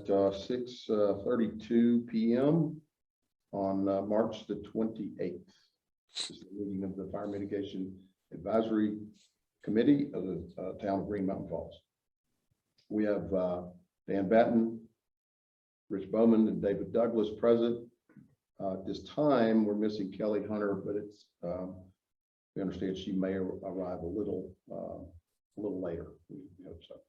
at 6:32 p.m. on March the 28th. This is the meeting of the Fire Mitigation Advisory Committee of the town of Green Mountain Falls. We have Dan Batten, Rich Bowman, and David Douglas present. At this time, we're missing Kelly Hunter, but it's we understand she may arrive a little later. We hope so.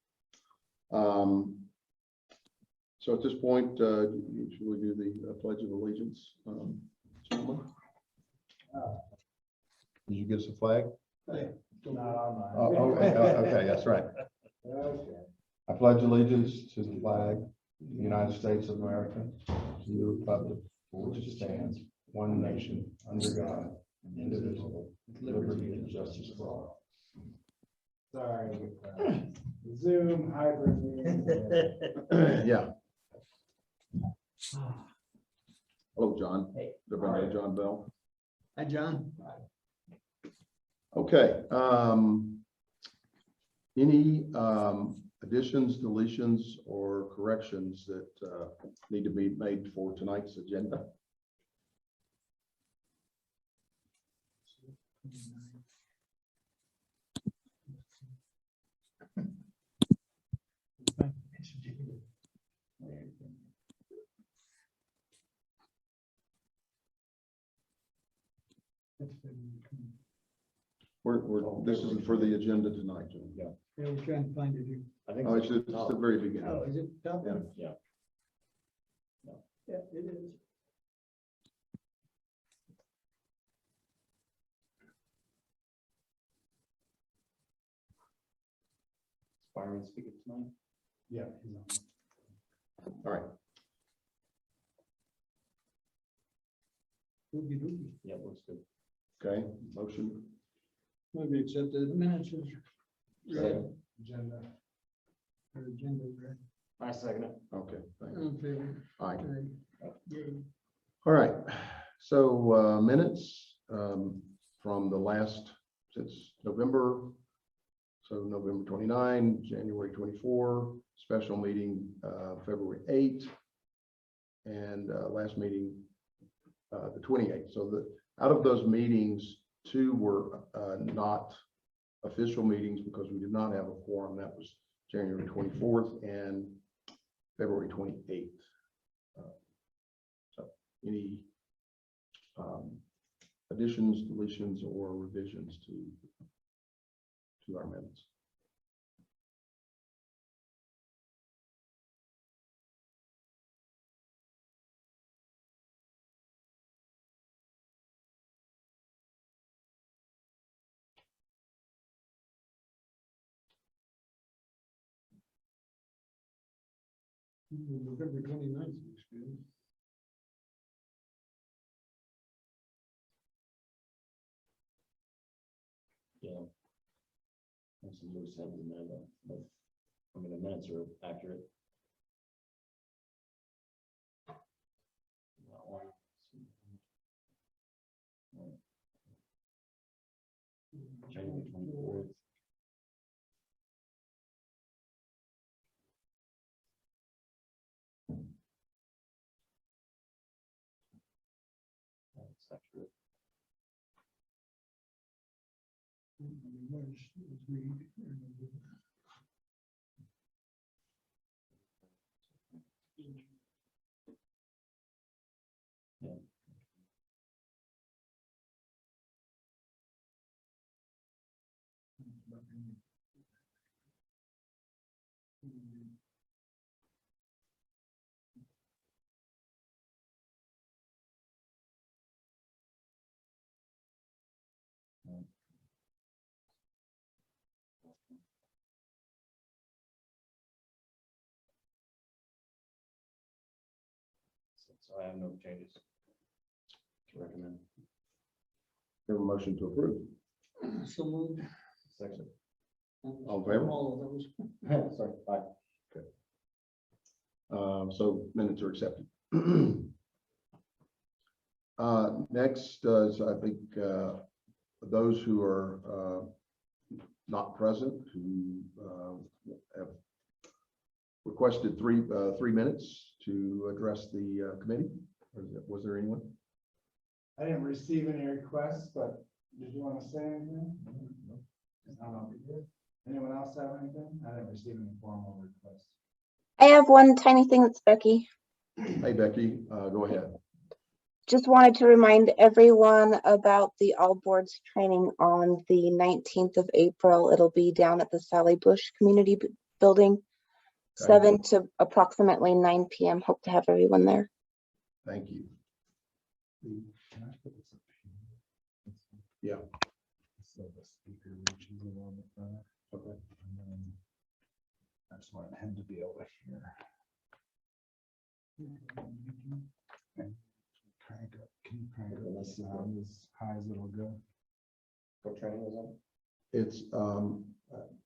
So at this point, should we do the Pledge of Allegiance? Did you get us a flag? Okay, that's right. Okay. I pledge allegiance to the flag of the United States of America, to the republic for which it stands, one nation, under God, indivisible, with liberty and justice for all. Sorry. Zoom hybrid meeting. Yeah. Hello, John. Hey. Everybody, John Bell. Hi, John. Okay. Any additions, deletions, or corrections that need to be made for tonight's agenda? This isn't for the agenda tonight, John. Yeah. Yeah, we're trying to find it here. I think Oh, it's at the very beginning. Oh, is it? Top Yeah. one? Yeah. Yeah, it is. Fireman speaking tonight. Yeah. he's on. All right. Oogie doogie. Yeah, looks good. Okay. Motion. Maybe accept the minutes as read. Second. Agenda. Or agenda read. I second it. Okay. Thanks. All in favor? All right. Aye. Yay. All right. So minutes from the last since November. So November 29, January 24, special meeting February 8, and last meeting the 28th. So out of those meetings, 2 were not official meetings because we did not have a quorum. That was January 24th and February 28th. So any additions, deletions, or revisions to our minutes? November 29th looks good. Yeah. There's some loose ends in there, but I mean, the minutes are accurate. That one. January 24th. That's accurate. Yeah. So I have no changes to recommend. Have a motion to approve. So moved. Section. All in favor? All of those. Sorry. Aye. So minutes are accepted. Next is, I think, those who are not present, who have requested three minutes to address the committee. Was there anyone? I didn't receive any requests, but did you want to say anything? Anyone else have anything? I didn't receive any formal requests. I have one tiny thing. That's Becky. Hey, Becky, go ahead. Just wanted to remind everyone about the all boards training on the 19th of April. It'll be down at the Sally Bush Community Building, Okay. 7 to approximately 9 p.m. Hope to have everyone there. Thank you. Can I put this up here? Yeah. So the speaker reaches along the front. Okay. And then I just want him to be able to hear. And crank up, can you crank up the sound as high as it'll go? What training was that? It's,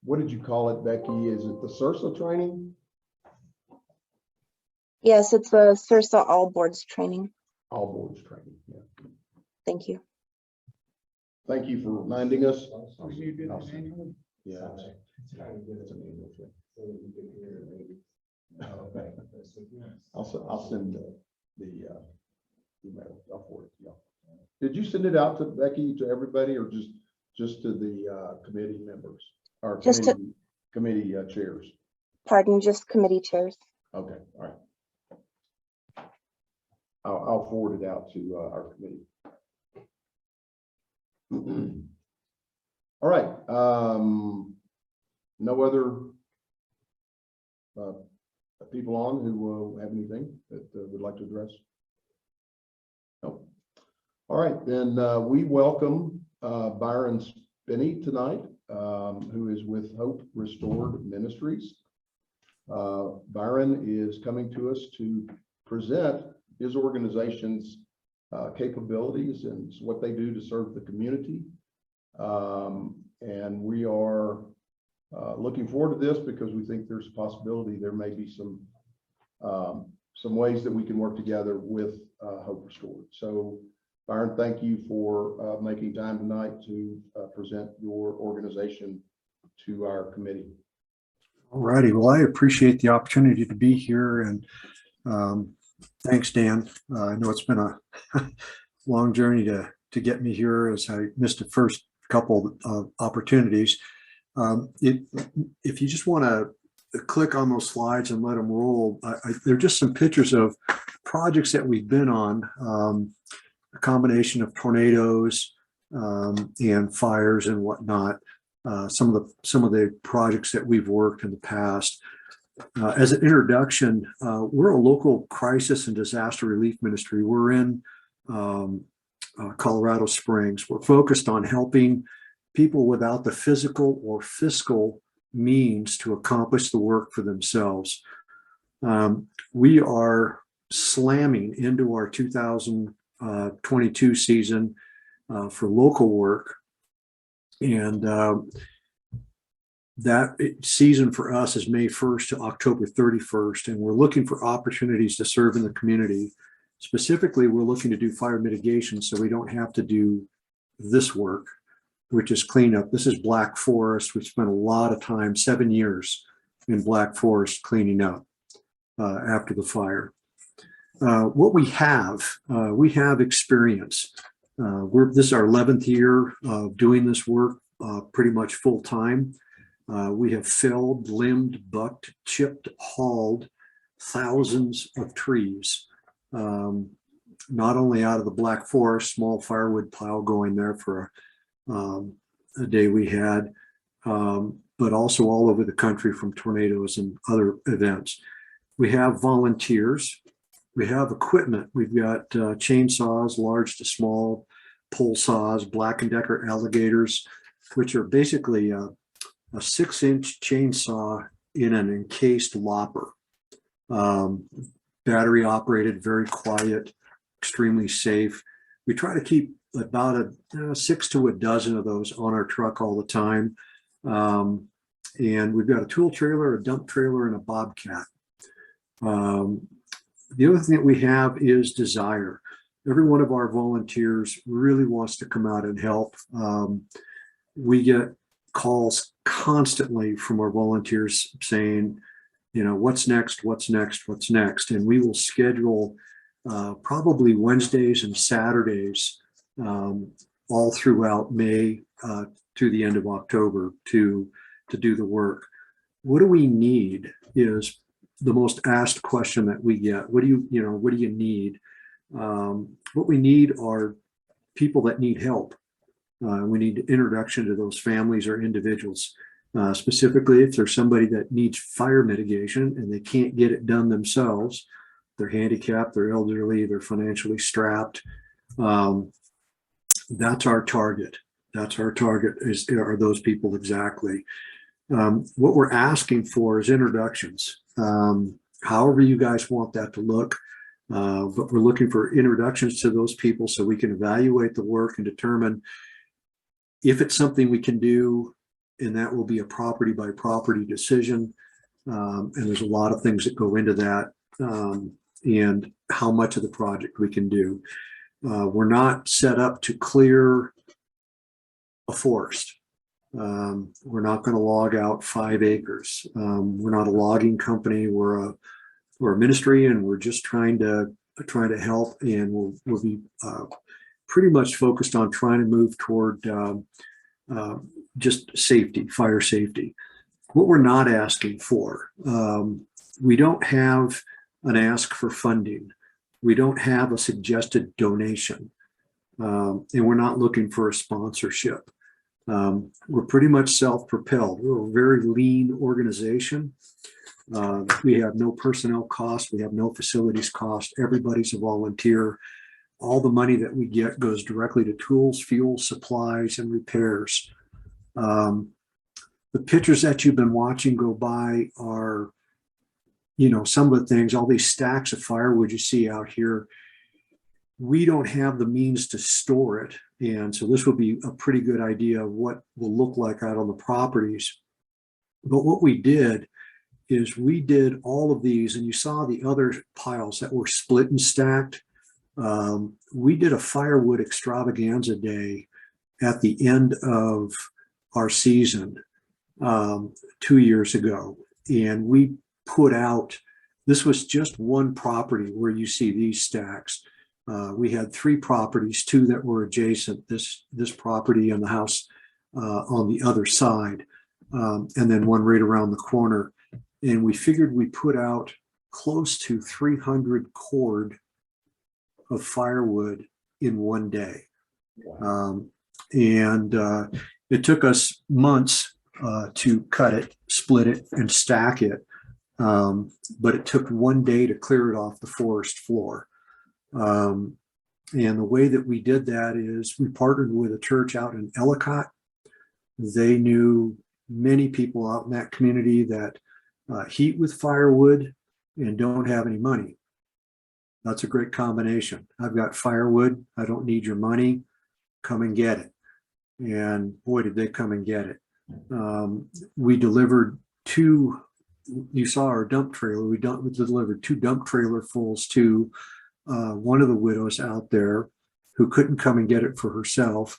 what did you call it, Becky? Is it the CIRSA training? Yes, it's the CIRSA all boards training. All boards training, yeah. Thank you. Thank you for reminding us. We need to do this annually. Yeah. It's an annual thing. Okay. I'll send the email. I'll forward it to y'all. Did you send it out to Becky, to everybody, or just to the committee members or Just to- committee chairs? Pardon, just committee chairs. Okay, all right. I'll forward it out to our committee. All right. No other people on who have anything that would like to address? No. All right, then we welcome Byron Spinney tonight, who is with Hope Restored Ministries. Byron is coming to us to present his organization's capabilities and what they do to serve the community. And we are looking forward to this because we think there's a possibility there may be some ways that we can work together with Hope Restored. So Byron, thank you for making time tonight to present your organization to our committee. All righty. Well, I appreciate the opportunity to be here, and thanks, Dan. I know it's been a long journey to get me here, as I missed the first couple of opportunities. If you just want to click on those slides and let them roll, they're just some pictures of projects that we've been on, a combination of tornadoes and fires and whatnot. Some of the projects that we've worked in the past. As an introduction, we're a local crisis and disaster relief ministry. We're in Colorado Springs. We're focused on helping people without the physical or fiscal means to accomplish the work for themselves. We are slamming into our 2022 season for local work. And that season for us is May 1st to October 31st. And we're looking for opportunities to serve in the community. Specifically, we're looking to do fire mitigation so we don't have to do this work, which is cleanup. This is Black Forest. We've spent a lot of time, 7 years in Black Forest cleaning up after the fire. What we have experience. This is our 11th year of doing this work pretty much full time. We have felled, limbed, bucked, chipped, hauled thousands of trees, not only out of the Black Forest, small firewood pile going there for a day we had, but also all over the country from tornadoes and other events. We have volunteers. We have equipment. We've got chainsaws, large to small, pole saws, Black & Decker alligators, which are basically a 6-inch chainsaw in an encased lopper. Battery operated, very quiet, extremely safe. We try to keep about 6 to a dozen of those on our truck all the time. And we've got a tool trailer, a dump trailer, and a bobcat. The other thing that we have is desire. Every one of our volunteers really wants to come out and help. We get calls constantly from our volunteers saying, what's next, and we will schedule probably Wednesdays and Saturdays all throughout May through the end of October to do the work. What do we need is the most asked question that we get. What do you need? What we need are people that need help. We need introduction to those families or individuals. Specifically, if there's somebody that needs fire mitigation and they can't get it done themselves, they're handicapped, they're elderly, they're financially strapped. That's our target. Are those people exactly. What we're asking for is introductions. However you guys want that to look, but we're looking for introductions to those people so we can evaluate the work and determine if it's something we can do, and that will be a property by property decision. And there's a lot of things that go into that, and how much of the project we can do. We're not set up to clear a forest. We're not going to log out 5 acres. We're not a logging company. We're a ministry, and we're just trying to help, and we'll be pretty much focused on trying to move toward just safety, fire safety. What we're not asking for, we don't have an ask for funding. We don't have a suggested donation, and we're not looking for a sponsorship. We're pretty much self-propelled. We're a very lean organization. We have no personnel costs. We have no facilities cost. Everybody's a volunteer. All the money that we get goes directly to tools, fuel, supplies, and repairs. The pictures that you've been watching go by are, some of the things, all these stacks of firewood you see out here. We don't have the means to store it. And so this would be a pretty good idea of what will look like out on the properties. But what we did is we did all of these, and you saw the other piles that were split and stacked. We did a firewood extravaganza day at the end of our season 2 years ago. And we put out, this was just one property where you see these stacks. We had 3 properties, 2 that were adjacent, this property and the house on the other side, and then one right around the corner. And we figured we put out close to 300 cord of firewood in one day. It took us months to cut it, split it, and stack it. But it took one day to clear it off the forest floor. And the way that we did that is we partnered with a church out in Ellicott. They knew many people out in that community that heat with firewood and don't have any money. That's a great combination. I've got firewood. I don't need your money. Come and get it. And boy, did they come and get it. We delivered 2, you saw our dump trailer. We delivered 2 dump trailer fulls to one of the widows out there who couldn't come and get it for herself.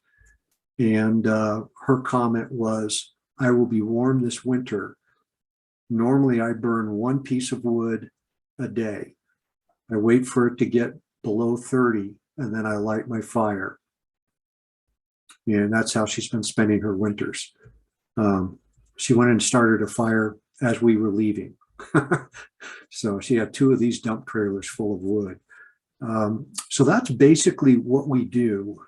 And her comment was, I will be warm this winter. Normally I burn 1 piece of wood a day. I wait for it to get below 30 and then I light my fire. And that's how she's been spending her winters. She went and started a fire as we were leaving. So she had 2 of these dump trailers full of wood. So that's basically what we do.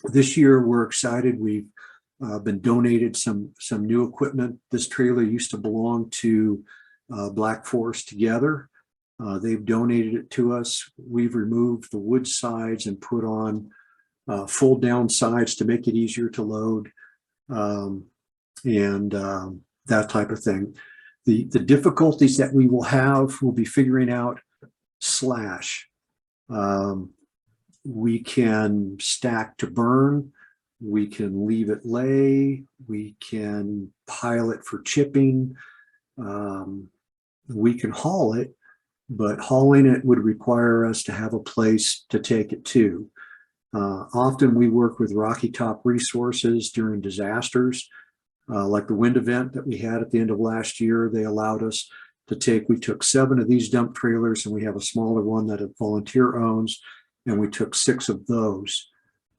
This year we're excited. We've been donated some new equipment. This trailer used to belong to Black Forest Together. They've donated it to us. We've removed the wood sides and put on fold down sides to make it easier to load, and that type of thing. The difficulties that we will have will be figuring out slash. We can stack to burn. We can leave it lay. We can pile it for chipping. We can haul it, but hauling it would require us to have a place to take it to. Often we work with Rocky Top Resources during disasters. Like the wind event that we had at the end of last year, they allowed us we took 7 of these dump trailers, and we have a smaller one that a volunteer owns, and we took 6 of those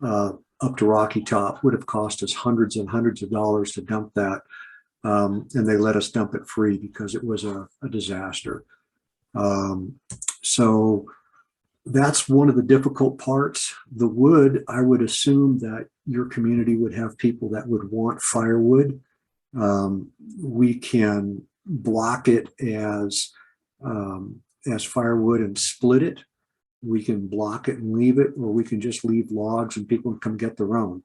up to Rocky Top. Would have cost us hundreds and hundreds of dollars to dump that. And they let us dump it free because it was a disaster. So that's one of the difficult parts. The wood, I would assume that your community would have people that would want firewood. We can block it as firewood and split it. We can block it and leave it, or we can just leave logs and people can come get their own.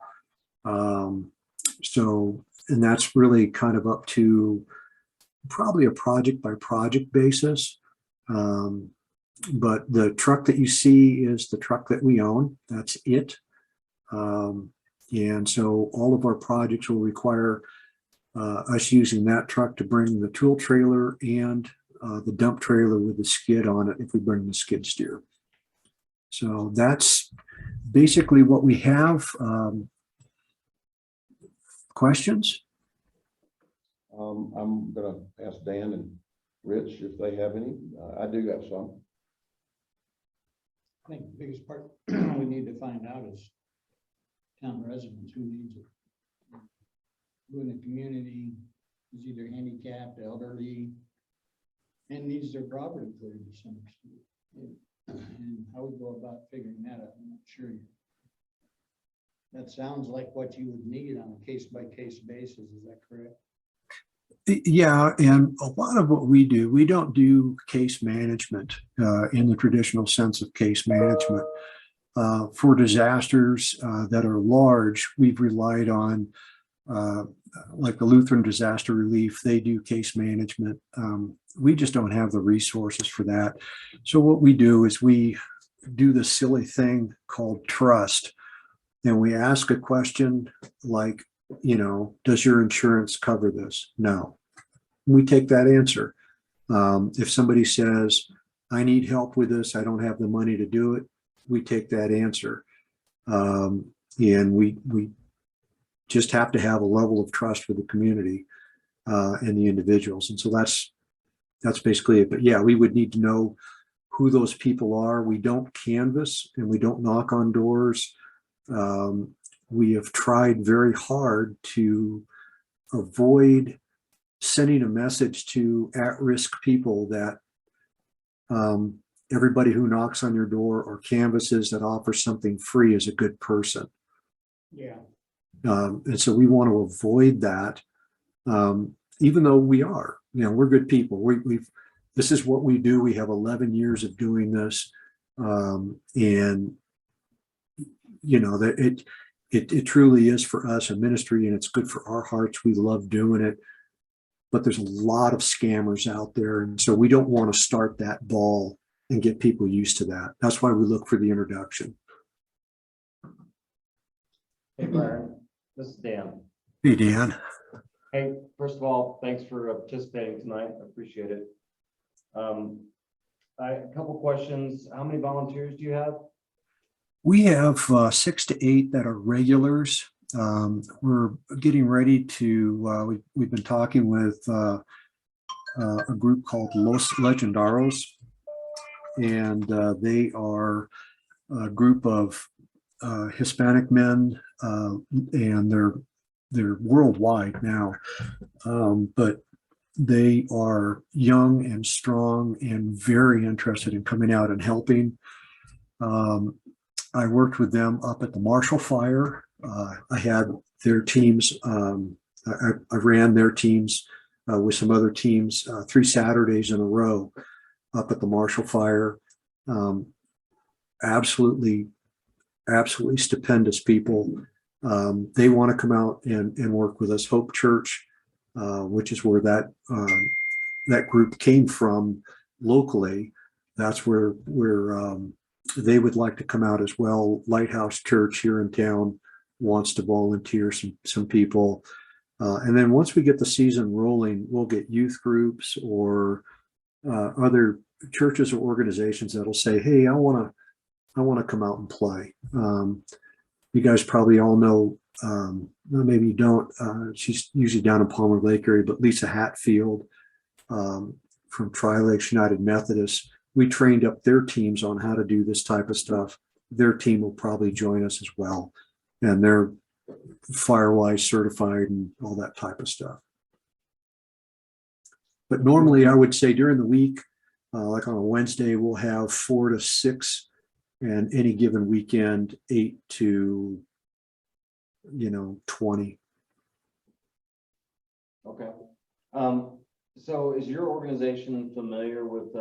And that's really kind of up to probably a project by project basis. But the truck that you see is the truck that we own. That's it. And so all of our projects will require us using that truck to bring the tool trailer and the dump trailer with the skid on it if we bring the skid steer. So that's basically what we have. Questions? I'm gonna ask Dan and Rich if they have any. I do have some. I think the biggest part we need to find out is town residents, who needs it. Who in the community is either handicapped, elderly, and needs their property cleared to some extent. And how we go about figuring that out, I'm not sure yet. That sounds like what you would need on a case-by-case basis, is that correct? Yeah, and a lot of what we do, we don't do case management in the traditional sense of case management. For disasters that are large, we've relied on like the Lutheran Disaster Relief. They do case management. We just don't have the resources for that. So what we do is we do this silly thing called trust. And we ask a question like, does your insurance cover this? No. We take that answer. If somebody says, I need help with this, I don't have the money to do it, we take that answer. And we just have to have a level of trust with the community and the individuals. And so that's basically it. But yeah, we would need to know who those people are. We don't canvass and we don't knock on doors. We have tried very hard to avoid sending a message to at-risk people that everybody who knocks on your door or canvasses that offers something free is a good person. Yeah. And so we want to avoid that, even though we are, we're good people. This is what we do. We have 11 years of doing this. And that it truly is for us a ministry, and it's good for our hearts. We love doing it, but there's a lot of scammers out there. And so we don't want to start that ball and get people used to that. That's why we look for the introduction. Hey, Byron, this is Dan. Hey, Dan. Hey, first of all, thanks for participating tonight. I appreciate it. A couple questions. How many volunteers do you have? We have 6 to 8 that are regulars. We're getting ready to, we've been talking with a group called Los Legendaros, and they are a group of Hispanic men, and they're worldwide now, but they are young and strong and very interested in coming out and helping. I worked with them up at the Marshall Fire. I had their teams, I ran their teams with some other teams 3 Saturdays in a row up at the Marshall Fire. Absolutely stupendous people. They want to come out and work with us. Hope Church, which is where that group came from locally. That's where they would like to come out as well. Lighthouse Church here in town wants to volunteer some people. And then once we get the season rolling, we'll get youth groups or other churches or organizations that'll say, hey, I want to come out and play. You guys probably all know well, maybe you don't, she's usually down in Palmer Lake area, but Lisa Hatfield from Tri-Lakes United Methodist, we trained up their teams on how to do this type of stuff. Their team will probably join us as well. And they're Firewise certified and all that type of stuff. But normally I would say during the week, like on a Wednesday, we'll have 4 to 6, and any given weekend, 8 to 20. Okay. So is your organization familiar with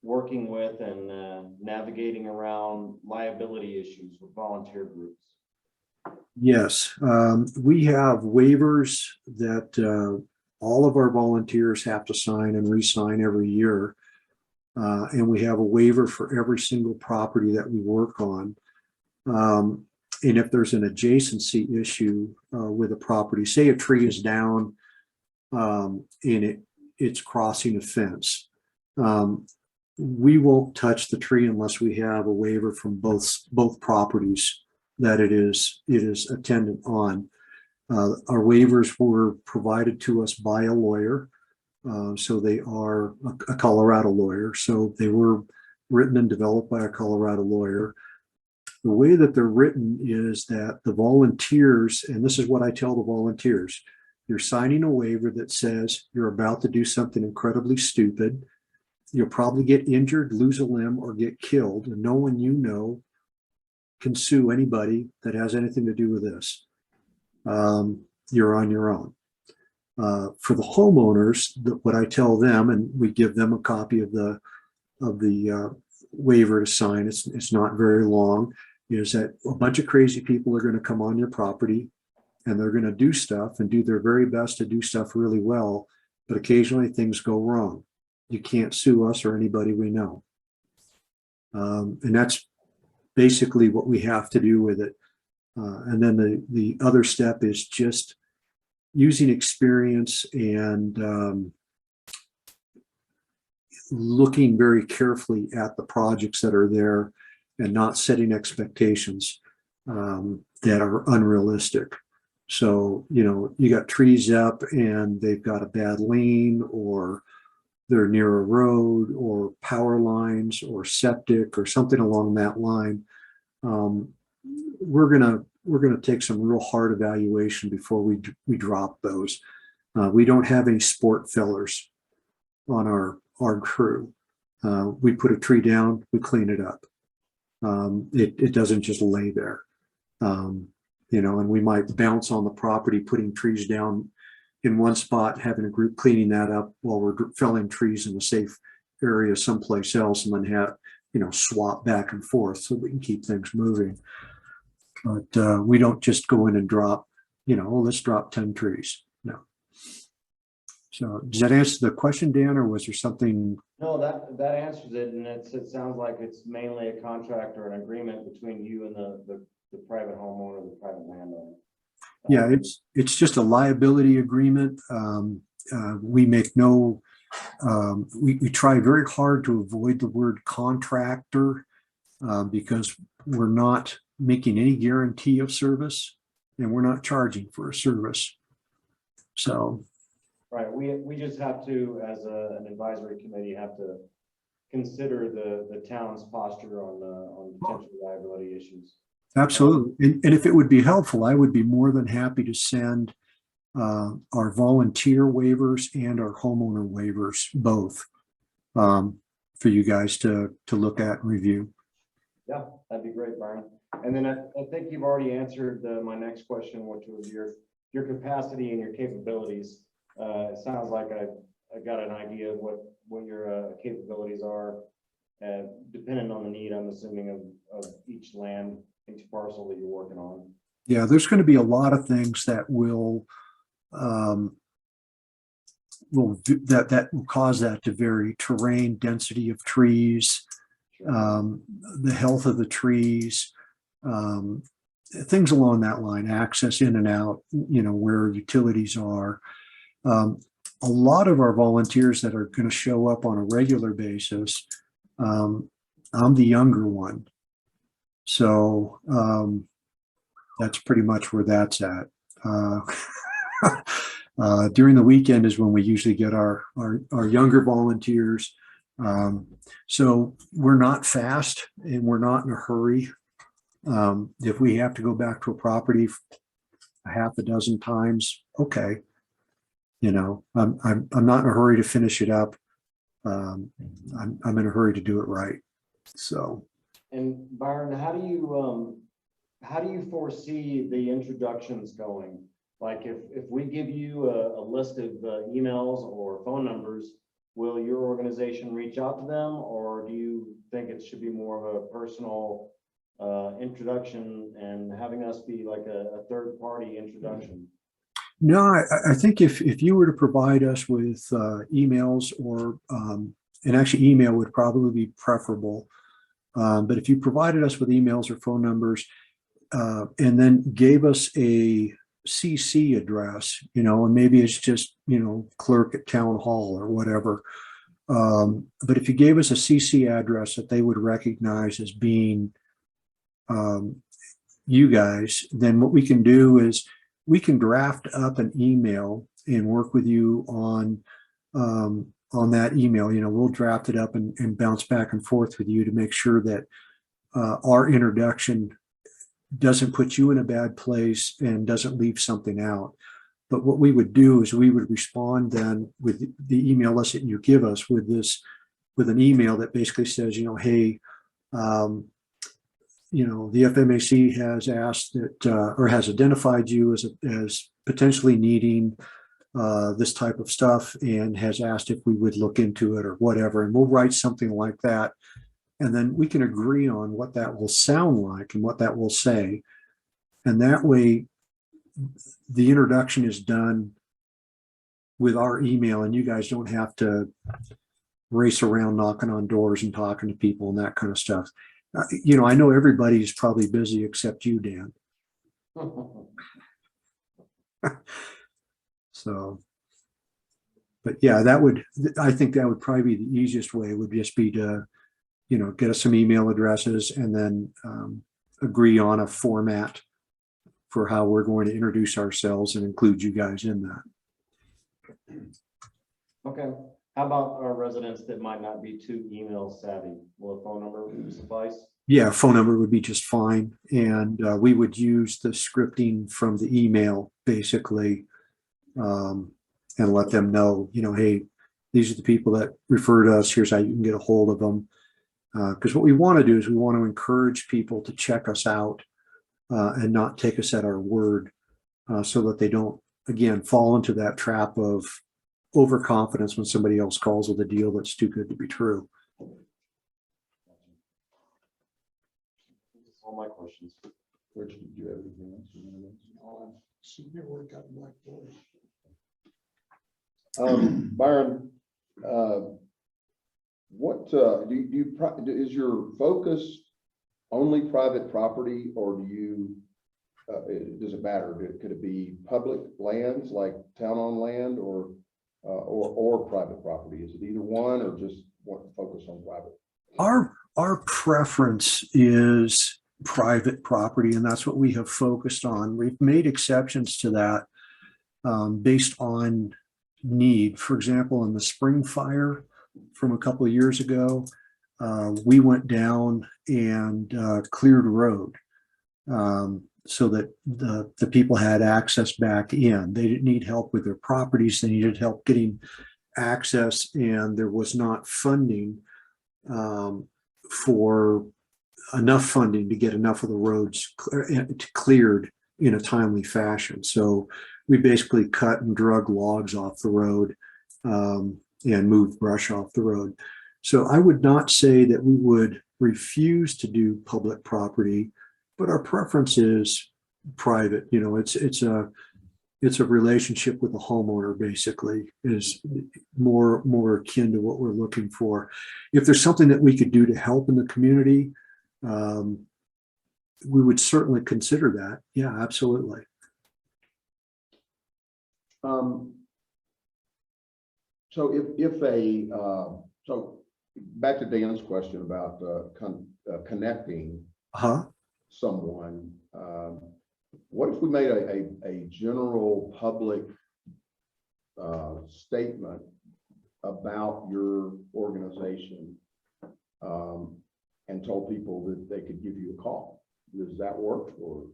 working with and navigating around liability issues with volunteer groups? Yes, we have waivers that all of our volunteers have to sign and re-sign every year. And we have a waiver for every single property that we work on. And if there's an adjacency issue with a property, say a tree is down and it's crossing a fence, we won't touch the tree unless we have a waiver from both properties that it is attendant on. Our waivers were provided to us by a lawyer. So they are a Colorado lawyer. So they were written and developed by a Colorado lawyer. The way that they're written is that the volunteers, and this is what I tell the volunteers, you're signing a waiver that says you're about to do something incredibly stupid. You'll probably get injured, lose a limb, or get killed. And no one you know can sue anybody that has anything to do with this. You're on your own. For the homeowners, what I tell them, and we give them a copy of the waiver to sign, it's not very long, is that a bunch of crazy people are going to come on your property and they're going to do stuff and do their very best to do stuff really well, but occasionally things go wrong. You can't sue us or anybody we know. And that's basically what we have to do with it. And then the other step is just using experience and looking very carefully at the projects that are there and not setting expectations that are unrealistic. So, you got trees up and they've got a bad lean, or they're near a road or power lines or septic or something along that line. We're gonna take some real hard evaluation before we drop those. We don't have any sport fillers on our crew. We put a tree down, we clean it up. It doesn't just lay there. And we might bounce on the property, putting trees down in one spot, having a group cleaning that up while we're felling trees in a safe area someplace else, and then have, swap back and forth so we can keep things moving. But we don't just go in and drop, let's drop 10 trees. No. So does that answer the question, Dan, or was there something? No, that answers it. And it sounds like it's mainly a contract or an agreement between you and the private homeowner, the private landowner. Yeah, it's just a liability agreement. We make no, we try very hard to avoid the word contractor because we're not making any guarantee of service and we're not charging for a service. So. Right, we just have to, as an advisory committee, have to consider the town's posture on potential liability issues. Absolutely. And if it would be helpful, I would be more than happy to send our volunteer waivers and our homeowner waivers, both, for you guys to look at and review. Yeah, that'd be great, Brian. And then I think you've already answered my next question, which was your capacity and your capabilities. It sounds like I got an idea of what your capabilities are, depending on the need, I'm assuming, of each land, each parcel that you're working on. Yeah, there's going to be a lot of things that will cause that to vary. Terrain, density of trees, the health of the trees, things along that line, access in and out, where utilities are. A lot of our volunteers that are going to show up on a regular basis, I'm the younger one. So that's pretty much where that's at. During the weekend is when we usually get our younger volunteers. So we're not fast and we're not in a hurry. If we have to go back to a property a half a dozen times, okay. You know, I'm not in a hurry to finish it up. I'm in a hurry to do it right. So. And Byron, how do you foresee the introductions going? Like if we give you a list of emails or phone numbers, will your organization reach out to them, or do you think it should be more of a personal introduction and having us be like a third party introduction? No, I think if you were to provide us with emails or, and actually email would probably be preferable. But if you provided us with emails or phone numbers and then gave us a CC address, you know, and maybe it's just, you know, clerk at town hall or whatever. But if you gave us a CC address that they would recognize as being you guys, then what we can do is we can draft up an email and work with you on that email. You know, we'll draft it up and bounce back and forth with you to make sure that our introduction doesn't put you in a bad place and doesn't leave something out. But what we would do is we would respond then with the email list that you give us with an email that basically says, you know, hey, you know, the FMAC has asked that or has identified you as potentially needing this type of stuff and has asked if we would look into it or whatever. And we'll write something like that. And then we can agree on what that will sound like and what that will say. And that way, the introduction is done with our email and you guys don't have to race around knocking on doors and talking to people and that kind of stuff. You know, I know everybody's probably busy except you, Dan. So, but yeah, I think that would probably be the easiest way, would just be to, you know, get us some email addresses and then agree on a format for how we're going to introduce ourselves and include you guys in that. Okay. How about our residents that might not be too email savvy? Will a phone number suffice? Yeah, phone number would be just fine. And we would use the scripting from the email basically and let them know, you know, hey, these are the people that referred us. Here's how you can get a hold of them. Because what we want to do is we want to encourage people to check us out and not take us at our word so that they don't, again, fall into that trap of overconfidence when somebody else calls with a deal that's too good to be true. All my questions. Rich, did you have anything else you wanted to mention? Senior work out in Blackboard. Byron, what is your focus only private property, or do you does it matter? Could it be public lands like town-owned land, or private property? Is it either one, or just want to focus on private? Our preference is private property, and that's what we have focused on. We've made exceptions to that based on need. For example, in the spring fire from a couple of years ago, we went down and cleared a road so that the people had access back in. They didn't need help with their properties. They needed help getting access, and there was not funding for enough funding to get enough of the roads cleared in a timely fashion. So we basically cut and drug logs off the road and moved brush off the road. So I would not say that we would refuse to do public property, but our preference is private. You know, it's a relationship with the homeowner, basically, is more akin to what we're looking for. If there's something that we could do to help in the community, we would certainly consider that. Yeah, absolutely. So back to Dan's question about connecting Uh-huh. someone. what if we made a general public statement about your organization and told people that they could give you a call? Does that work? Or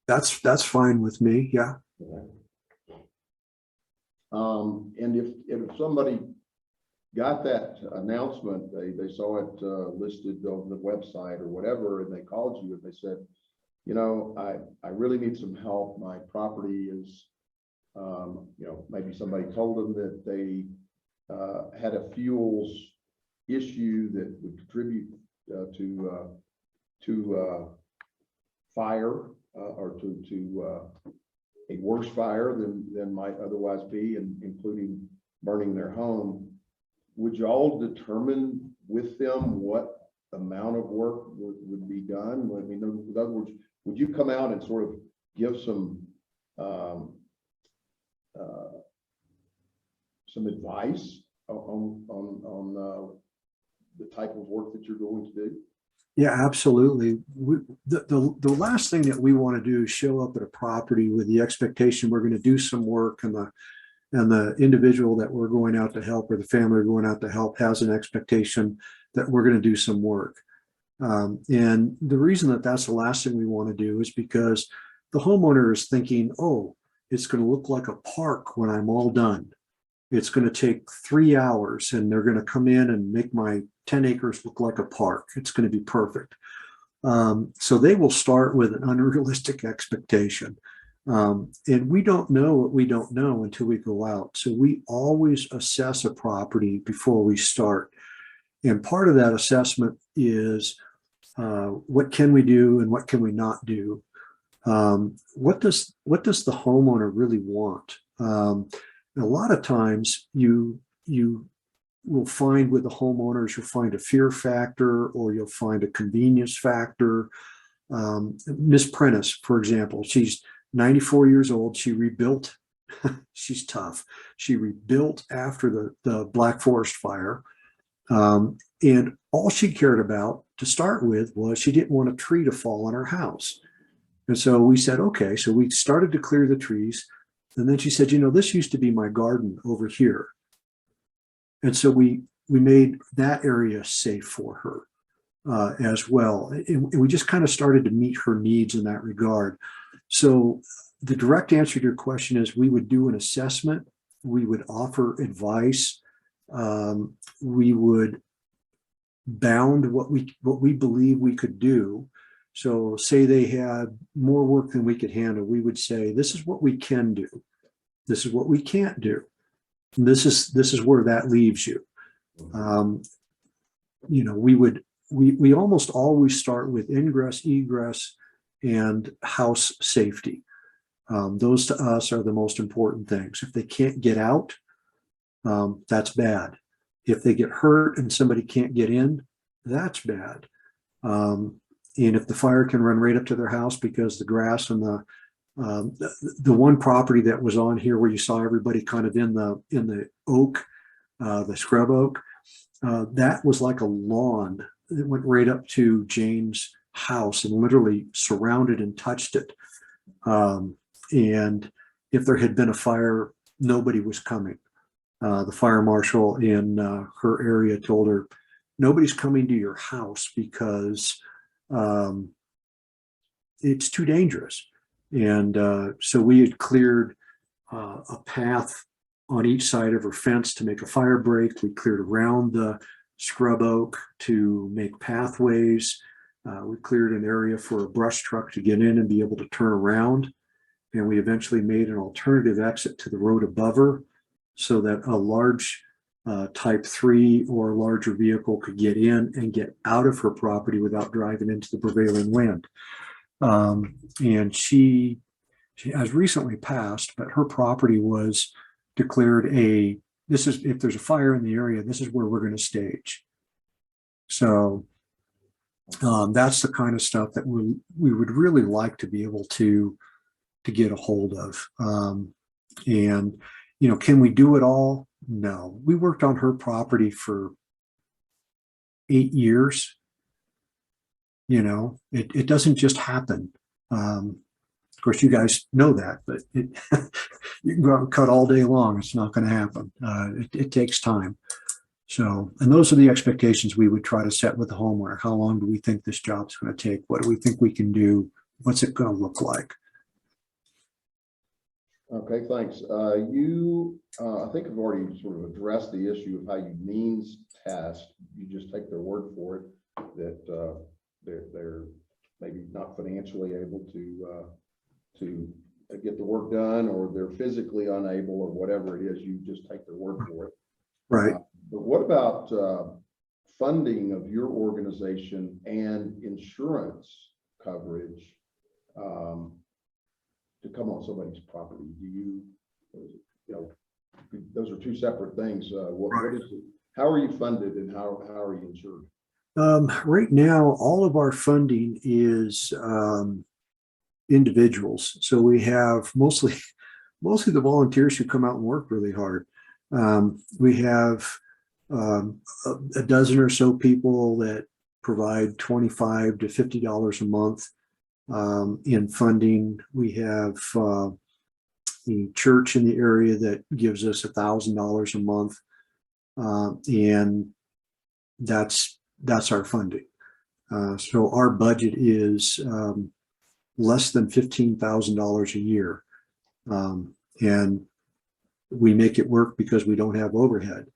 That's fine with me. Yeah. and if somebody got that announcement, they saw it listed on the website or whatever, and they called you and they said, you know, I really need some help. My property is, you know, maybe somebody told them that they had a fuels issue that would contribute to fire or to a worse fire than might otherwise be, and including burning their home. Would you all determine with them what amount of work would be done? I mean, in other words, would you come out and sort of give some advice on the type of work that you're going to do? Yeah, absolutely. The last thing that we want to do is show up at a property with the expectation we're going to do some work, and the individual that we're going out to help or the family we're going out to help has an expectation that we're going to do some work. And the reason that that's the last thing we want to do is because the homeowner is thinking, oh, it's going to look like a park when I'm all done. It's going to take 3 hours and they're going to come in and make my 10 acres look like a park. It's going to be perfect. So they will start with an unrealistic expectation. And we don't know what we don't know until we go out. So we always assess a property before we start. And part of that assessment is what can we do and what can we not do? What does the homeowner really want? A lot of times you will find with the homeowners, you'll find a fear factor or you'll find a convenience factor. Miss Prentice, for example, she's 94 years old. She rebuilt. She's tough. She rebuilt after the Black Forest fire. And all she cared about to start with was she didn't want a tree to fall on her house. And so we said, okay, so we started to clear the trees. And then she said, you know, this used to be my garden over here. And so we made that area safe for her as well. And we just kind of started to meet her needs in that regard. So the direct answer to your question is we would do an assessment. We would offer advice. We would bound what we believe we could do. So say they had more work than we could handle, we would say, this is what we can do. This is what we can't do. And this is where that leaves you. You know, we almost always start with ingress, egress, and house safety. Those to us are the most important things. If they can't get out, that's bad. If they get hurt and somebody can't get in, that's bad. And if the fire can run right up to their house because the grass and the one property that was on here where you saw everybody kind of in the oak, the scrub oak, that was like a lawn that went right up to Jane's house and literally surrounded and touched it. And if there had been a fire, nobody was coming. The fire marshal in her area told her, nobody's coming to your house because it's too dangerous. And so we had cleared a path on each side of her fence to make a fire break. We cleared around the scrub oak to make pathways. We cleared an area for a brush truck to get in and be able to turn around. And we eventually made an alternative exit to the road above her so that a large type 3 or larger vehicle could get in and get out of her property without driving into the prevailing wind. And she has recently passed, but her property was declared this is, if there's a fire in the area, this is where we're going to stage. So that's the kind of stuff that we would really like to be able to get a hold of. And, you know, can we do it all? No. We worked on her property for 8 years. You know, it doesn't just happen. course, you guys know that, but you can go out and cut all day long. It's not going to happen. It takes time. So, and those are the expectations we would try to set with the homeowner. How long do we think this job's going to take? What do we think we can do? What's it going to look like? Okay, thanks. I think I've already sort of addressed the issue of how you means test. You just take their word for it that they're maybe not financially able to get the work done, or they're physically unable, or whatever it is. You just take their word for it. Right. But what about funding of your organization and insurance coverage to come on somebody's property? Do you, those are two separate things. What is it? How are you funded, and how are you insured? Right now, all of our funding is individuals. So we have mostly the volunteers who come out and work really hard. We have a dozen or so people that provide $25 to $50 a month in funding. We have the church in the area that gives us $1,000 a month, and that's our funding. So our budget is less than $15,000 a year, and we make it work because we don't have overhead,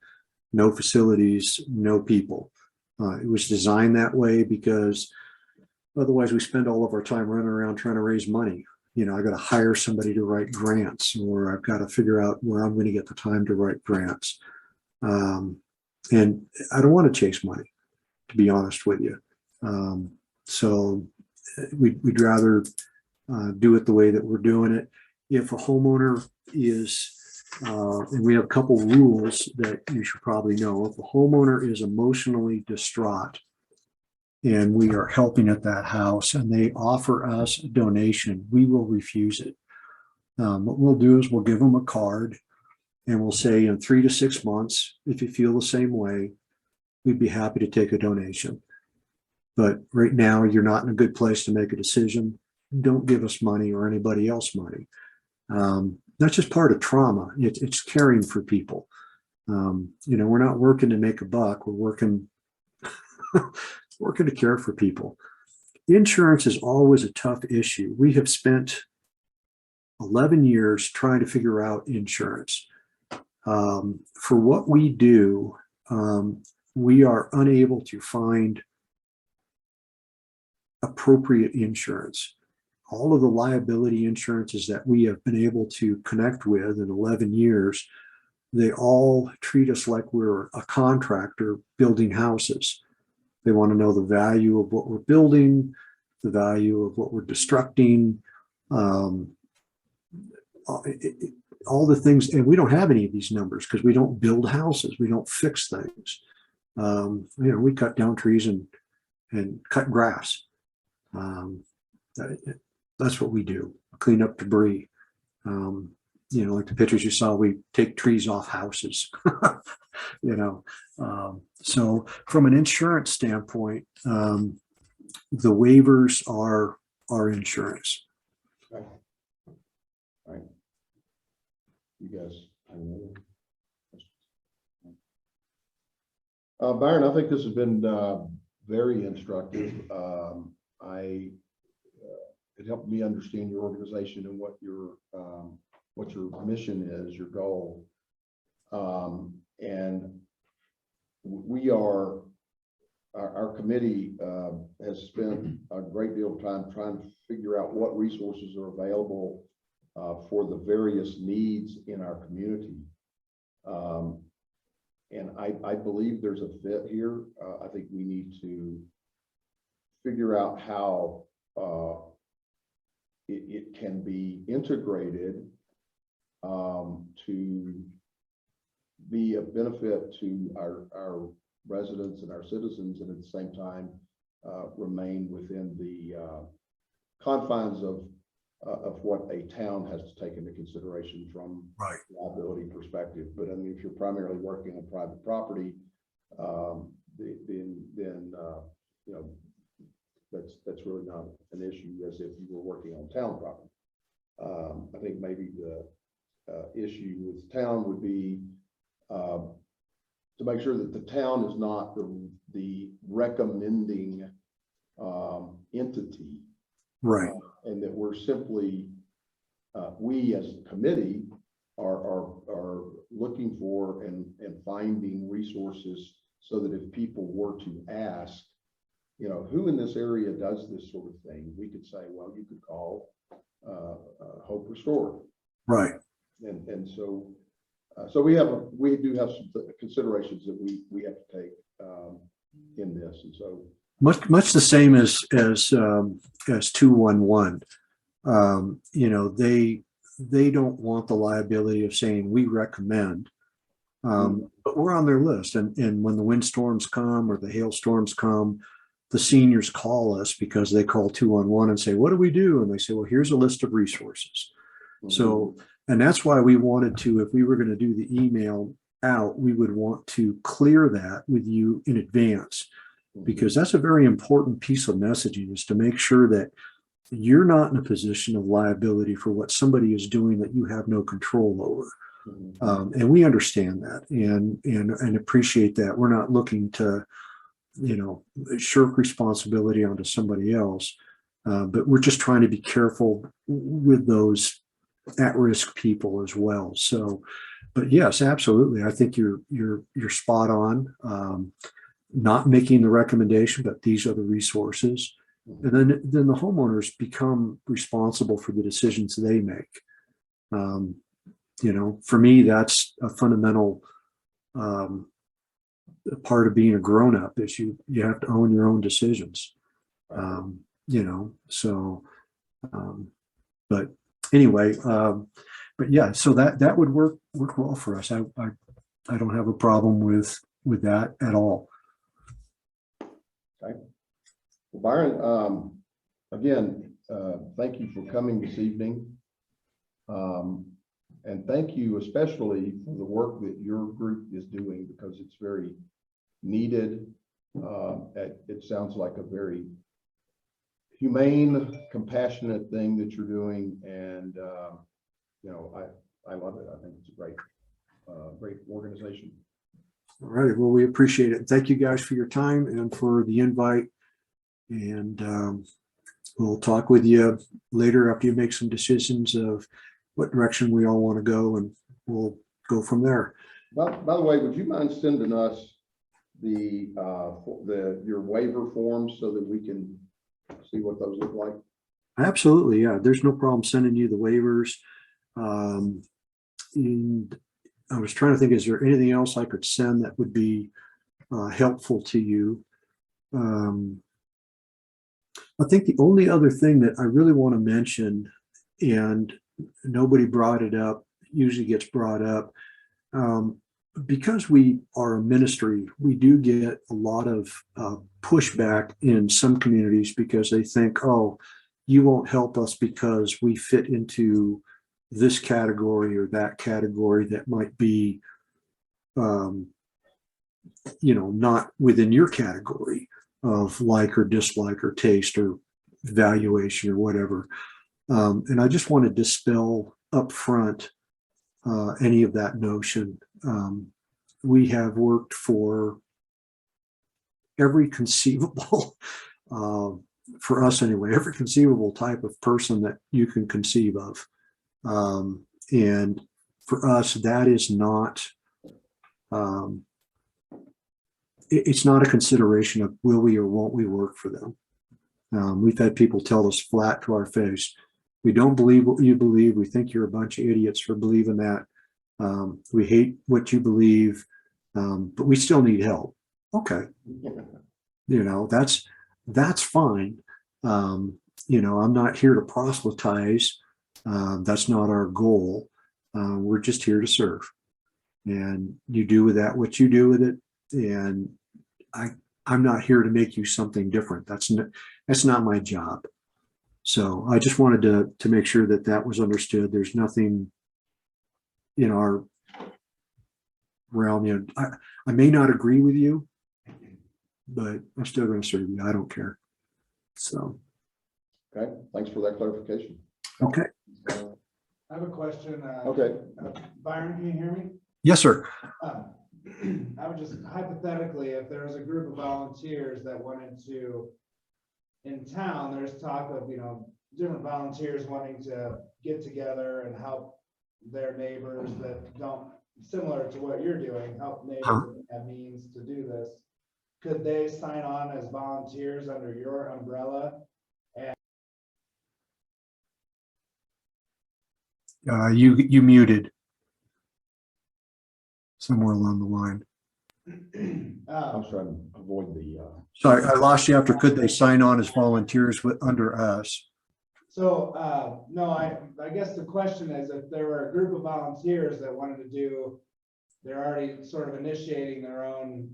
no facilities, no people. It was designed that way because otherwise we spend all of our time running around trying to raise money. I got to hire somebody to write grants, or I've got to figure out where I'm going to get the time to write grants. And I don't want to chase money, to be honest with you. So we'd rather do it the way that we're doing it. If a homeowner is, and we have a couple rules that you should probably know, if a homeowner is emotionally distraught and we are helping at that house and they offer us a donation, we will refuse it. What we'll do is we'll give them a card and we'll say, in 3 to 6 months, if you feel the same way, we'd be happy to take a donation. But right now, you're not in a good place to make a decision. Don't give us money or anybody else money. That's just part of trauma. It's caring for people. We're not working to make a buck. We're working to care for people. Insurance is always a tough issue. We have spent 11 years trying to figure out insurance. For what we do, we are unable to find appropriate insurance. All of the liability insurances that we have been able to connect with in 11 years, they all treat us like we're a contractor building houses. They want to know the value of what we're building, the value of what we're destructing, all the things. And we don't have any of these numbers because we don't build houses. We don't fix things. We cut down trees and cut grass. That's what we do. Clean up debris. Like the pictures you saw, we take trees off houses. So from an insurance standpoint, the waivers are our insurance. Okay. All right. You guys have any other questions? Byron, I think this has been very instructive. It helped me understand your organization and what your mission is, your goal. And our committee has spent a great deal of time trying to figure out what resources are available for the various needs in our community. And I believe there's a fit here. I think we need to figure out how it can be integrated to be a benefit to our residents and our citizens, and at the same time remain within the confines of what a town has to take into consideration from Right. liability perspective. But I mean, if you're primarily working on private property, then that's really not an issue as if you were working on town property. I think maybe the issue with town would be to make sure that the town is not the recommending entity, Right. and that we're simply we as a committee are looking for and finding resources so that if people were to ask, you know, who in this area does this sort of thing, we could say, well, you could call Hope Restore. Right. And so so we do have some considerations that we have to take in this, and so Much the same as 211. You know, they don't want the liability of saying we recommend, but we're on their list. And when the windstorms come or the hailstorms come, the seniors call us because they call 211 and say, what do we do? And they say, well, here's a list of resources. So, and that's why we wanted to, if we were going to do the email out, we would want to clear that with you in advance, because that's a very important piece of messaging, is to make sure that you're not in a position of liability for what somebody is doing that you have no control over. And we understand that and appreciate that. We're not looking to, you know, shirk responsibility onto somebody else. But we're just trying to be careful with those at-risk people as well. So, but yes, absolutely. I think you're spot on. Not making the recommendation, but these are the resources. And then the homeowners become responsible for the decisions they make. You know, for me, that's a fundamental part of being a grown-up, is you have to own your own decisions. You know, so, but anyway, but yeah, so that would work well for us. I don't have a problem with that at all. Okay. Well, Byron, again, thank you for coming this evening. And thank you especially for the work that your group is doing, because it's very needed. It sounds like a very humane, compassionate thing that you're doing. And, you know, I love it. I think it's a great organization. All right. Well, we appreciate it. Thank you guys for your time and for the invite. And we'll talk with you later after you make some decisions of what direction we all want to go, and we'll go from there. By the way, would you mind sending us your waiver forms so that we can see what those look like? Absolutely. Yeah. There's no problem sending you the waivers. And I was trying to think, is there anything else I could send that would be helpful to you? I think the only other thing that I really want to mention, and nobody brought it up, usually gets brought up, because we are a ministry, we do get a lot of pushback in some communities because they think, oh, you won't help us because we fit into this category or that category that might be, you know, not within your category of like or dislike or taste or valuation or whatever. And I just want to dispel up front any of that notion. We have worked for every conceivable, for us anyway, every conceivable type of person that you can conceive of. And for us, that is not, it's not a consideration of will we or won't we work for them. We've had people tell us flat to our face, we don't believe what you believe. We think you're a bunch of idiots for believing that. We hate what you believe, but we still need help. Okay. You know, that's fine. You know, I'm not here to proselytize. That's not our goal. We're just here to serve. And you do with that what you do with it. And I'm not here to make you something different. That's not my job. So I just wanted to make sure that was understood. There's nothing in our realm. You know, I may not agree with you, but I'm still going to serve you. I don't care. So. Okay, thanks for that clarification. Okay. I have a question. Okay. Byron, can you hear me? Yes, sir. I would just hypothetically, if there was a group of volunteers that wanted to, in town, there's talk of, different volunteers wanting to get together and help their neighbors that don't, similar to what you're doing, help neighbors that have means to do this. Could they sign on as volunteers under your umbrella? You muted somewhere along the line. I was trying to avoid the, Sorry, I lost you after could they sign on as volunteers under us? So, no, I guess the question is if there were a group of volunteers that wanted to do, they're already sort of initiating their own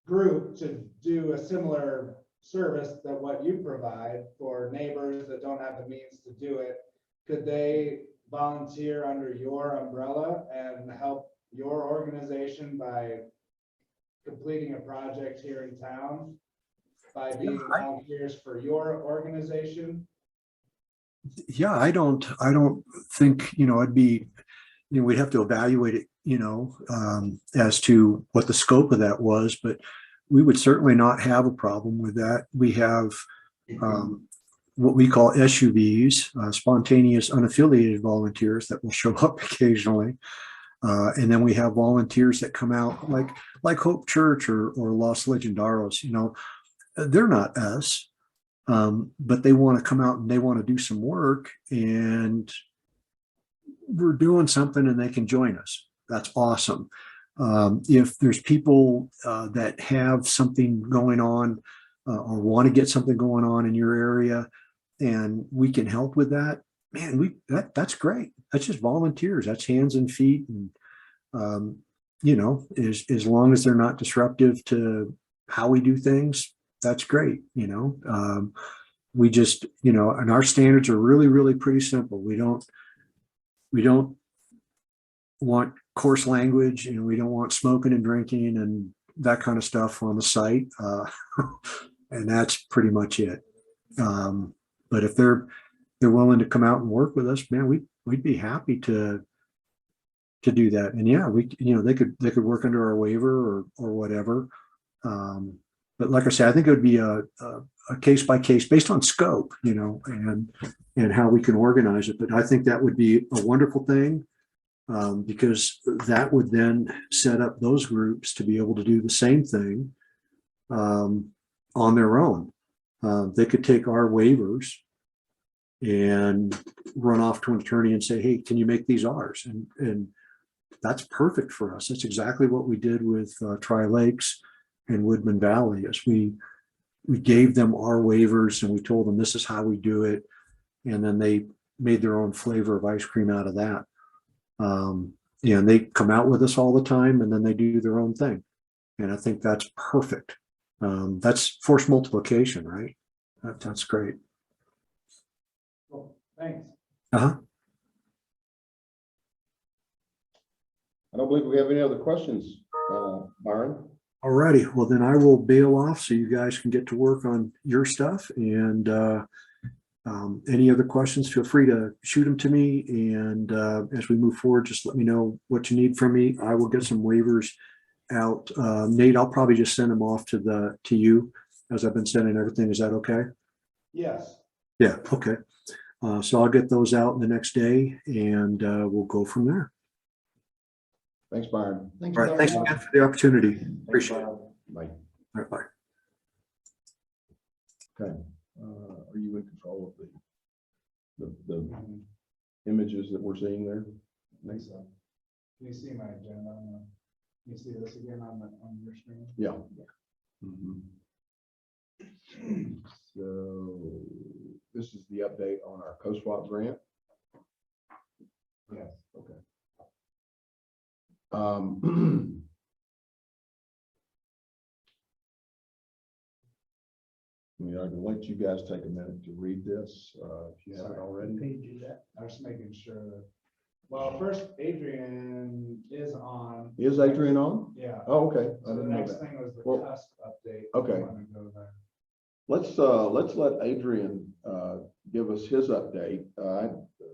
group to do a similar service that what you provide for neighbors that don't have the means to do it, could they volunteer under your umbrella and help your organization by completing a project here in town? By being volunteers for your organization? Yeah, I don't think, it'd be, we'd have to evaluate it, as to what the scope of that was, but we would certainly not have a problem with that. We have what we call SUVs, spontaneous unaffiliated volunteers that will show up occasionally. And then we have volunteers that come out like Hope Church or Los Legendaros, they're not us, but they want to come out and they want to do some work, and we're doing something and they can join us. That's awesome. If there's people that have something going on or want to get something going on in your area and we can help with that, man, that's great. That's just volunteers. That's hands and feet. And, as long as they're not disruptive to how we do things, that's great. We just, and our standards are really, really pretty simple. We don't want coarse language, and we don't want smoking and drinking and that kind of stuff on the site. And that's pretty much it. But if they're willing to come out and work with us, man, we'd be happy to do that. And yeah, they could work under our waiver or whatever. But like I said, I think it would be a case by case based on scope, and how we can organize it. But I think that would be a wonderful thing, because that would then set up those groups to be able to do the same thing on their own. They could take our waivers and run off to an attorney and say, hey, can you make these ours? And that's perfect for us. That's exactly what we did with Tri-Lakes and Woodman Valley. As we gave them our waivers and we told them this is how we do it, and then they made their own flavor of ice cream out of that. And they come out with us all the time, and then they do their own thing, and I think that's perfect. That's force multiplication, right? That's great. Cool. Thanks. I don't believe we have any other questions, Byron. Alrighty, well then I will bail off so you guys can get to work on your stuff, and any other questions, feel free to shoot them to me. And as we move forward, just let me know what you need from me. I will get some waivers out. Nate, I'll probably just send them off to you as I've been sending everything. Is that okay? Yes. Yeah, okay. So I'll get those out in the next day, and we'll go from there. Thanks, Byron. All right, thanks again for the opportunity. Appreciate it. Bye. All right, bye. Okay. Are you in control of the images that we're seeing there? Thanks. Can you see my agenda? Can you see this again on your screen? Yeah. So this is the update on our co-swap grant. Yes. Okay. I can let you guys take a minute to read this if you haven't already. Page is that? I was making sure that. Well, first, Adrian is on. Is Adrian on? Yeah. Oh, okay. I So the didn't know next that. thing was the Well, cusp update. okay. I wanna go there. let's let Adrian, give us his update.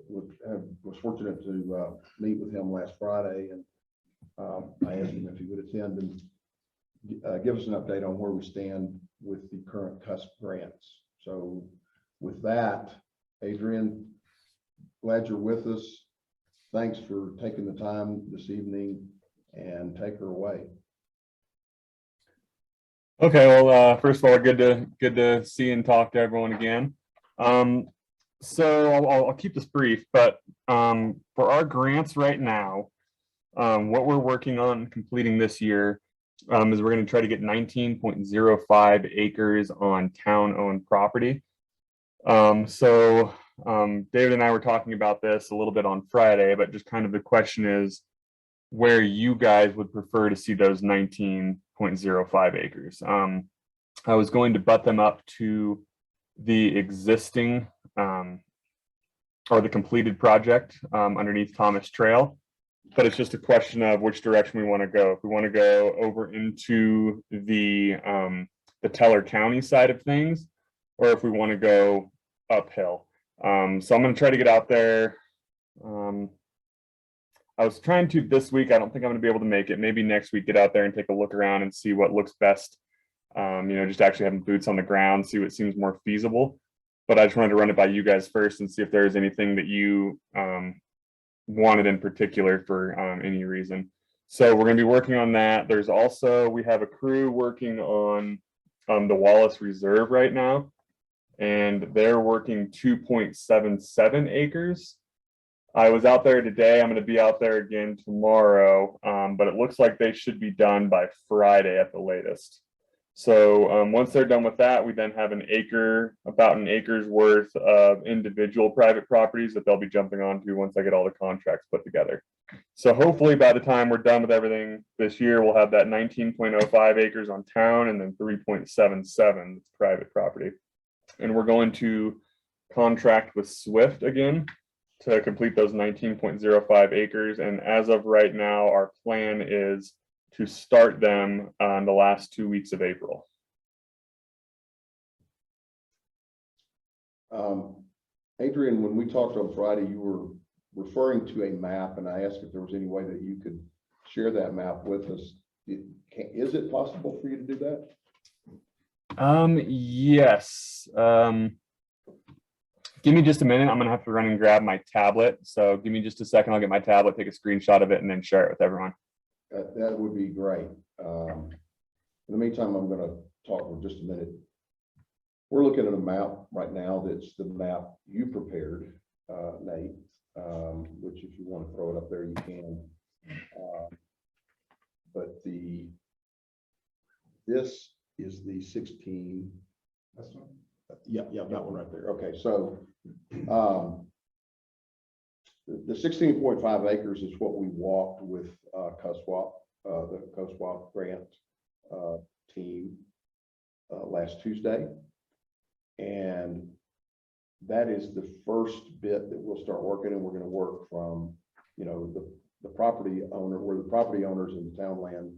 Was fortunate to, meet with him last Friday, and, I asked him if he would attend and, give us an update on where we stand with the current CUSP grants. So with that, Adrian, glad you're with us. Thanks for taking the time this evening, and take her away. Okay, well, first of all, good to see and talk to everyone again. So I'll keep this brief, but for our grants right now, what we're working on completing this year is we're going to try to get 19.05 acres on town-owned property. So David and I were talking about this a little bit on Friday, but just kind of the question is where you guys would prefer to see those 19.05 acres. I was going to butt them up to the existing or the completed project underneath Thomas Trail, but it's just a question of which direction we want to go. If we want to go over into the Teller County side of things, or if we want to go uphill. So I'm going to try to get out there. I was trying to this week. I don't think I'm going to be able to make it. Maybe next week, get out there and take a look around and see what looks best. Just actually having boots on the ground, see what seems more feasible. But I just wanted to run it by you guys first and see if there's anything that you wanted in particular for any reason. So we're going to be working on that. There's also, we have a crew working on the Wallace Reserve right now, and they're working 2.77 acres. I was out there today. I'm going to be out there again tomorrow, but it looks like they should be done by Friday at the latest. So once they're done with that, we then have about an acre's worth of individual private properties that they'll be jumping onto once I get all the contracts put together. So hopefully by the time we're done with everything this year, we'll have that 19.05 acres on town and then 3.77 private property. And we're going to contract with Swift again to complete those 19.05 acres. And as of right now, our plan is to start them on the last 2 weeks of April. Adrian, when we talked on Friday, you were referring to a map, and I asked if there was any way that you could share that map with us. Is it possible for you to do that? Yes. Give me just a minute. I'm gonna have to run and grab my tablet. So give me just a second. I'll get my tablet, take a screenshot of it, and then share it with everyone. That would be great. In the meantime, I'm going to talk for just a minute. We're looking at a map right now that's the map you prepared, Nate, which if you want to throw it up there, you can. But this is the 16. That's one. Yeah, that one right there. Okay, so the 16.5 acres is what we walked with CUSWAP, the CUSWAP grant team last Tuesday. And that is the first bit that we'll start working, and we're going to work from, the property owner, where the property owners in the town land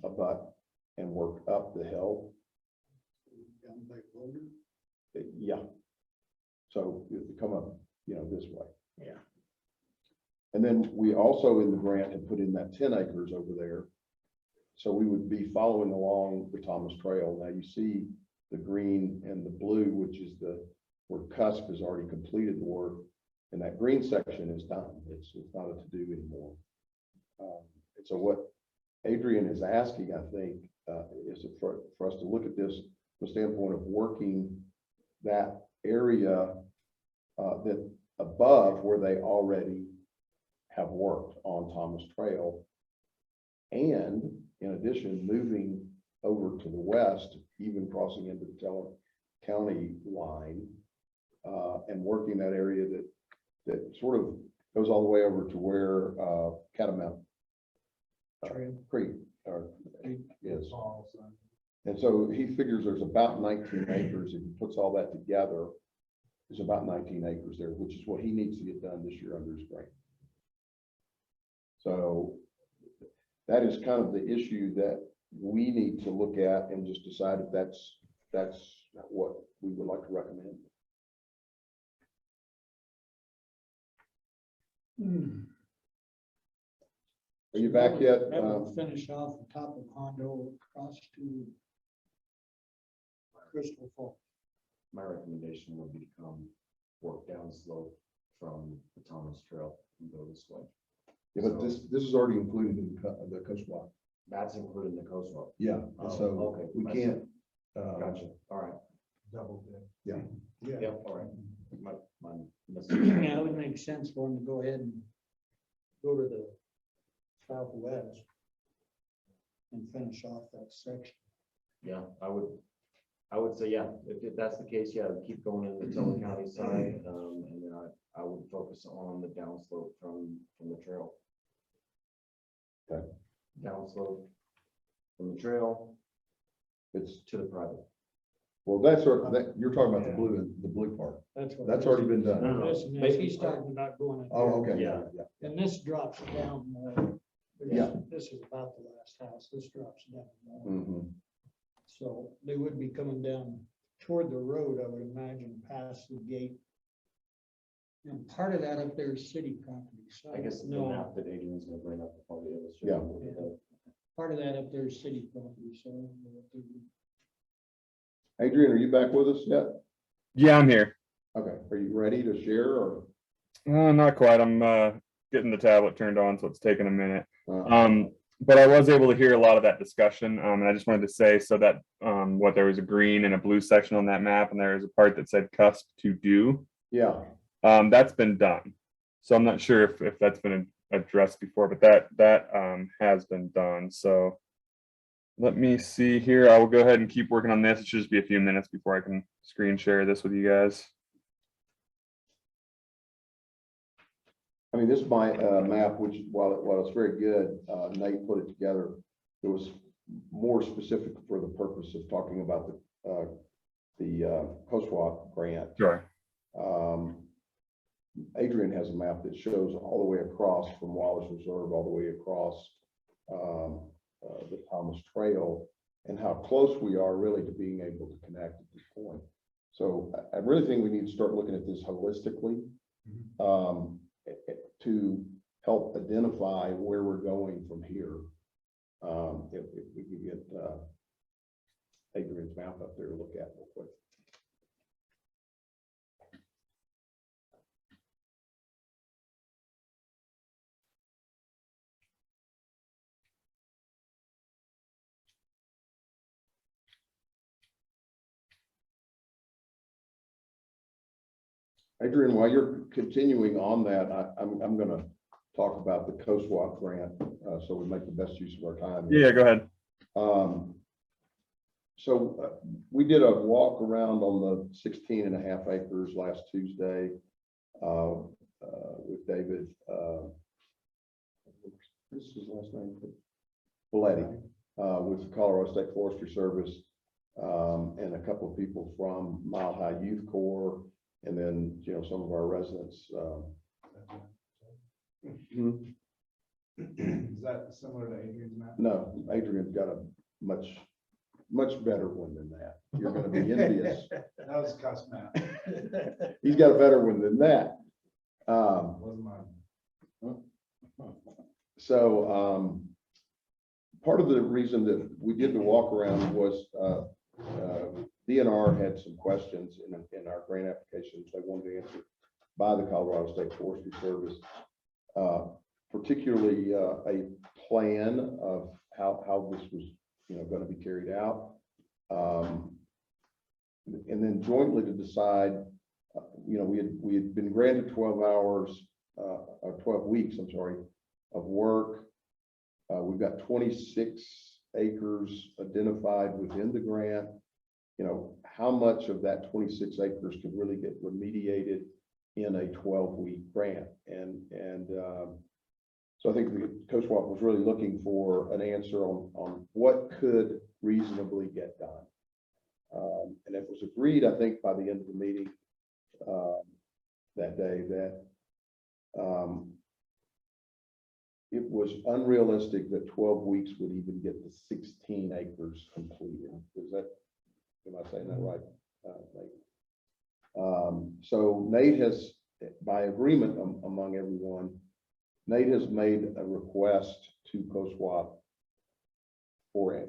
abut, and work up the hill. Yeah. So you come up, this way. Yeah. And then we also in the grant had put in that 10 acres over there. So we would be following along the Thomas Trail. Now you see the green and the blue, which is where CUSP has already completed the work. And that green section is done. It's not a to-do anymore. And so what Adrian is asking, I think, is for us to look at this from the standpoint of working that area that above where they already have worked on Thomas Trail, and in addition, moving over to the west, even crossing into the Teller County line, and working that area that sort of goes all the way over to where Catamount Creek is. And so he figures there's about 19 acres. If he puts all that together, there's about 19 acres there, which is what he needs to get done this year under his grant. So that is kind of the issue that we need to look at and just decide if that's what we would like to recommend. Are you back yet? That would finish off the top of Hondo across to Crystal Falls. My recommendation would be to come work down slope from the Thomas Trail and go this way. Yeah, but this is already included in the coast walk. That's included in the coast walk. Yeah, Oh, so okay. we can't. Gotcha. All right. Double dip. Yeah. Yep, all right. My Yeah, it would make sense for them to go ahead and go to the southwest and finish off that section. Yeah, I would say, yeah, if that's the case, yeah, keep going in the Teller County side, and then I would focus on the downslope from the trail. Okay. Downslope from the trail It's, to the private. well, that's, you're talking about the blue part. That's what. That's already been done. No. Listen, if he's talking about going. up Oh, there, okay, Yeah. yeah. And this drops down more. Yeah. This is about the last house. This drops down more. Mhm. So they would be coming down toward the road, I would imagine, past the gate. And part of that up there is city property, so. I guess the no, map that Adrian's gonna bring up will probably illustrate. Yeah. a little bit. part of that up there is city property, so. I don't know if they would- Adrian, are you back with us yet? Yeah, I'm here. Okay, are you ready to share or? Not quite. I'm getting the tablet turned on, so it's taking a minute. uh, But I was able to hear a lot of that discussion, and I just wanted to say so that what there was a green and a blue section on that map, and there was a part that said cusp to do. Yeah, That's been done. So I'm not sure if that's been addressed before, but that has been done. So let me see here. I will go ahead and keep working on this. It should just be a few minutes before I can screen share this with you guys. I mean, this is my map, which while it's very good, Nate put it together. It was more specific for the purpose of talking about the post-walk grant. Sure. Adrian has a map that shows all the way across from Wallace Reserve, all the way across the Thomas Trail, and how close we are really to being able to connect at this point. So I really think we need to start looking at this holistically to help identify where we're going from here. If we could get Adrian's map up there to look at real quick. Adrian, while you're continuing on that, I'm gonna talk about the Coast Walk grant, so we make the best use of our time. Yeah, go ahead. So we did a walk around on the 16.5 acres last Tuesday with David. This is his last name, Belletti, with the Colorado State Forestry Service, and a couple of people from Mile High Youth Corps, and then, you know, some of our residents. Is that similar to Adrian's map? No, Adrian's got a much better one than that. You're gonna be envious. That was cusp map. He's got a better one than that. Wasn't mine. So part of the reason that we did the walk around was DNR had some questions in our grant applications they wanted answered by the Colorado State Forestry Service, particularly a plan of how this was, you know, going to be carried out, and then jointly to decide, you know, we had been granted 12 hours or 12 weeks, I'm sorry, of work. We've got 26 acres identified within the grant. You know, how much of that 26 acres could really get remediated in a 12-week grant? And so I think the Coast Walk was really looking for an answer on what could reasonably get done. And it was agreed, I think, by the end of the meeting that day that it was unrealistic that 12 weeks would even get the 16 acres completed. Is that, am I saying that right? So Nate has, by agreement among everyone, Nate has made a request to COSWAP for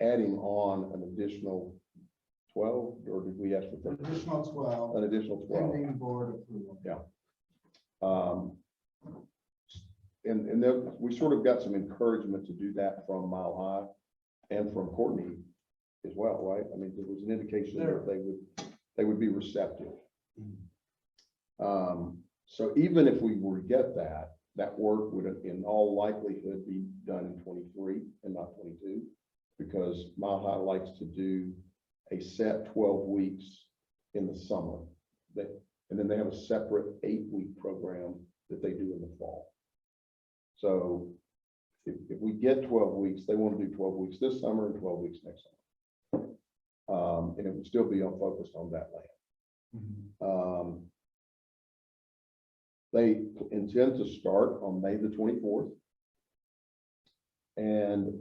adding on an additional 12, or did we ask for 13? Additional 12, An additional 12. pending board approval. And then we sort of got some encouragement to do that from Mile High and from Courtney as well, right? I mean, there was an indication that they would be receptive. So even if we were to get that work would in all likelihood be done in 23 and not 22, because Mile High likes to do a set 12 weeks in the summer. And then they have a separate 8-week program that they do in the fall. So if we get 12 weeks, they want to do 12 weeks this summer and 12 weeks next summer. And it would still be focused on that land. They intend to start on May the 24th. And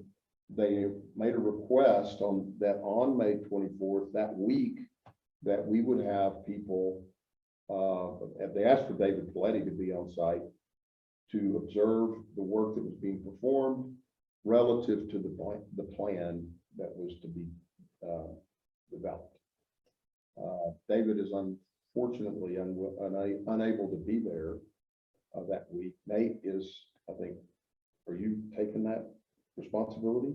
they made a request on May 24th, that week, that we would have people, they asked for David Paletti to be on site to observe the work that was being performed relative to the plan that was to be developed. David is unfortunately unable to be there that week. Nate is, I think, are you taking that responsibility?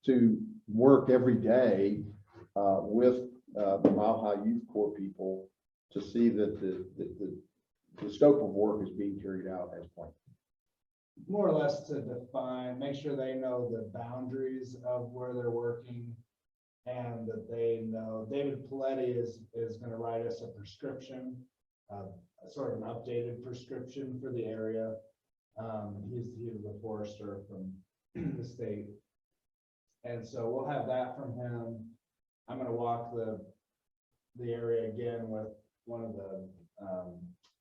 To work every day with the Mile High Youth Corps people to see that the scope of work is being carried out as planned. More or less to define, make sure they know the boundaries of where they're working, and that they know David Paletti is going to write us a prescription, sort of an updated prescription for the area. He's a forester from the state, and so we'll have that from him. I'm going to walk the area again with one of the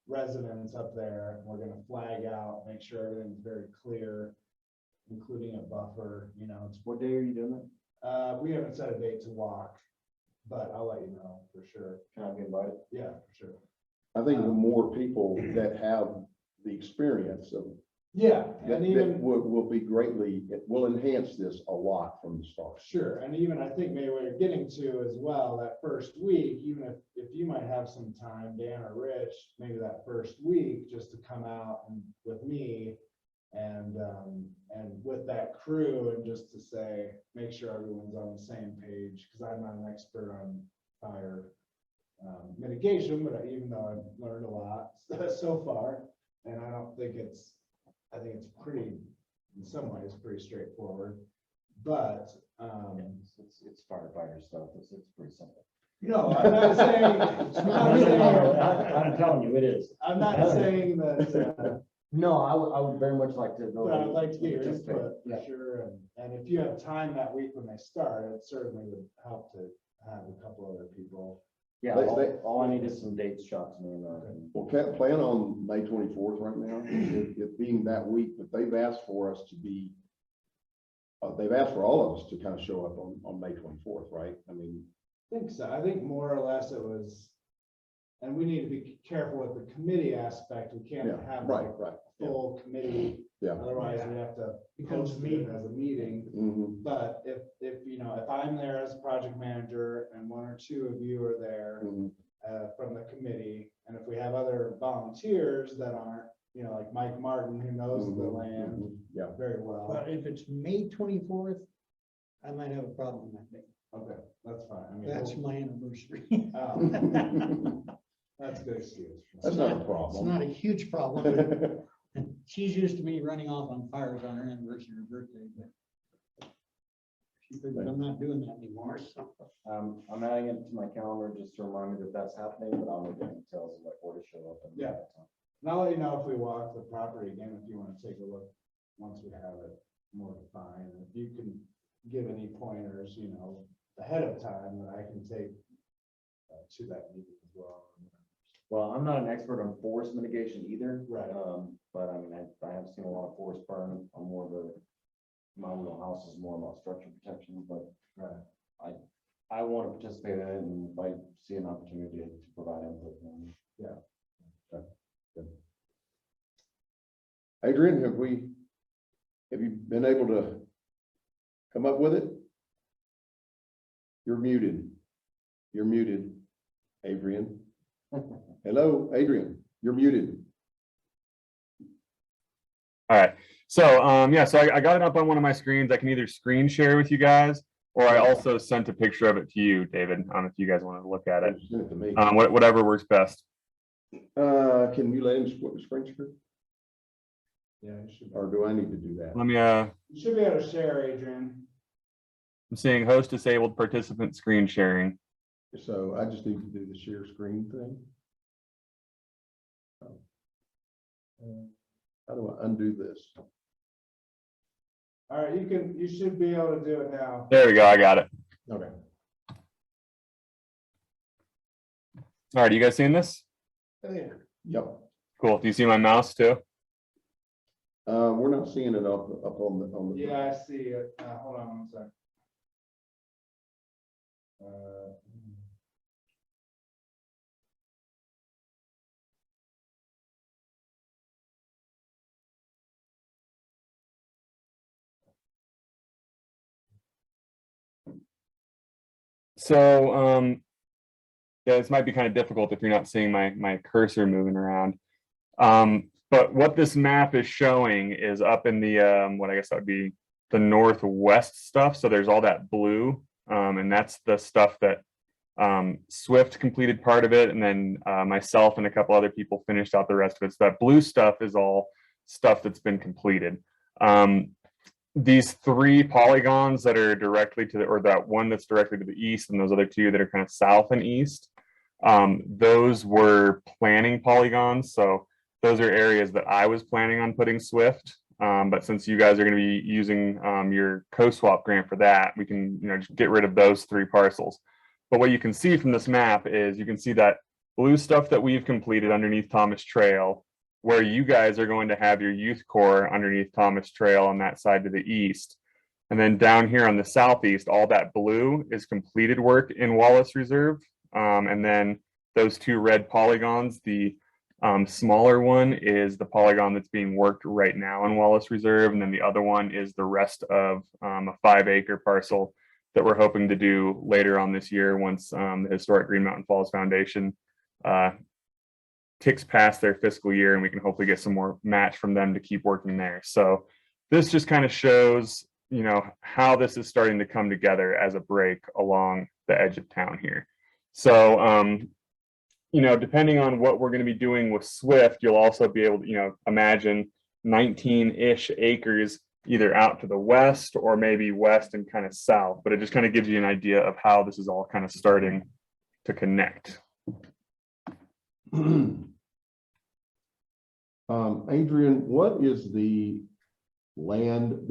residents up there. We're going to flag out, make sure everything's very clear, including a buffer. You know, What day are you doing it? we haven't set a date to walk, but I'll let you know for sure. Can I be invited? Yeah, for sure. I think the more people that have the experience of Yeah, that, and even will be greatly, it will enhance this a lot from the start. sure, and even I think maybe what you're getting to as well, that first week, even if you might have some time, Dan or Rich, maybe that first week, just to come out and with me and with that crew, and just to say, make sure everyone's on the same page, because I'm not an expert on fire mitigation, but even though I've learned a lot so far, and I think it's pretty, in some ways, pretty straightforward, but It's firefighter stuff. It's pretty simple. no, I'm not saying, I'm telling you, it is. I'm not saying that, No, I would very much like to go. but I would like to get your participate. input Yeah. for sure, and if you have time that week when they start, it certainly would help to have a couple other people. Yeah, all I need is some dates shot to me. Well, plan on May 24th right now, it being that week, but they've asked for us to be, they've asked for all of us to kind of show up on May 24th, right? I mean, I think so. I think more or less it was, and we need to be careful with the committee aspect. We can't yeah, have right, like right. full committee. Yeah. Otherwise, we have to Becomes post a it meeting. as a meeting. Mhm, But if if I'm there as a project manager and one or two of you are there mhm. from the committee, and if we have other volunteers that aren't, like Mike Martin, who knows the Mhm, land mhm. Yeah. very well. But if it's May 24th, I might have a problem that day. Okay, that's fine. I mean, That's my anniversary. oh, that's good excuse. That's not a It's problem. not a huge problem. She's used to me running off on fires on her anniversary or birthday, but she figures I'm not doing that anymore, so. I'm adding it to my calendar just to remind me that that's happening, but I'll make details of like where to show up. Yeah. And I'll let you know if we walk the property again, if you want to take a look, once we have it more defined. If you can give any pointers, ahead of time that I can take to that meeting as well. Well, I'm not an expert on forest mitigation either. Right. But I mean, I have seen a lot of forest burn. I'm more of my wheelhouse is more about structure protection, but Right. I want want to participate in it, and if I see an opportunity to provide input. Adrian, have you been able to come up with it? You're muted. You're muted, Adrian. Hello, Adrian, you're muted. All right. So yeah, so I got it up on one of my screens. I can either screen share with you guys, or I also sent a picture of it to you, David, if you guys want to look at it. Send it to me. Whatever works best. Can you let him split the screen share? Yeah, you should, Or do I need to do that? Let me you should be able to share, Adrian. I'm seeing host disabled participant screen sharing. So I just need to do the share screen thing. How do I undo this? All right, you should be able to do it now. There we go. I got it. Okay. All right. You guys seeing this? Yep. Cool. Do you see my mouse too? We're not seeing it up on the. Yeah, I see it. Hold on one second. So yeah, this might be kind of difficult if you're not seeing my cursor moving around. But what this map is showing is up in the what I guess that would be the northwest stuff. So there's all that blue, and that's the stuff that Swift completed part of it, and then myself and a couple other people finished out the rest of it. So that blue stuff is all stuff that's been completed. These 3 polygons that are directly to the, or that one that's directly to the east, and those other 2 that are kind of south and east, those were planning polygons. So those are areas that I was planning on putting Swift. But since you guys are going to be using your co-swap grant for that, we can just get rid of those 3 parcels. But what you can see from this map is you can see that blue stuff that we've completed underneath Thomas Trail, where you guys are going to have your youth corps underneath Thomas Trail on that side to the east. And then down here on the southeast, all that blue is completed work in Wallace Reserve. And then those 2 red polygons, the smaller one is the polygon that's being worked right now in Wallace Reserve. And then the other one is the rest of a 5-acre parcel that we're hoping to do later on this year once the Historic Green Mountain Falls Foundation ticks past their fiscal year, and we can hopefully get some more match from them to keep working there. So this just kind of shows, how this is starting to come together as a break along the edge of town here. So, depending on what we're going to be doing with Swift, you'll also be able to, imagine 19-ish acres either out to the west or maybe west and kind of south, but it just kind of gives you an idea of how this is all kind of starting to connect. Adrian, what is the land?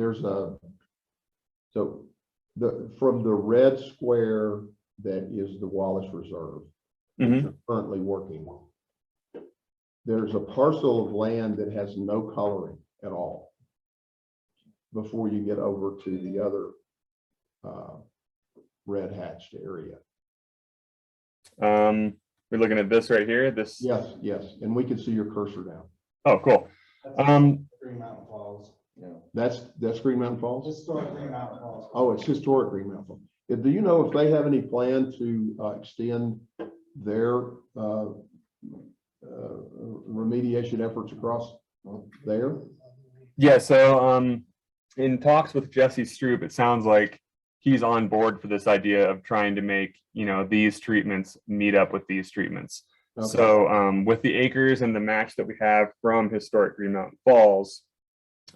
From the red square that is the Wallace Reserve, which are currently working on. There's a parcel of land that has no coloring at all before you get over to the other red hatched area. We're looking at this right here. This. Yes, and we can see your cursor now. Oh, cool. Green Mountain Falls. Yeah. That's Green Mountain Falls? Historic Green Mountain Falls. Oh, it's historic Green Mountain Falls. Do you know if they have any plan to extend their remediation efforts across there? Yeah. So in talks with Jesse Stroop, it sounds like he's on board for this idea of trying to make, these treatments meet up with these treatments. Okay. So with the acres and the match that we have from Historic Green Mountain Falls,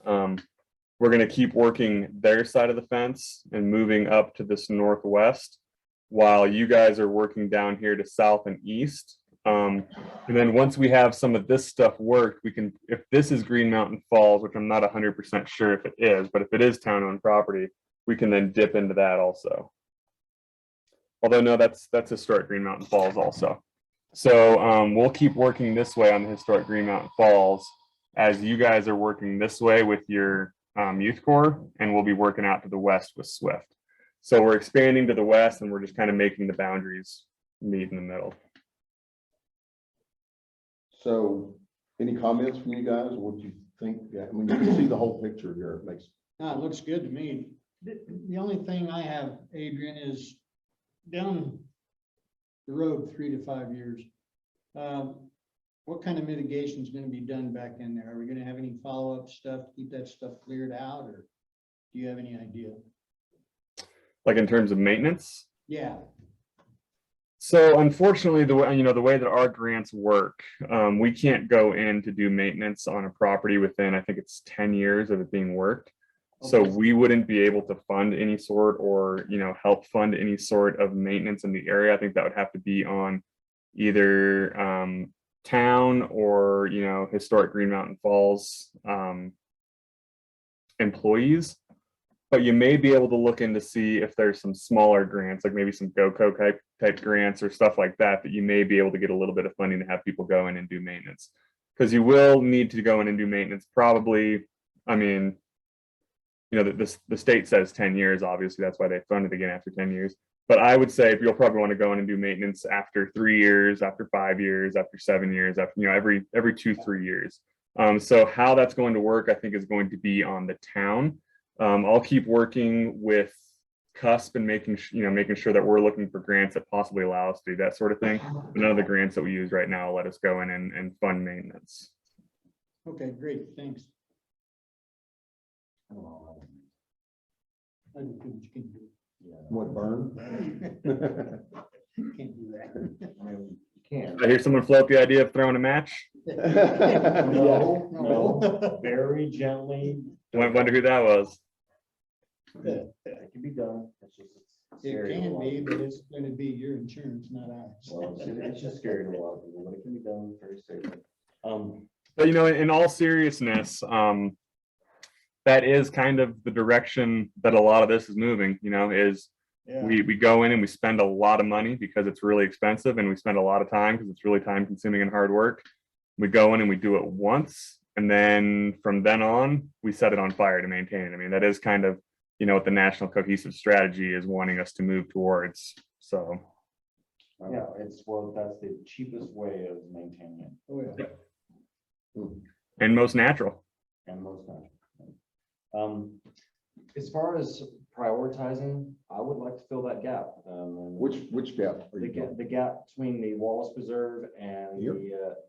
we're going to keep working their side of the fence and moving up to this northwest while you guys are working down here to south and east. And then once we have some of this stuff worked, we can, if this is Green Mountain Falls, which I'm not 100% sure if it is, but if it is town-owned property, we can then dip into that also. Although no, that's Historic Green Mountain Falls also. So we'll keep working this way on the Historic Green Mountain Falls as you guys are working this way with your youth corps, and we'll be working out to the west with Swift. So we're expanding to the west, and we're just kind of making the boundaries meet in the middle. So any comments from you guys? What do you think? Yeah, I mean, you can see the whole picture here. It makes, No, it looks good to me. The only thing I have, Adrian, is down the road 3 to 5 years. What kind of mitigation is gonna be done back in there? Are we gonna have any follow-up stuff, to keep that stuff cleared out, or do you have any idea? Like in terms of maintenance. Yeah, So unfortunately, the way, the way that our grants work, we can't go in to do maintenance on a property within, I think it's 10 years of it being worked. So Okay. we wouldn't be able to fund any sort or, help fund any sort of maintenance in the area. I think that would have to be on either town or, historic Green Mountain Falls employees. But you may be able to look in to see if there's some smaller grants, like maybe some GoCo type grants or stuff like that, that you may be able to get a little bit of funding to have people go in and do maintenance. Because you will need to go in and do maintenance probably, I mean, the state says 10 years, obviously, that's why they fund it again after 10 years. But I would say if you'll probably want to go in and do maintenance after 3 years, after 5 years, after 7 years, after, every 2-3 years. So how that's going to work, I think, is going to be on the town. I'll keep working with CUSP and making sure that we're looking for grants that possibly allow us to do that sort of thing. But none of the grants that we use right now let us go in and fund maintenance. okay, great, thanks. I don't think you can do. what, burn? Can't do that. I mean, you can. I hear someone float the idea of throwing a match. No, No. no, very gently. Wonder who that was. It can be done. It's just. it's It scary to a can lot be, of but people. it's gonna be your insurance, not ours. Well, it's just scary to a lot of people, but it can be done very safely. But in all seriousness, that is kind of the direction that a lot of this is moving. Is Yeah. we go in and we spend a lot of money because it's really expensive, and we spend a lot of time because it's really time consuming and hard work. We go in and we do it once, and then from then on, we set it on fire to maintain it. I mean, that is kind of what the national cohesive strategy is wanting us to move towards. So Yeah, that's the cheapest way of maintaining it Oh, yeah. and most natural. and most natural. As far as prioritizing, I would like to fill that gap. And Which gap are The you gap, talking? the gap between the Wallace Preserve and Here?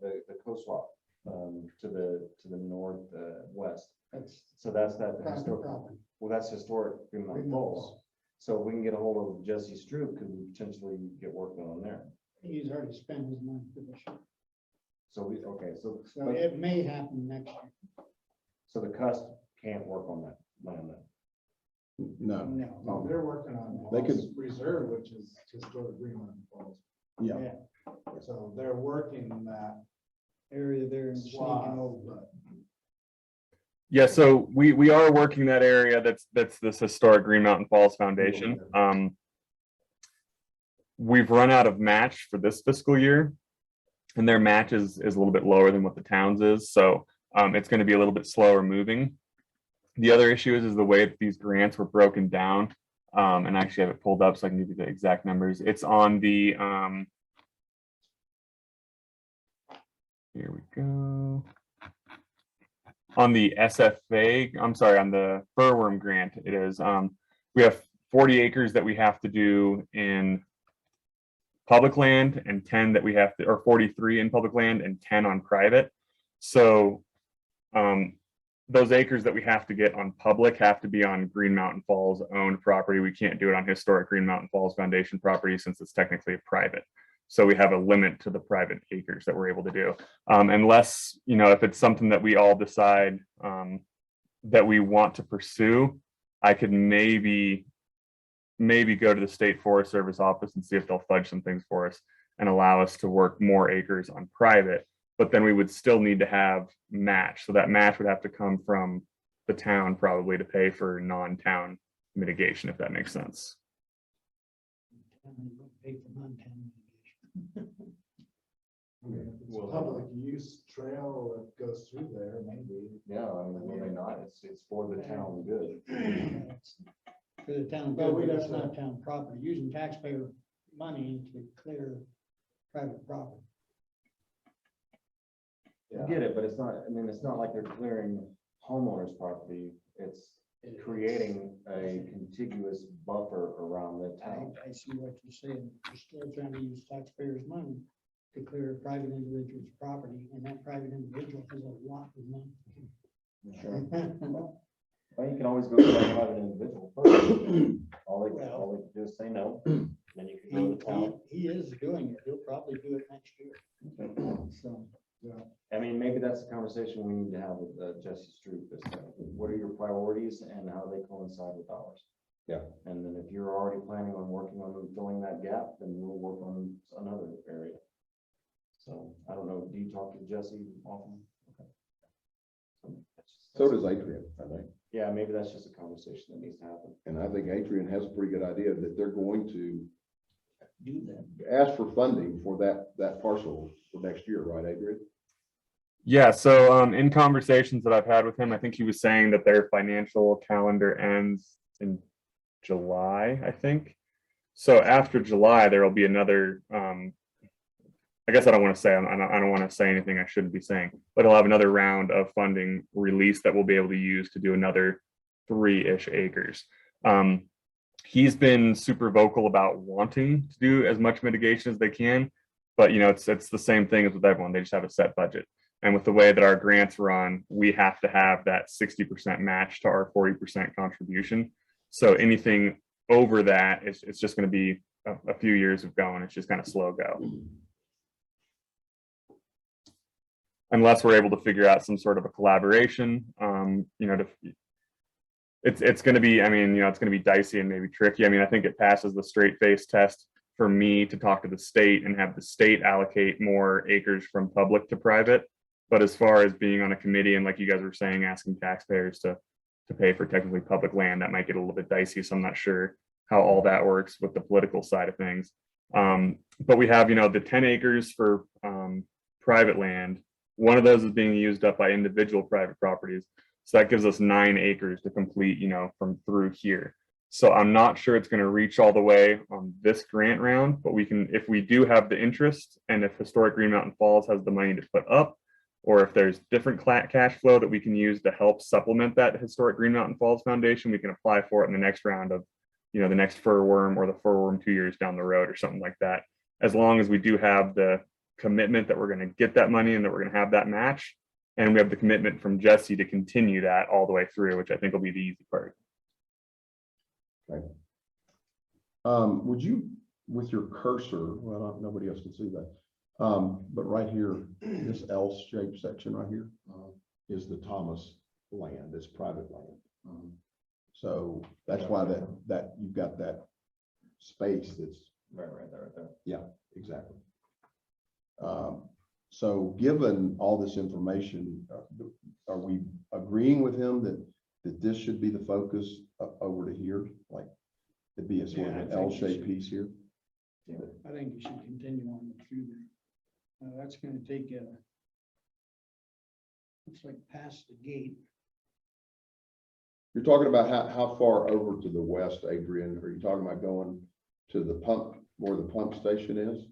the coast swap, to the northwest. That's So that's that private historic, property. well, that's historic Green Mountain Green Mountain Falls. Falls. So if we can get a hold of Jesse Stroop, could we potentially get working on there? He's already spent his money for this year. So So but- it may happen next year. so the cusp can't work on that land then. No, No. They're working on They could- Wallace Reserve, which is historic Green Mountain Falls. yeah, So they're working on that Area there and sneaking swath, over. but Yeah, so we are working that area that's this historic Green Mountain Falls Foundation. We've run out of match for this fiscal year, and their match is a little bit lower than what the town's is. So it's going to be a little bit slower moving. The other issue is the way that these grants were broken down. And I actually have it pulled up so I can give you the exact numbers. It's on the here we go. On the SFA, I'm sorry, on the furworm grant, it is. We have 40 acres that we have to do in public land, and 10 that we have to, or 43 in public land and 10 on private. So those acres that we have to get on public have to be on Green Mountain Falls owned property. We can't do it on historic Green Mountain Falls Foundation property since it's technically private. So we have a limit to the private acres that we're able to do. Unless, if it's something that we all decide that we want to pursue, I could maybe go to the State Forest Service office and see if they'll fudge some things for us and allow us to work more acres on private. But then we would still need to have match. So that match would have to come from the town probably to pay for non-town mitigation, if that makes sense. Pay for non-town mitigation. if it's a public use trail that goes through there, maybe. Yeah, I mean, will they not? It's for the town good. for the town, But we'd but have it's to- not town property, using taxpayer money to clear private property. I get it, but it's not, I mean, it's not like they're clearing homeowners' property. It's creating a contiguous buffer around the town. I see what you're saying, you're still trying to use taxpayers' money to clear a private individual's property, and that private individual has a lot of money. Sure. Well, you can always go to that private individual first. All they do is say no, then you can go to the town. He is doing it, he'll probably do it next year. So, I mean, maybe that's a conversation we need to have with Jesse Stroop, is what are your priorities and how they coincide with ours? Yeah. And then if you're already planning on working on filling that gap, then we'll work on another area. So, I don't know, do you talk to Jesse often? Okay. So does Adrian, I think. Yeah, maybe that's just a conversation that needs to happen. And I think Adrian has a pretty good idea that they're going to do that. ask for funding for that parcel for next year, right, Adrian? Yeah, so in conversations that I've had with him, I think he was saying that their financial calendar ends in July, I think. So after July, there will be another, I guess I don't want to say, I don't want to say anything I shouldn't be saying, but he'll have another round of funding released that we'll be able to use to do another 3-ish acres. He's been super vocal about wanting to do as much mitigation as they can, but it's the same thing as with everyone. They just have a set budget. And with the way that our grants run, we have to have that 60% match to our 40% contribution. So anything over that, it's just going to be a few years of going. It's just kind of slow go. Unless we're able to figure out some sort of a collaboration, it's going to be, it's going to be dicey and maybe tricky. I think it passes the straight face test for me to talk to the state and have the state allocate more acres from public to private. But as far as being on a committee and like you guys were saying, asking taxpayers to pay for technically public land, that might get a little bit dicey. So I'm not sure how all that works with the political side of things. But we have, the 10 acres for private land. One of those is being used up by individual private properties. So that gives us 9 acres to complete, from through here. So I'm not sure it's going to reach all the way on this grant round, but we can, if we do have the interest and if Historic Green Mountain Falls has the money to put up, or if there's different cash flow that we can use to help supplement that Historic Green Mountain Falls Foundation, we can apply for it in the next round of, the next fur worm or the fur worm 2 years down the road or something like that. As long as we do have the commitment that we're going to get that money and that we're going to have that match. And we have the commitment from Jesse to continue that all the way through, which I think will be the easy part. Okay. Would you, with your cursor, well, nobody else can see that, but right here, this L-shaped section right here is the Thomas land, it's private land. So that's why that you've got that space that's Right there. Yeah, exactly. So given all this information, are we agreeing with him that this should be the focus over to here? Like it'd be a sort of Yeah, I an think you L-shaped should. piece here? Yeah, I think you should continue on through there. That's gonna take, looks like past the gate. You're talking about how far over to the west, Adrian? Are you talking about going to the pump, where the pump station is?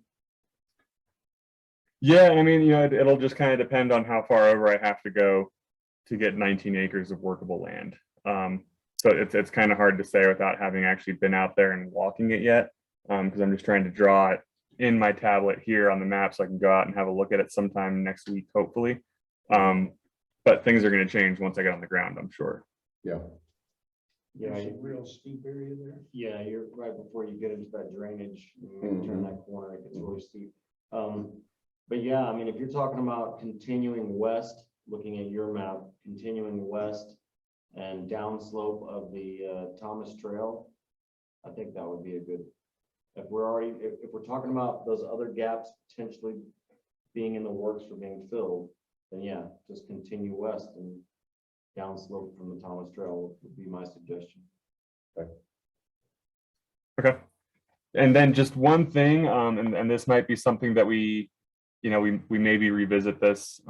Yeah, it'll just kind of depend on how far over I have to go to get 19 acres of workable land. So it's kind of hard to say without having actually been out there and walking it yet, because I'm just trying to draw it in my tablet here on the map so I can go out and have a look at it sometime next week, hopefully. But things are going to change once I get on the ground, I'm sure. Yeah. Yeah, There's a real steep area there. Yeah, you're right before you get into that drainage, you turn that corner, it gets really steep. But yeah, if you're talking about continuing west, looking at your map, continuing west and downslope of the Thomas Trail, I think that would be a good, if we're talking about those other gaps potentially being in the works for being filled, then yeah, just continue west and downslope from the Thomas Trail would be my suggestion. Okay. And then just one thing, and this might be something that we maybe revisit this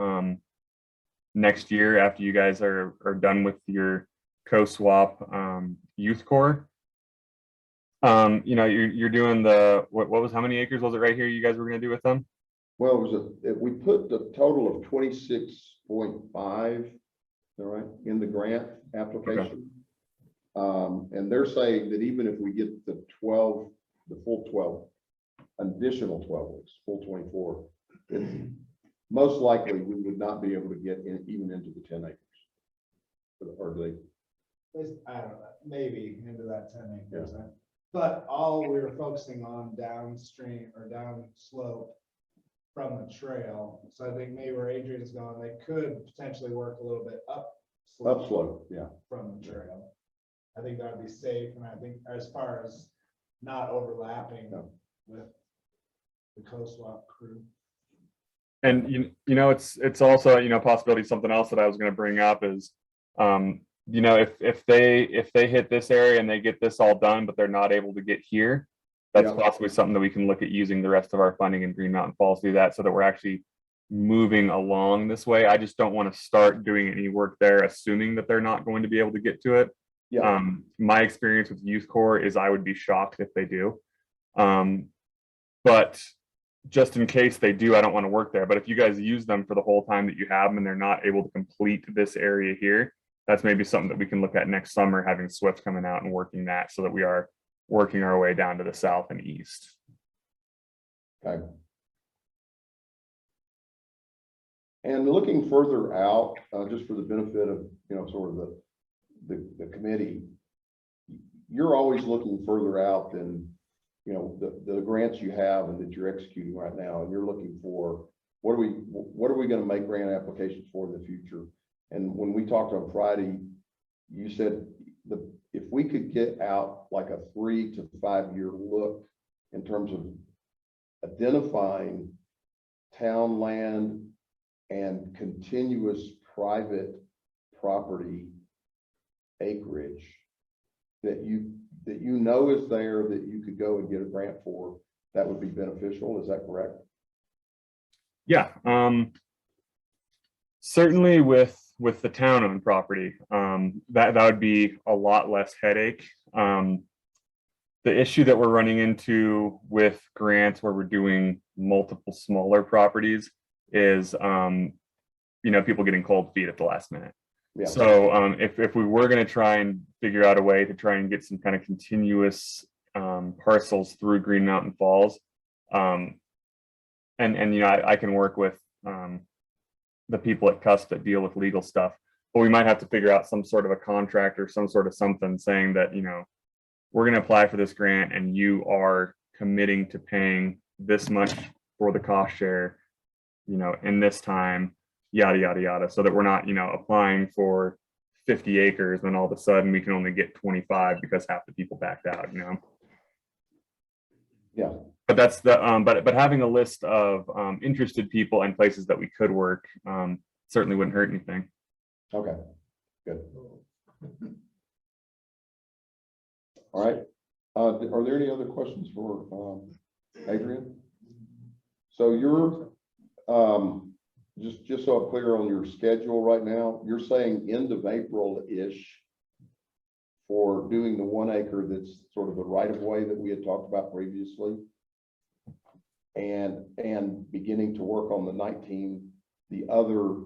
next year after you guys are done with your co-swap youth corps. You know, you're doing the, what was, how many acres was it right here you guys were gonna do with them? Well, it was we put the total of 26.5, all right, in the grant application. And they're saying that even if we get the full 12, additional 12 weeks, full 24, it's most likely we would not be able to get even into the 10 acres. Or do they? I don't know, maybe into that 10 acres. But all we were focusing on downstream or down slope from the trail. So I think maybe where Adrian's going, they could potentially work a little bit Upslope, yeah. from the trail. I think that would be safe, and I think as far as not overlapping with the coast walk crew. And you know, it's also, you know, a possibility. Something else that I was going to bring up is, you know, if they hit this area and they get this all done, but they're not able to get here, that's possibly something that we can look at using the rest of our funding in Green Mountain Falls to do that, so that we're actually moving along this way. I just don't want to start doing any work there, assuming that they're not going to be able to get to it. Yeah. My experience with Youth Corps is I would be shocked if they do. But just in case they do, I don't want to work there. But if you guys use them for the whole time that you have them and they're not able to complete this area here, that's maybe something that we can look at next summer, having Swift coming out and working that, so that we are working our way down to the south and east. Okay. And looking further out, just for the benefit of, you know, sort of the committee, you're always looking further out than, you know, the grants you have and that you're executing right now, and you're looking for what are we going to make grant applications for in the future. And when we talked on Friday, you said if we could get out like a 3 to 5 year look in terms of identifying town land and continuous private property acreage that you know is there, that you could go and get a grant for, that would be beneficial. Is that correct? Yeah, certainly with the town-owned property, that would be a lot less headache. The issue that we're running into with grants where we're doing multiple smaller properties is, you know, people getting cold feet at the last minute. Yeah. So if we were going to try and figure out a way to try and get some kind of continuous parcels through Green Mountain Falls, and you know, I can work with the people at CUSP that deal with legal stuff, but we might have to figure out some sort of a contract or some sort of something saying that, you know, we're going to apply for this grant and you are committing to paying this much for the cost share, you know, in this time, yada, yada, yada, so that we're not, you know, applying for 50 acres and all of a sudden we can only get 25 because half the people backed out, you know? Yeah. But that's the, but having a list of interested people and places that we could work certainly wouldn't hurt anything. Okay, good. All right. Are there any other questions for Adrian? So you're just so I'm clear on your schedule right now, you're saying end of April-ish for doing the 1 acre that's sort of the right of way that we had talked about previously, and beginning to work on the 19, the other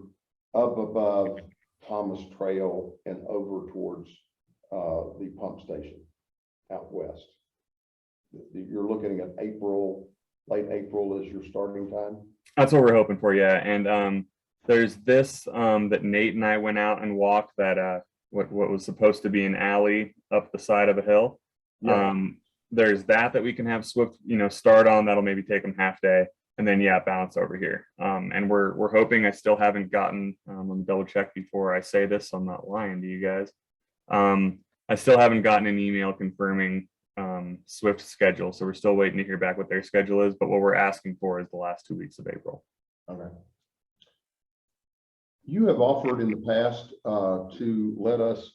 up above Thomas Trail and over towards the pump station out west. You're looking at April, late April as your starting time? That's what we're hoping for, yeah. And there's this that Nate and I went out and walked, that what was supposed to be an alley up the side of a hill. Yeah. There's that we can have Swift, you know, start on. That'll maybe take them half day, and then yeah, bounce over here. And we're hoping. I still haven't gotten. Let me double check before I say this, so I'm not lying to you guys. I still haven't gotten an email confirming Swift's schedule, so we're still waiting to hear back what their schedule is. But what we're asking for is the last 2 weeks of April. Okay. You have offered in the past to let us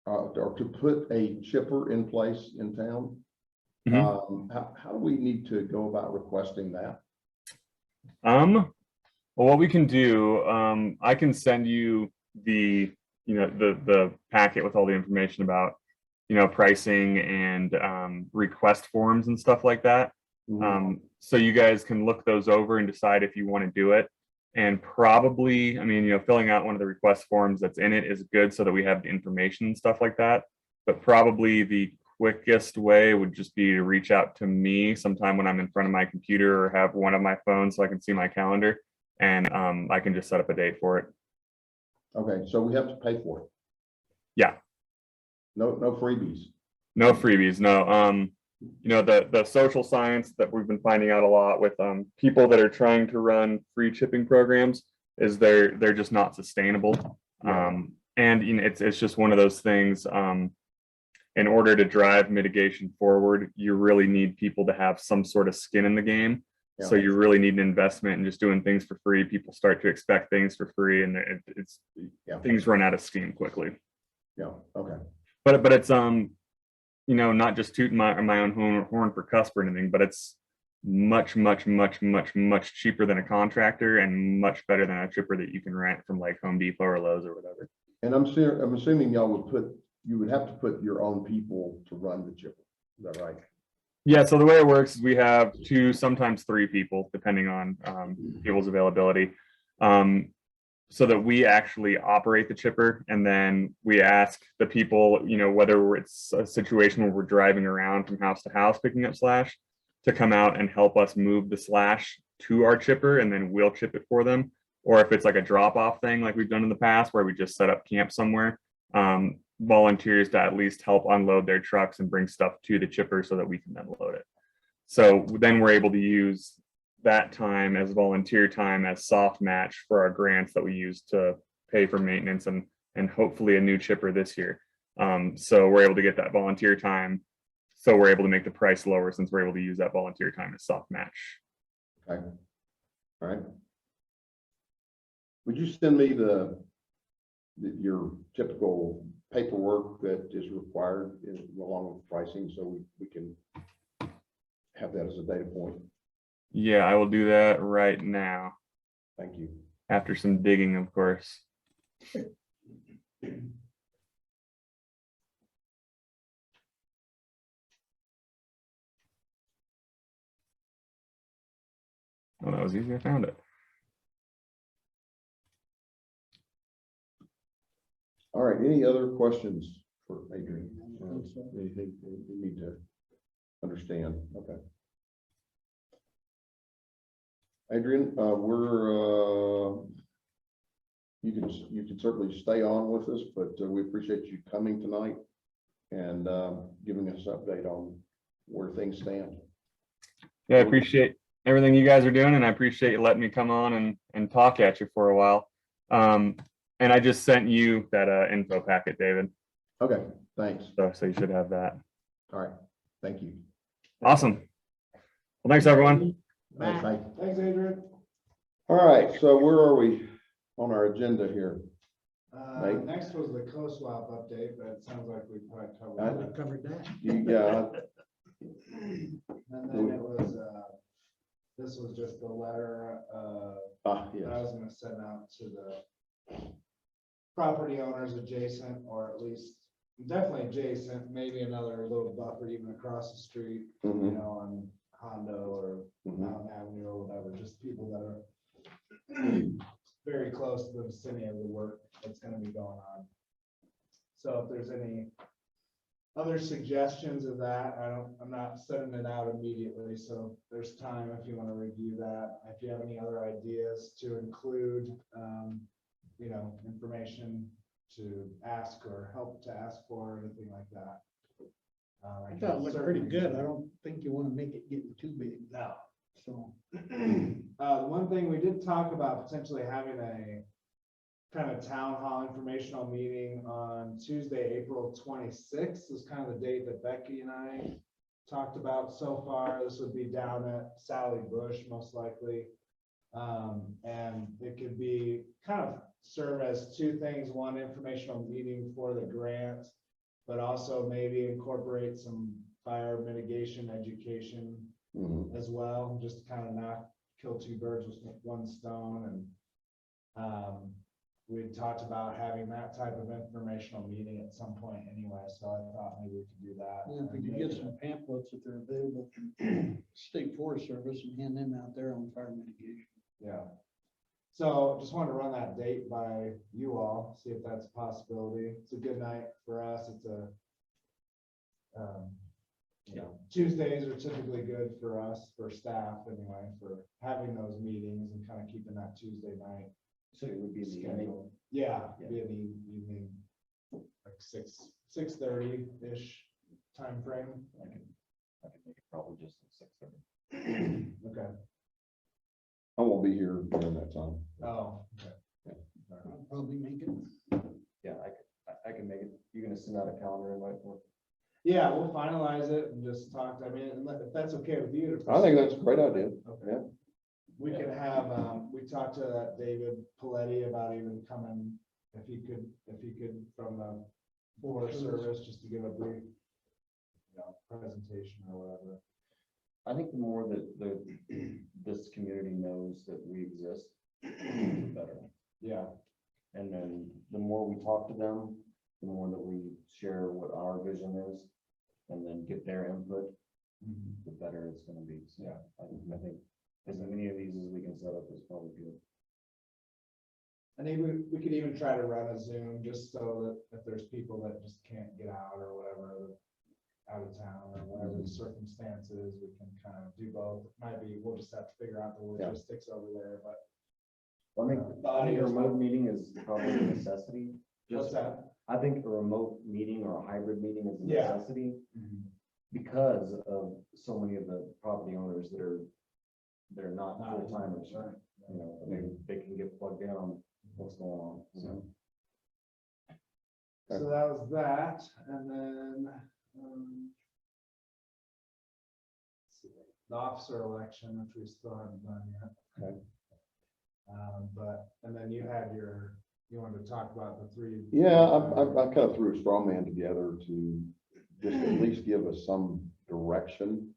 or to put a chipper in place in town. How do we need to go about requesting that? Well, what we can do, I can send you the, you know, the packet with all the information about pricing and request forms and stuff like that. So you guys can look those over and decide if you want to do it. And probably, I mean, filling out one of the request forms that's in it is good so that we have the information and stuff like that. But probably the quickest way would just be to reach out to me sometime when I'm in front of my computer or have one of my phones so I can see my calendar, and I can just set up a date for it. Okay, so we have to pay for it. Yeah. No freebies. No freebies, no. The social science that we've been finding out a lot with people that are trying to run free chipping programs is they're just not sustainable. Yeah. And it's just one of those things. In order to drive mitigation forward, you really need people to have some sort of skin in the game. Yeah. So you really need an investment in just doing things for free. People start to expect things for free, and things run out of steam quickly. Yeah, okay. But it's not just tooting my own horn for cusp or anything, but it's much cheaper than a contractor and much better than a chipper that you can rent from like Home Depot or Lowe's or whatever. And I'm assuming you would have to put your own people to run the chipper. Is that right? Yeah, so the way it works is we have 2, sometimes 3 people, depending on people's availability, so that we actually operate the chipper, and then we ask the people, whether it's a situation where we're driving around from house to house picking up slash, to come out and help us move the slash to our chipper, and then we'll chip it for them. Or if it's like a drop-off thing like we've done in the past where we just set up camp somewhere, volunteers to at least help unload their trucks and bring stuff to the chipper so that we can then load it. So then we're able to use that time as volunteer time as soft match for our grants that we use to pay for maintenance and hopefully a new chipper this year. So we're able to get that volunteer time. So we're able to make the price lower since we're able to use that volunteer time as soft match. Okay. All right. Would you send me your typical paperwork that is required along with pricing so we can have that as a data point? Yeah, I will do that right now. Thank you. After some digging, of course. Oh, that was easy. I found it. All right, any other questions for Adrian? Anything you need to understand? Okay. Adrian, you can certainly stay on with us, but we appreciate you coming tonight and giving us an update on where things stand. Yeah, I appreciate everything you guys are doing, and I appreciate you letting me come on and talk at you for a while. And I just sent you that info packet, David. Okay, thanks. So you should have that. All right, thank you. Awesome. Well, thanks everyone. Thanks. Thanks, Adrian. All right, so where are we on our agenda here? Nate? Next was the co-swap update, but it sounds like we probably covered that. Yeah. And then it was, this was just the letter, that I Yes. was gonna send out to the property owners adjacent, or at least definitely adjacent, maybe another little buffer even across the street, Mhm. on Hondo or Mhm. Mountain Avenue or whatever, just people that are very close to the vicinity of the work that's gonna be going on. So if there's any other suggestions of that, I'm not sending it out immediately, so there's time if you want to review that. If you have any other ideas to include, information to ask or help to ask for, anything like that. I thought it looked pretty good. I don't think you want to make it getting too big. No. So, One thing we did talk about potentially having a kind of town hall informational meeting on Tuesday, April 26th is kind of the date that Becky and I talked about so far. This would be down at Sally Bush, most likely. And it could be kind of serve as 2 things: one, informational meeting for the grant, but also maybe incorporate some fire mitigation education Mhm. as well, just to kind of kill 2 birds with 1 stone. And we had talked about having that type of informational meeting at some point anyway, so I thought maybe we could do that. And if we could get some pamphlets that are available from State Forest Service and hand them out there on fire mitigation. Yeah. So just wanted to run that date by you all, see if that's a possibility. It's a good night for us. It's a, you know, Tuesdays are typically good for us, for staff anyway, for having those meetings and kind of keeping that Tuesday night So it would be in the evening. scheduled. Yeah, be in the evening, like 6:30-ish timeframe. I can make it probably just at 6:30. Okay. I won't be here during that time. Oh, okay. I'll probably make it. Yeah, I can make it. You're gonna send out a calendar invite for? Yeah, we'll finalize it and just talk, I mean, if that's okay with you. to I think that's a proceed. great idea. Okay. Yeah. We can have, we talked to David Paletti about even coming, if he could from the Forest Service, just to give a brief, you know, presentation or whatever. I think the more that this community knows that we exist, the better. Yeah, And then the more we talk to them, the more that we share what our vision is, and then get their input, the better it's gonna be. So, yeah, I think as many of these as we can set up is probably good. and even, we could even try to run a Zoom, just so that if there's people that just can't get out or whatever, out of town or whatever the circumstances, we can kind of do both. Might be, we'll just have to figure out the logistics over there, but. I think a remote meeting is probably a necessity. What's that? I think a remote meeting or a hybrid meeting is a Yeah. necessity because of so many of the property owners they're not full timers. Right. You know, they can get plugged in on what's going on. So So that was that, and then, let's see, the officer election, which we still haven't done yet. Okay. But, and then you wanted to talk about the three. Yeah, I kind of threw a straw man together to just at least give us some direction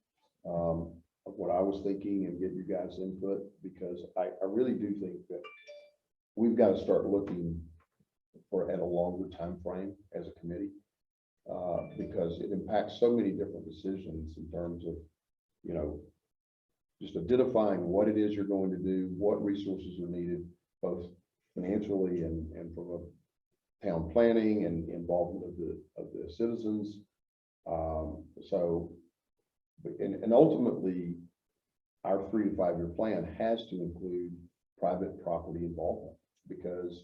of what I was thinking and get you guys' input, because I really do think that we've got to start looking at a longer time frame as a committee, because it impacts so many different decisions in terms of, you know, just identifying what it is you're going to do, what resources are needed, both financially and from a town planning and involvement of the citizens. And ultimately, our 3 to 5 year plan has to include private property involvement, because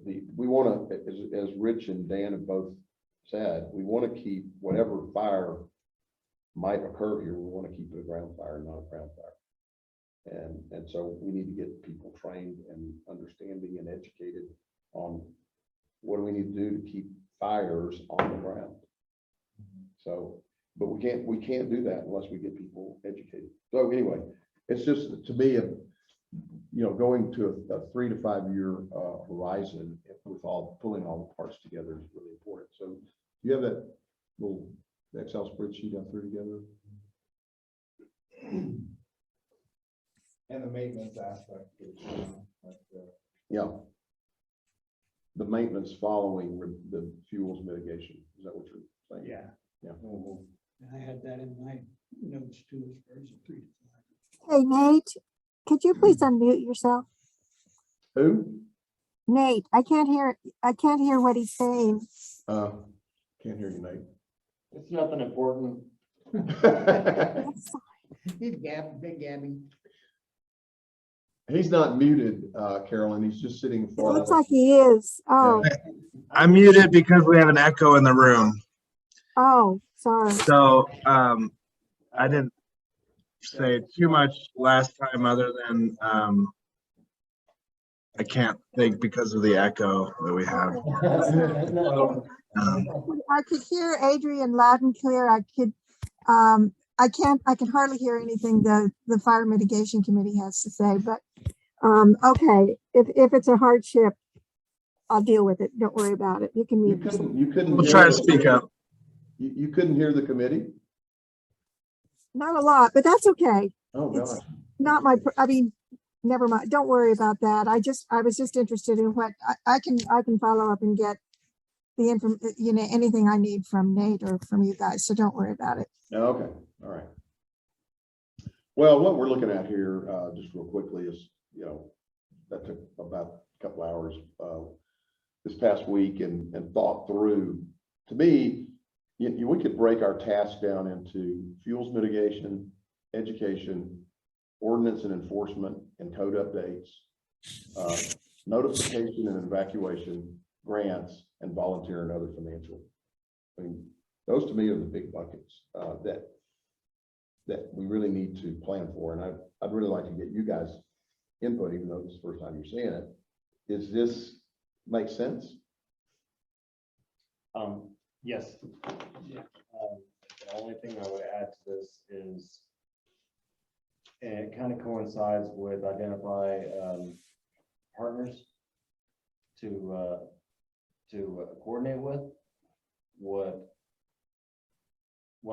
we want to, as Rich and Dan have both said, we want to keep whatever fire might occur here, we want to keep it a ground fire, not a ground fire. And so we need to get people trained and understanding and educated on what do we need to do to keep fires on the ground. So, but we can't do that unless we get people educated. So anyway, it's just, to me, going to a 3 to 5 year horizon with pulling all the parts together is really important. So you have that little Excel spreadsheet I threw together? And the maintenance aspect. Yeah. The maintenance following the fuels mitigation. Is that what you're saying? Yeah. Yeah. I had that in my notes too, as far as the 3 to 5. Hey, Nate, could you please unmute yourself? Who? Nate, I can't hear what he's saying. Can't hear you, Nate. it's nothing important. He's Big Gabby. He's not muted, Carolyn. He's just sitting It far. looks like he is. Oh, I'm muted because we have an echo in the room. oh, sorry. So I didn't say too much last time other than I can't think because of the echo that we have. I could hear Adrian loud and clear. I can hardly hear anything the Fire Mitigation Committee has to say, but okay, if it's a hardship, I'll deal with it. Don't worry about it. You can mute yourself. You couldn't. We'll hear try to the- speak up. You couldn't hear the committee? Not a lot, but that's okay. Oh, It's gosh. not my, I mean, never mind. Don't worry about that. I was just interested in what I can follow up and get the info, anything I need from Nate or from you guys. So don't worry about it. Okay, all right. Well, what we're looking at here, just real quickly is, that took about a couple hours this past week and thought through. To me, we could break our task down into fuels mitigation, education, ordinance and enforcement, and code updates, notification and evacuation, grants, and volunteer and other financial. I mean, those to me are the big buckets that we really need to plan for. And I'd really like to get you guys input, even though it's the first time you're seeing it. Is this make sense? Yes. The only thing I would add to this is, and it kind of coincides with identify partners to coordinate with. What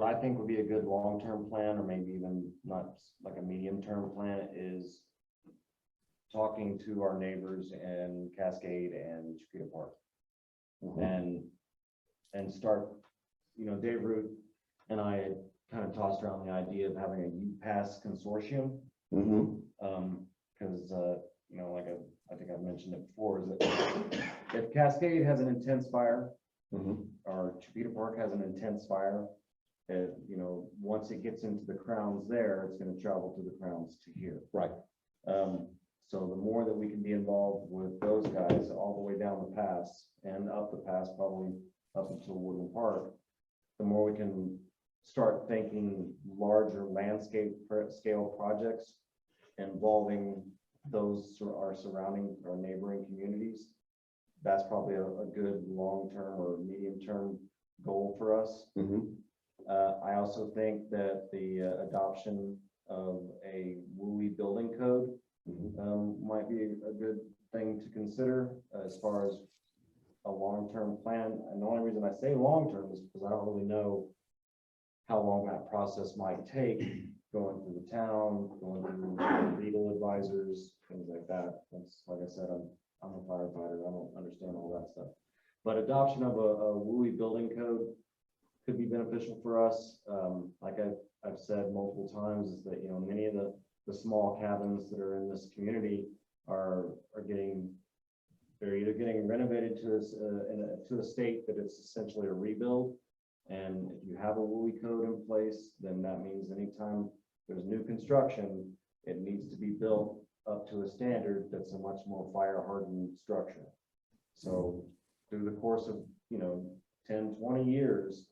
I think would be a good long-term plan, or maybe even not like a medium-term plan, is talking to our neighbors in Cascade and Chiquita Park, and start, Dave Root and I had kind of tossed around the idea of having a UPass consortium. Because like I think I've mentioned it before, is that if Cascade has an intense fire, or Chiquita Park has an intense fire, once it gets into the crowns there, it's going to travel to the crowns to here. Right. So the more that we can be involved with those guys all the way down the pass and up the pass, probably up until Woodland Park, the more we can start thinking larger landscape scale projects involving those our surrounding or neighboring communities. That's probably a good long-term or medium-term goal for us. I also think that the adoption of a WUI building code might be a good thing to consider as far as a long-term plan. And the only reason I say long-term is because I don't really know how long that process might take, going through the town, going through legal advisors, things like that. That's, like I said, I'm a firefighter. I don't understand all that stuff. But adoption of a WUI building code could be beneficial for us. Like I've said multiple times, is that many of the small cabins that are in this community are either getting renovated to a state that it's essentially a rebuild. And if you have a WUI code in place, then that means anytime there's new construction, it needs to be built up to a standard that's a much more fire hardened structure. So through the course of 10, 20 years,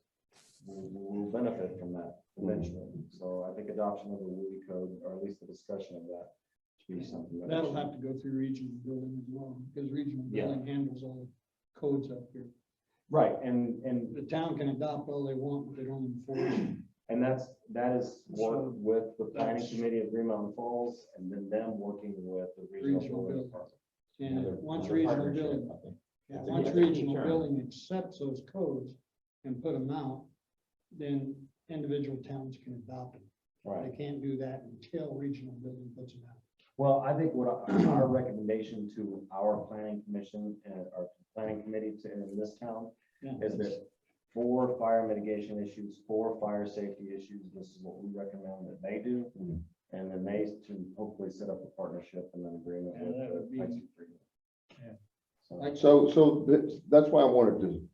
we'll benefit from that eventually. So I think adoption of the WUI code, or at least the discussion of that, should be something That'll have to go through regional building as well, because regional building handles all the codes up here. Right, and The town can adopt all they want, but they don't enforce it. and that is work with the planning committee of Green Mountain Falls, and then them working with the regional Regional building building. department. And once Another regional partnership, building, I think. once regional building accepts those codes and put them out, then individual towns can adopt them. Right. They can't do that until regional building puts them out. Well, I think what our recommendation to our planning commission and our planning committee in this town is that for fire mitigation issues, for fire safety issues, this is what we recommend that they do. And then they to hopefully set up a partnership and an agreement with that would be- the Pikes Peak. Like- So that's why I wanted to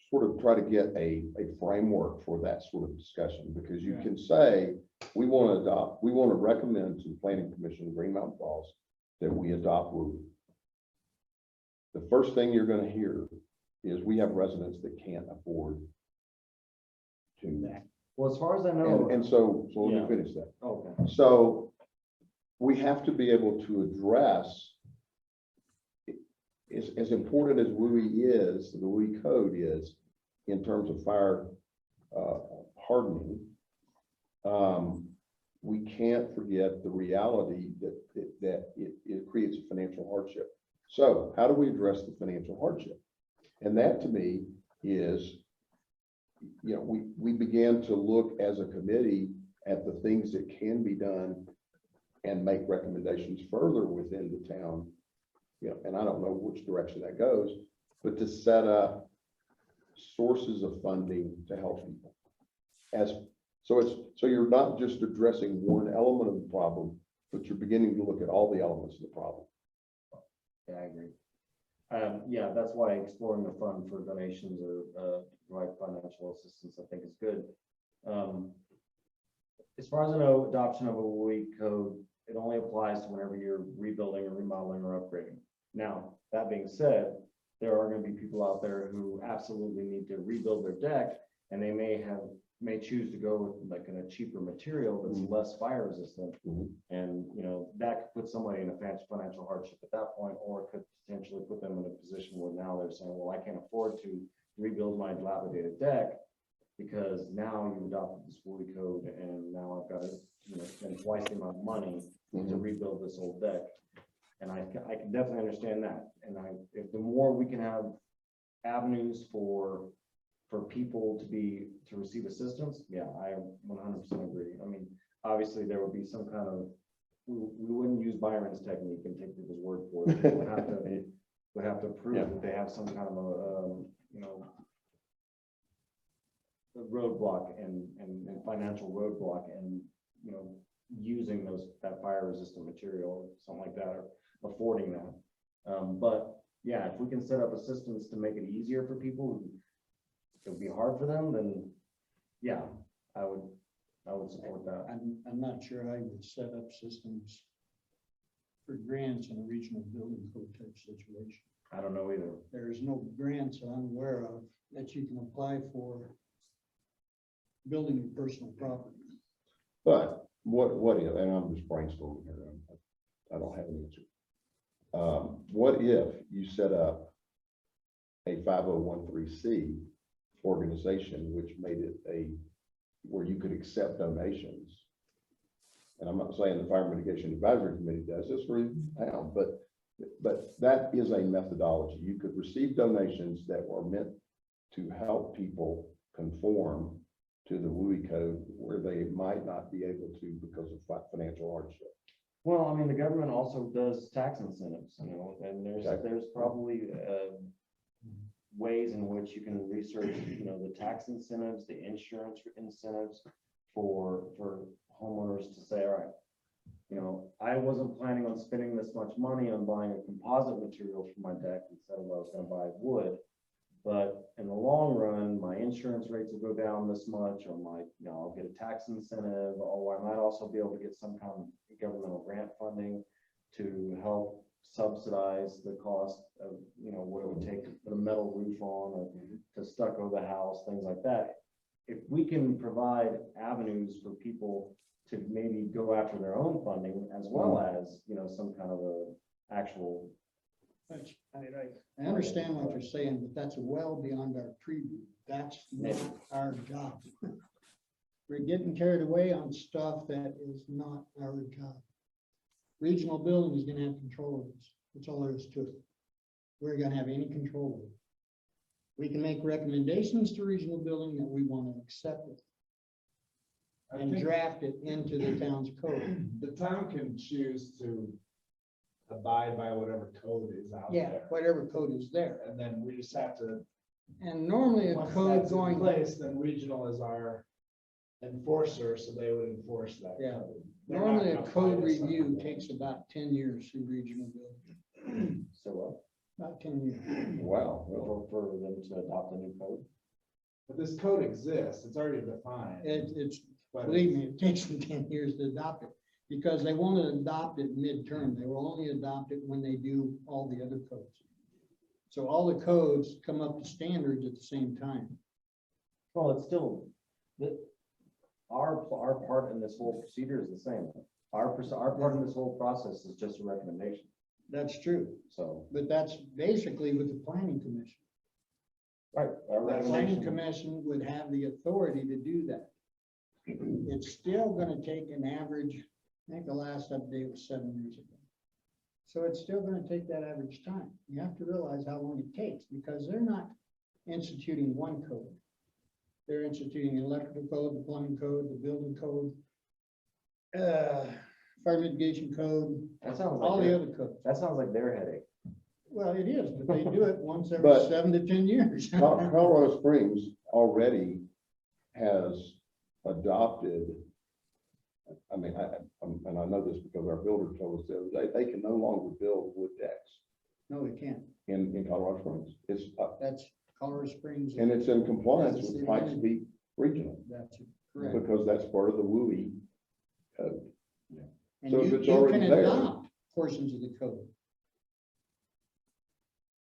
sort of try to get a framework for that sort of discussion, because you can say, we want to recommend to the Planning Commission of Green Mountain Falls that we adopt WUI. The first thing you're going to hear is we have residents that can't afford to. Well, as far as I know. And so let Yeah. me finish that. Okay. So we have to be able to address, as important as WUI is, the WUI code is, in terms of fire hardening, we can't forget the reality that it creates a financial hardship. So how do we address the financial hardship? And that to me is, we began to look as a committee at the things that can be done and make recommendations further within the town. You know, and I don't know which direction that goes, but to set up sources of funding to help people. So you're not just addressing one element of the problem, but you're beginning to look at all the elements of the problem. Yeah, I agree. Yeah, that's why exploring the fund for donations or provide financial assistance, I think is good. As far as I know, adoption of a WUI code, it only applies to whenever you're rebuilding or remodeling or upgrading. Now, that being said, there are going to be people out there who absolutely need to rebuild their deck, and they may choose to go with like a cheaper material that's less fire resistant. And, you know, that could put somebody in a financial hardship at that point, or it could potentially put them in a position where now they're saying, well, I can't afford to rebuild my dilapidated deck because now you've adopted this WUI code and now I've got to, you know, spend twice the amount of money to rebuild this old deck. And I can definitely understand that. And if the more we can have avenues for people to receive assistance, yeah, I 100% agree. I mean, obviously there would be some kind of, we wouldn't use Byron's technique and take people's word for it. Would have to prove that they have some kind of a, you know, a roadblock and financial roadblock and, you know, using that fire resistant material or something like that, or affording that. But yeah, if we can set up a systems to make it easier for people who it would be hard for them, then yeah, I would support that. I'm not sure I would set up systems for grants in a regional building code type situation. I don't know either. There's no grants that I'm aware of that you can apply for building your personal property. But what if, and I'm just brainstorming here, I don't have an answer. What if you set up a 5013C organization, which made it where you could accept donations? And I'm not saying the Fire Mitigation Advisory Committee does this for the town, but that is a methodology. You could receive donations that were meant to help people conform to the WUI code where they might not be able to because of financial hardship. Well, I mean, the government also does tax incentives, you know, and there's probably ways in which you can research, you know, the tax incentives, the insurance incentives for homeowners to say, all right, you know, I wasn't planning on spending this much money on buying a composite material for my deck instead of I was going to buy wood. But in the long run, my insurance rates will go down this much, or I'll get a tax incentive, or I might also be able to get some kind of governmental grant funding to help subsidize the cost of, you know, what it would take to put a metal roof on or to stucco the house, things like that. If we can provide avenues for people to maybe go after their own funding as well as, you know, some kind of a actual. I understand what you're saying, but that's well beyond our preview. That's not our job. We're getting carried away on stuff that is not our job. Regional building is gonna have control of this. That's all there is to it. We're gonna have any control of it. We can make recommendations to regional building that we want to accept it and draft it into the town's code. The town can choose to abide by whatever code is out Yeah, there. whatever code is there. And then we just have to, And normally a once code that's in going, place, then regional is our enforcer, so they would enforce that. Yeah. code. They're not normally a gonna code fight us on review that. takes about 10 years through regional building. So About 10 years. Wow. for them to adopt a new code. But this code exists, it's already defined. It's, but believe me, it takes them 10 years to adopt it because they won't adopt it midterm. They will only adopt it when they do all the other codes. So all the codes come up to standards at the same time. Well, it's still, our part in this whole procedure is the same. Our part in this whole process is just a recommendation, That's true. so. But that's basically with the planning commission. Right. Our The planning recommendation, commission would have the authority to do that. It's still gonna take an average, I think the last update was 7 years ago. So it's still gonna take that average time. You have to realize how long it takes because they're not instituting one code. They're instituting the electrical code, the plumbing code, the building code. fire mitigation code, That sounds all like, the their- other codes. that sounds like their headache. Well, it is, but they do it once every But- 7 to 10 years. Colorado Springs already has adopted, I mean, and I know this because our builder told us the other day, they can no longer build wood decks No, we can't. in Colorado Springs. It's, That's Colorado Springs. and it's in compliance That's a with city Pikes limit. Peak Regional, That's correct. because that's part of the WUI code. And So if you it's you already can there- adopt portions of the code.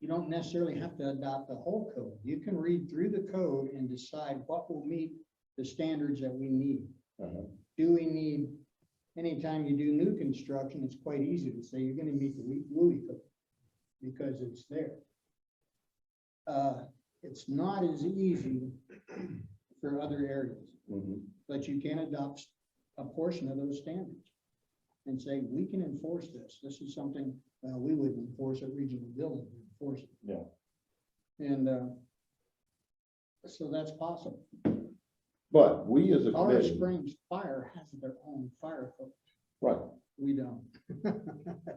You don't necessarily have to adopt the whole code. You can read through the code and decide what will meet the standards that we need. Uh-huh. Do we need, anytime you do new construction, it's quite easy to say you're gonna meet the WUI code because it's there. It's not as easy for other areas, Mhm. but you can adopt a portion of those standards and say, we can enforce this. This is something, we wouldn't enforce a regional building, we enforce it. Yeah. And, so that's possible. But we as a Colorado committee, Springs Fire has their own fire code. right, We don't.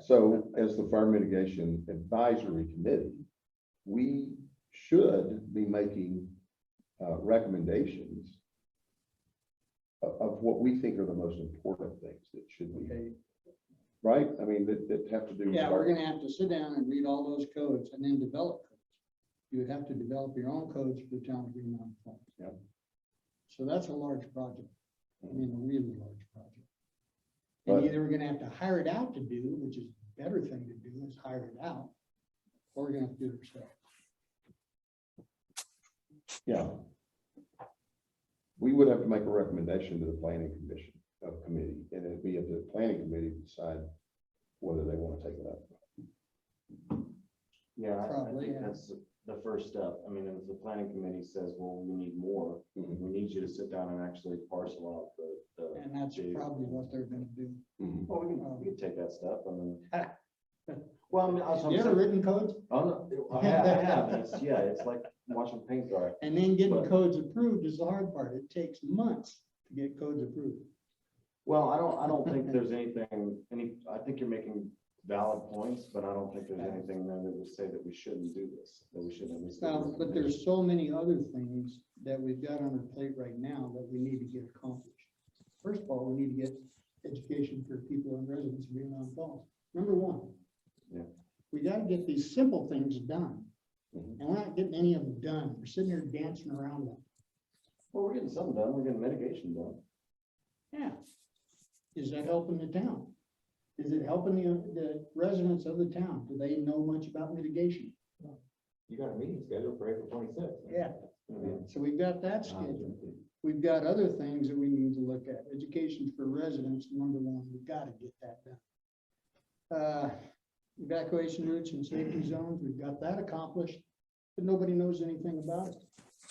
so as the Fire Mitigation Advisory Committee, we should be making recommendations of what we think are the most important things that should be, Okay. right? I mean, that have to do. with Yeah, we're our- gonna have to sit down and read all those codes and then develop codes. You would have to develop your own codes for the town of Green Mountain Falls. Yeah. So that's a large project. I mean, a really large project. But- And either we're gonna have to hire it out to do, which is a better thing to do is hire it out, or we're gonna have to do it ourselves. Yeah. We would have to make a recommendation to the planning commission, committee, and it'd be up to the planning committee to decide whether they want to take it up. Yeah, I Probably, think yeah. that's the first step. I mean, if the planning committee says, well, we need more, Mhm. we need you to sit down and actually parcel out the. And that's probably what they're gonna do. Mhm. Well, we can take that step. I mean. Well, I mean, that's what You I'm ever saying. written codes? Oh, no, I have, and it's, yeah, it's like watching paint dry. And then getting But- codes approved is the hard part. It takes months to get codes approved. Well, I don't think there's anything, I think you're making valid points, but I don't think there's anything there that would say that we shouldn't do this, that we shouldn't. at least do Well, this. but there's so many other things that we've got on our plate right now that we need to get accomplished. First of all, we need to get education for people and residents of Green Mountain Falls. Number one. Yeah. We gotta get these simple things done. Mhm. And we're not getting any of them done. We're sitting here dancing around them. Well, we're getting some done, we're getting mitigation done. Yeah. Is that helping the town? Is it helping the residents of the town? Do they know much about mitigation? You got a meeting scheduled for April 26th. Yeah. So we've got that scheduled. We've got other things that we need to look at. Education for residents, number one, we've got to get that done. Evacuation routes and safety zones, we've got that accomplished, but nobody knows anything about it.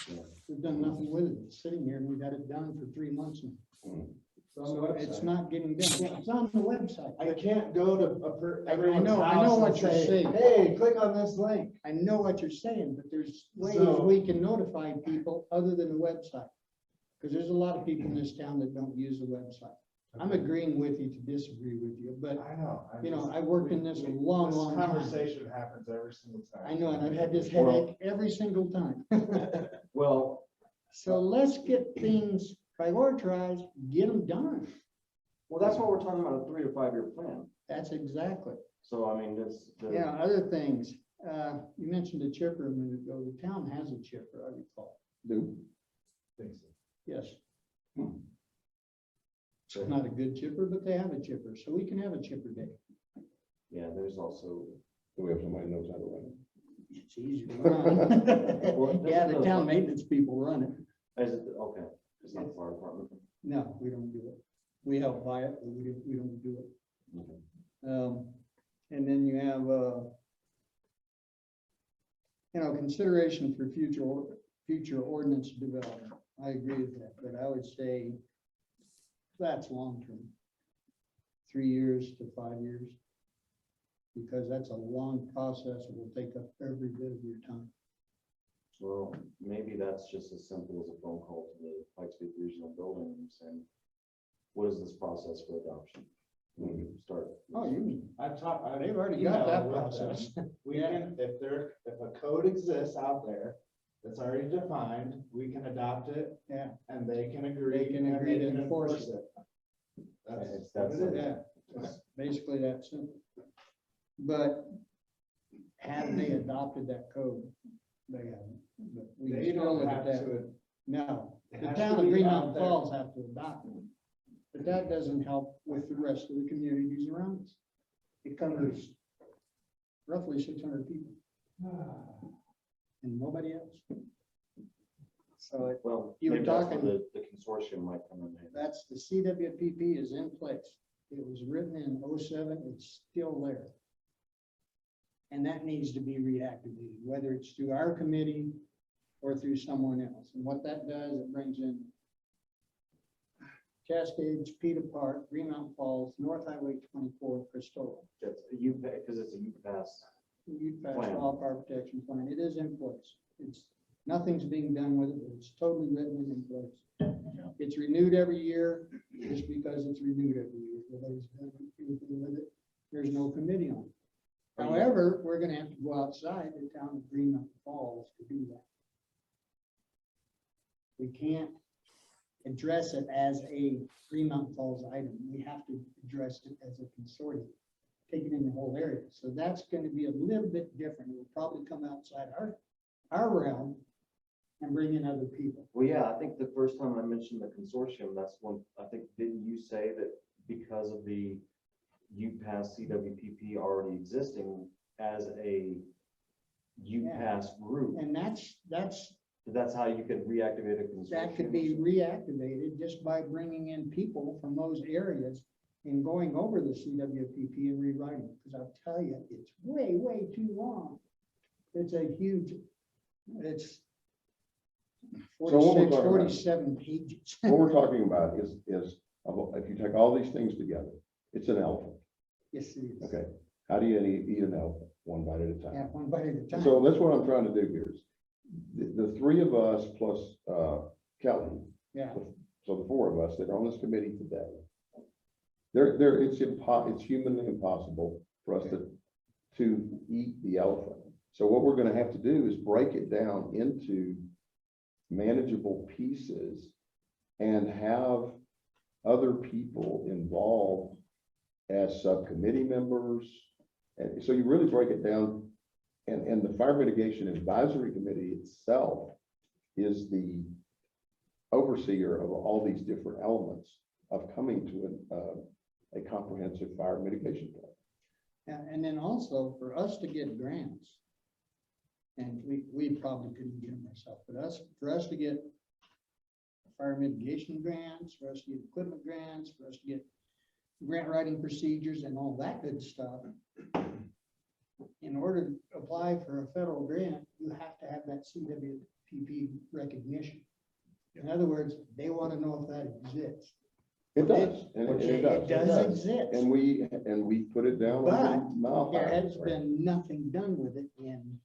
Yeah. We've done nothing with it. It's sitting here and we've had it done for 3 months now. Mhm. So it's not getting done. Yeah, it's on the website. I can't go to everyone's know house what and you're say, saying. hey, click on this link. I know what you're saying, but there's ways So- we can notify people other than the website. Because there's a lot of people in this town that don't use the website. I'm agreeing with you to disagree with you, but I know. you know, I worked in this a long, long time. Conversation happens every single time. I know, and I've had this Well- headache every single time. Well, So let's get things prioritized, get them done. that's what we're talking about, a 3 to 5 year plan. That's exactly. So I mean, this. Yeah, other things. You mentioned a chipper a minute ago. The town has a chipper, I recall. Do, Yes. Hmm. It's not a good chipper, but they have a chipper, so we can have a chipper day. Yeah, there's also. do we have somebody who knows how to run it? It's easy to run. Yeah, the town maintenance people run it. Is it, okay, it's not the fire department. No, we don't do it. We help buy it, but we don't do it. Okay. And then you have, consideration for future ordinance development. I agree with that, but I would say that's long-term. 3 years to 5 years. Because that's a long process. It will take up every bit of your time. Well, maybe that's just as simple as a phone call to the Pikes Peak Regional Building and saying, what is this process for adoption? when we start. Oh, you mean, I've talked. they've already got that process. We can, if a code exists out there that's already defined, we can adopt it. Yeah. And they can agree. They can and agree they to can enforce it. That's It's what that it is. Yeah, it's basically that simple. But have they adopted that code? They haven't, but we They still don't look have at that. to. No, It the has town to of be Green out Mountain there. Falls have to adopt it. But that doesn't help with the rest of the communities around us. It covers roughly 600 people and nobody else. So Well, You were maybe that's where talking- the consortium might come in. handy. that's, the CWPP is in place. It was written in '07, it's still there. And that needs to be reactivated, whether it's through our committee or through someone else. And what that does, it brings in Cascades, Peta Park, Green Mountain Falls, North Highway 24, Cristobal. It's a U, because it's a UPass. Youth Pass Plan. Wildfire Protection Plan, it is in place. Nothing's being done with it, but it's totally written and in place. It's renewed every year, just because it's renewed every year. Nobody's done anything with it. There's no committee on it. However, we're gonna have to go outside the town of Green Mountain Falls to do that. We can't address it as a Green Mountain Falls item. We have to address it as a consortium, taking in the whole area. So that's gonna be a little bit different. It will probably come outside our realm and bring in other people. Well, yeah, I think the first time I mentioned the consortium, that's when, I think, didn't you say that because of the UPass CWPP already existing as a UPass group, And that's how you could reactivate a consortium? that could be reactivated just by bringing in people from those areas and going over the CWPP and rewriting, because I'll tell you, it's way, way too long. It's a huge, it's So what we're 46, talking about- 47 pages. What we're talking about is, if you take all these things together, it's an elephant. Yes, it is. Okay, how do you eat an elephant? One bite at a time. Yeah, one bite at a time. So that's what I'm trying to do here is, the three of us plus Kelly, Yeah, so the four of us that are on this committee today, it's humanly impossible for us to eat the elephant. So what we're gonna have to do is break it down into manageable pieces and have other people involved as subcommittee members. And so you really break it down, and the Fire Mitigation Advisory Committee itself is the overseer of all these different elements of coming to a comprehensive fire mitigation plan. and then also for us to get grants, and we probably couldn't get them ourselves, but for us to get fire mitigation grants, for us to get equipment grants, for us to get grant writing procedures and all that good stuff. In order to apply for a federal grant, you have to have that CWPP recognition. In other words, they want to know if that exists. It does, and it does. It does exist. And we put it down. on the mile There fire, has right? been nothing done with it in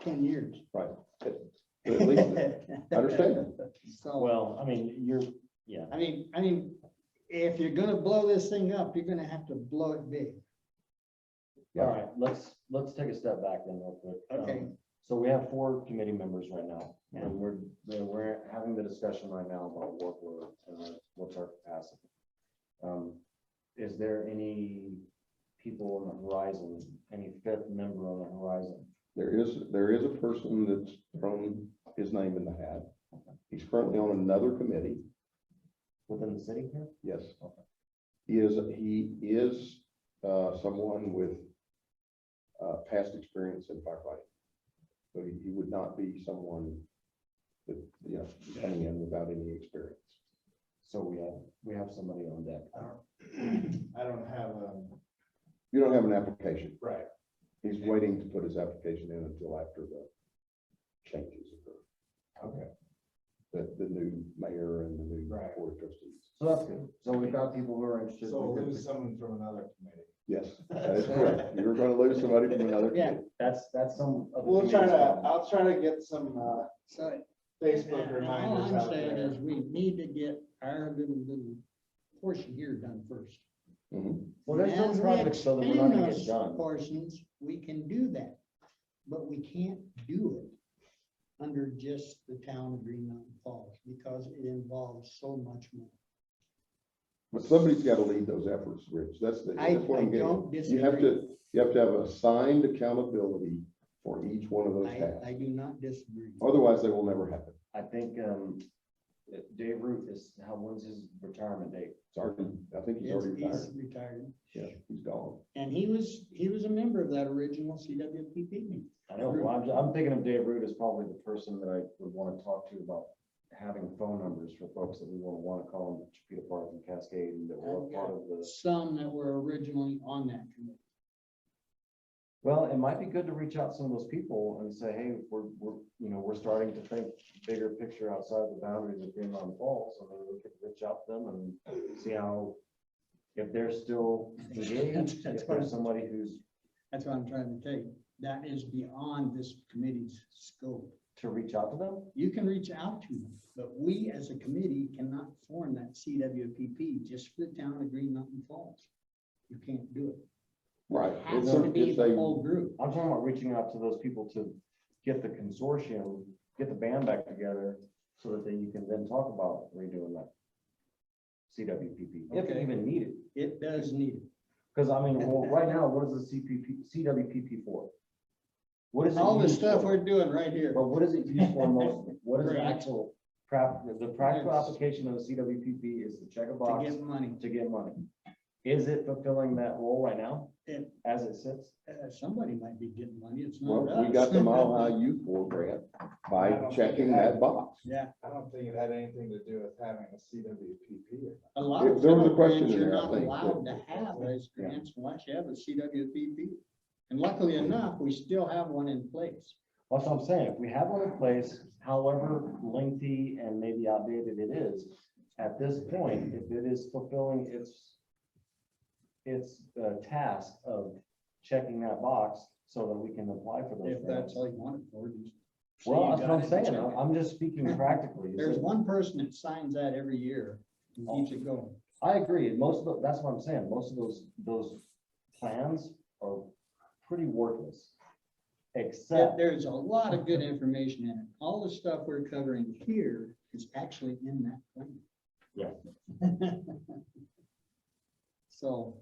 10 years. Right. But at least, I understand. So, Well, I mean, yeah. I mean, if you're gonna blow this thing up, you're gonna have to blow it big. All right, let's take a step back then real quick. Okay. So we have 4 committee members right now, and we're having the discussion right now about what's our capacity. Is there any people on the horizon, any 5th member on the horizon? There is a person that's thrown his name in the hat. He's currently on another committee. Within the city here? Yes. He is someone with past experience in firefighting. So he would not be someone that, coming in without any experience. So we have somebody on deck. I don't have You don't have an application. right. He's waiting to put his application in until after the changes occur. Okay. The new mayor and the new Right. board of trustees. So that's good. So we've got people who are interested. So We we'll could- lose someone from another committee. Yes, that is correct. You're going to lose somebody from another Yeah. committee. That's some. of the We'll try committee's to, problem. I'll try to get some, So. Facebook All reminders I'm out saying there. is we need to get our little portion here done first. Mhm. Well, there's As some we projects though that we're not gonna expand get those done. portions, we can do that, but we can't do it under just the town of Green Mountain Falls, because it involves so much more. But somebody's got to lead those efforts, Rich. That's what I I'm getting don't at. You have disagree. to have assigned accountability for each one of those I tasks. do not disagree. Otherwise, they will never happen. I think, Dave Ruth when's his retirement date? It's already, I think he's Yes, already he's retired. retired, Yeah, he's gone. and he was a member of that original CWPP meeting. I know, well, I'm thinking of Dave Root as probably the person that I would want to talk to about having phone numbers for folks that we want to call them, Chipeta Park and Cascade, and that were a part of the. Some that were originally on that committee. Well, it might be good to reach out to some of those people and say, hey, we're starting to think bigger picture outside the boundaries of Green Mountain Falls. I mean, we could reach out to them and see how, if they're still engaged, That's if what there's somebody who's That's what I'm trying to tell you. That is beyond this committee's scope. to reach out to them. You can reach out to them, but we as a committee cannot form that CWPP just for the town of Green Mountain Falls. You can't do it. Right. It has It's to a- be it's the a- whole group. I'm talking about reaching out to those people to get the consortium, get the band back together so that then you can then talk about redoing that CWPP, if you Okay. even need it. It does need it. Because I mean, well, right now, what is the CWPP for? What is it All the used stuff for? we're doing right here. But what is it used for mostly? What is the Right. actual the practical application of the CWPP is to check a To box get money. to get money. Is it fulfilling that role right now It- as it sits? Somebody might be getting money. It's not Well, we us. got the Mile High Youth Board grant by checking that box. Yeah, I don't think it had anything to do with having a CWPP. a lot of. There was a federal question grants in you're there, I not think, allowed to that- have as Yeah. grants unless you have a CWPP. And luckily enough, we still have one in place. That's what I'm saying. If we have one in place, however lengthy and maybe outdated it is, at this point, if it is fulfilling its task of checking that box so that we can apply for those If that's grants. all you want it for. just say Well, you that's what got I'm it and saying. check it. I'm just speaking practically. Is There's it- one person that signs that every year and keeps it going. I agree. That's what I'm saying. Most of those plans are pretty worthless. Except, There's a lot of good information in it. All the stuff we're covering here is actually in that plan. Yeah. So,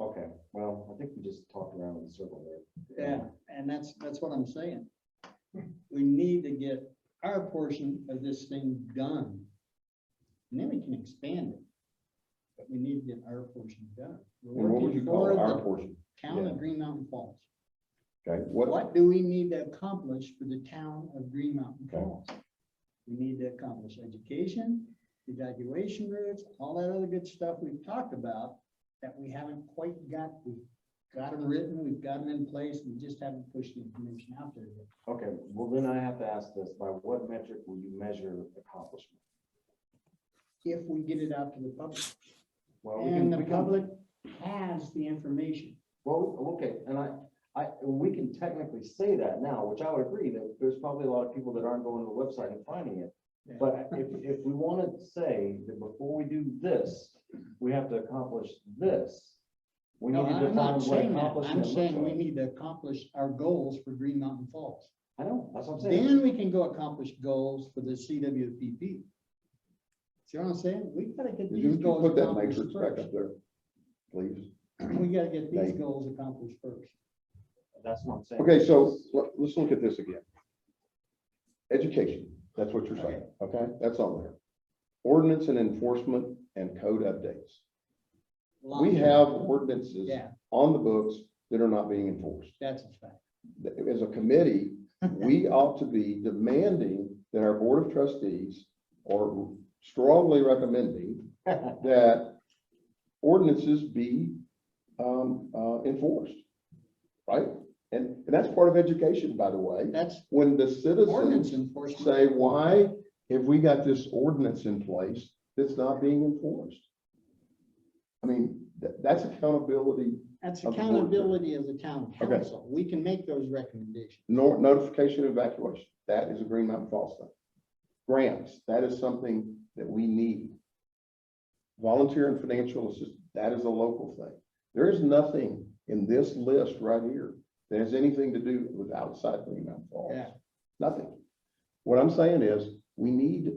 okay, well, I think we just talked around in a circle there. yeah, and that's what I'm saying. We need to get our portion of this thing done. And then we can expand it. But we need to get our portion done. And We're what would working you call for our the portion? town of Green Mountain Falls. Okay, What do we need to accomplish for the town of Green Mountain Okay. Falls? We need to accomplish education, evaluation routes, all that other good stuff we've talked about that we haven't quite got. We've got them written, we've got them in place, we just haven't pushed the information out there yet. Okay, well, then I have to ask this, by what metric will you measure accomplishment? If we get it out to the public, Well, and the we can- public has the information. Well, okay, and we can technically say that now, which I would agree that there's probably a lot of people that aren't going to the website and finding it. But if we want to say that before we do this, we have to accomplish this. We No, need to I'm define not what saying that. I'm accomplishment looks saying we like. need to accomplish our goals for Green Mountain Falls. I know, that's what I'm saying. Then we can go accomplish goals for the CWPP. See what I'm saying? We gotta get Did these you goals put that accomplished matrix back first. up there, please? We gotta get these Nate. goals accomplished first. That's what I'm saying. Okay, so let's look at this again. Education, that's what you're saying, okay? That's on there. Ordinance and enforcement and code updates. We have ordinances Yeah, on the books that are not being enforced. that's a fact. As a committee, we ought to be demanding that our board of trustees, or strongly recommending that ordinances be enforced, right? And that's part of education, by the way. That's When the ordinance citizens enforcement. say, why have we got this ordinance in place that's not being enforced? I mean, that's accountability, That's of the board. accountability of the town Okay. council. We can make those recommendations. notification of evacuation. That is a Green Mountain Falls thing. Grants, that is something that we need. Volunteer and financial assistance, that is a local thing. There is nothing in this list right here that has anything to do with outside Green Mountain Falls. Yeah. Nothing. What I'm saying is, we need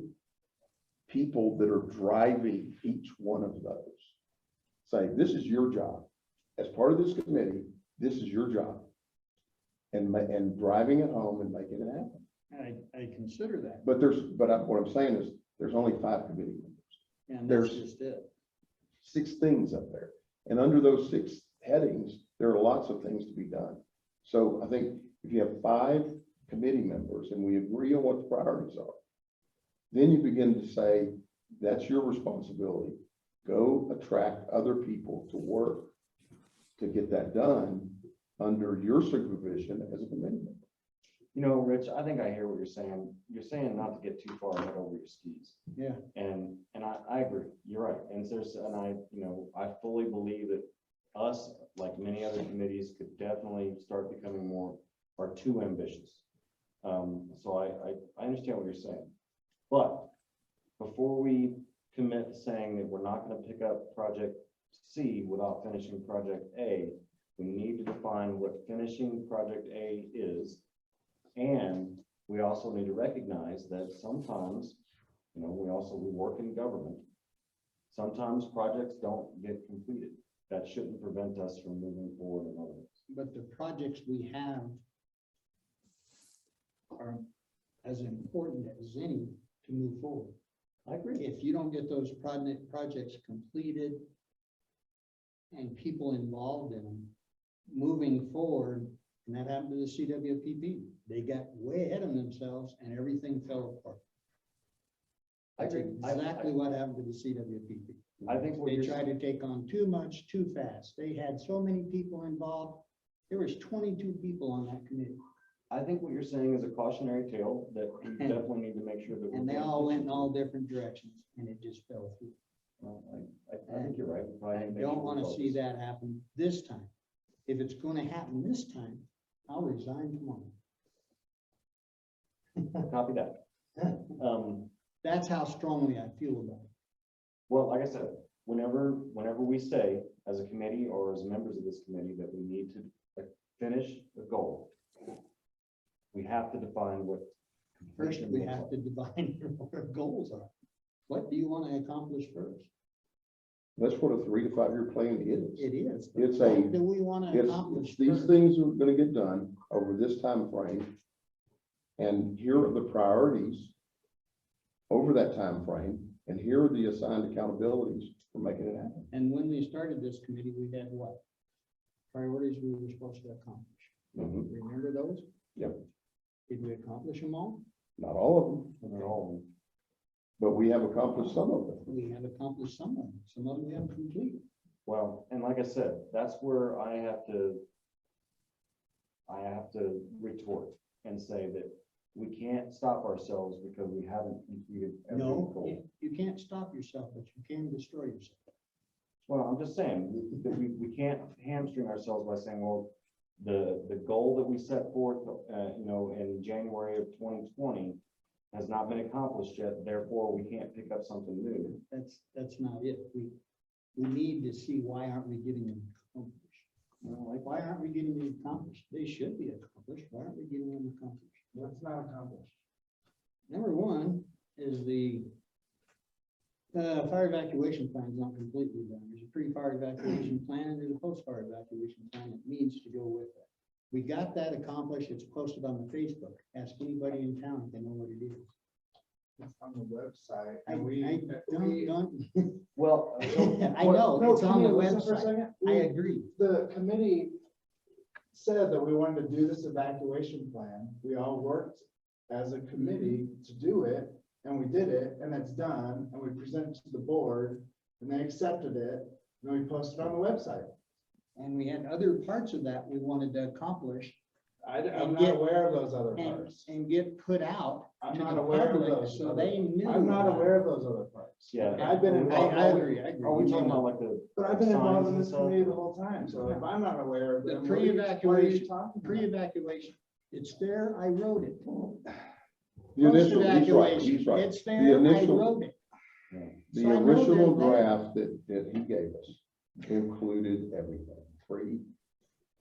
people that are driving each one of those. Say, this is your job. As part of this committee, this is your job. And driving it home and making it happen. I consider that, But what I'm saying is, there's only 5 committee members. and There's- that's just it. 6 things up there. And under those 6 headings, there are lots of things to be done. So I think if you have 5 committee members and we agree on what the priorities are, then you begin to say, that's your responsibility. Go attract other people to work to get that done under your supervision as a committee member. You know, Rich, I think I hear what you're saying. You're saying not to get too far ahead over your skis. Yeah. And I agree, you're right. I fully believe that us, like many other committees, could definitely start becoming too ambitious. So I understand what you're saying. But before we commit to saying that we're not gonna pick up project C without finishing project A, we need to define what finishing project A is. And we also need to recognize that sometimes, we work in government. Sometimes projects don't get completed. That shouldn't prevent us from moving forward in other ways. But the projects we have are as important as any to move forward. I agree. If you don't get those projects completed and people involved in them, moving forward, and that happened to the CWPP. They got way ahead of themselves and everything fell apart. I That's agree. exactly what happened to the CWPP. I think what They you're tried to take on too much, too fast. They had so many people involved. There was 22 people on that committee, I think what you're saying is a cautionary tale that we And- definitely need to make sure that. and they all went in all different directions, and it just fell through. Well, I think you're right. We probably I need to make don't sure we want to see focus. that happen this time. If it's going to happen this time, I'll resign tomorrow. Copy that. That's how strongly I feel about it. Well, like I said, whenever we say as a committee or as members of this committee that we need to finish the goal, we have to define what. First, completion we looks have like. to define what our goals are. What do you want to accomplish first? That's what a 3 to 5 year plan is. It is. but It's what a- do we want to accomplish It's these first? things are gonna get done over this time frame. And here are the priorities over that time frame, and here are the assigned accountabilities for making it happen. And when we started this committee, we had what? Priorities we were supposed to accomplish. Mhm. Remember those? Yep. Did we accomplish them all? Not all of them, And they're all- but we have accomplished some of them. We have accomplished some of them. Some of them we haven't completed. Well, and like I said, that's where I have to retort and say that we can't stop ourselves because we haven't completed every No, goal. you can't stop yourself, but you can destroy yourself. Well, I'm just saying that we can't hamstring ourselves by saying, well, the goal that we set forth, in January of 2020 has not been accomplished yet, therefore we can't pick up something new. That's not it. We need to see why aren't we getting them accomplished? Why aren't we getting them accomplished? They should be accomplished. Why aren't we getting them accomplished? That's not accomplished. Number one is the fire evacuation plan is not completely done. There's a pre-fire evacuation plan and there's a post-fire evacuation plan that needs to go with it. We got that accomplished. It's posted on the Facebook. Ask anybody in town if they know what it is. It's on the website. I And we, don't, Well, I know, No, it's on the can you listen for a website. second? I agree. The committee said that we wanted to do this evacuation plan. We all worked as a committee to do it, and we did it, and it's done, and we presented to the board, and they accepted it, and we posted it on the website. And we had other parts of that we wanted to accomplish I'm And not get- aware of those other and, parts. and get put out I'm to not the aware of public those. so other- they knew. I'm not about it. aware of those other parts. yeah. I've been involved. I agree, I agree. Are we You talking may about not. like the? But I've been involved signs in and this stuff? committee the whole time, so if I'm not aware of The them, what are you pre-evacuation- talking about? Pre-evacuation, it's there, I wrote it. The initial, he's right, Post-evacuation, he's right. it's The there, I initial, wrote it. The So I know original they're there. draft that he gave us included everything, pre,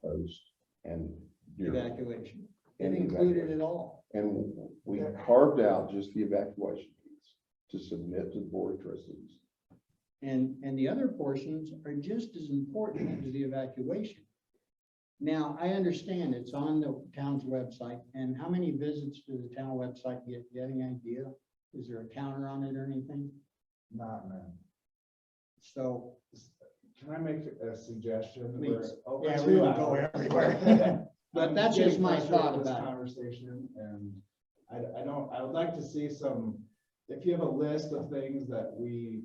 post, and during. Evacuation. It And included evacuation. it all. And we carved out just the evacuation piece to submit to the board of trustees. And the other portions are just as important as the evacuation. Now, I understand it's on the town's website, and how many visits does the town website get? Do you have any idea? Is there a counter on it or anything? Not, man. So, Can I make a suggestion? Please. We're over Yeah, 2 we would go hours. everywhere. But I'm that's getting just my frustrated thought with this about it. Conversation, and I would like to see some, if you have a list of things that the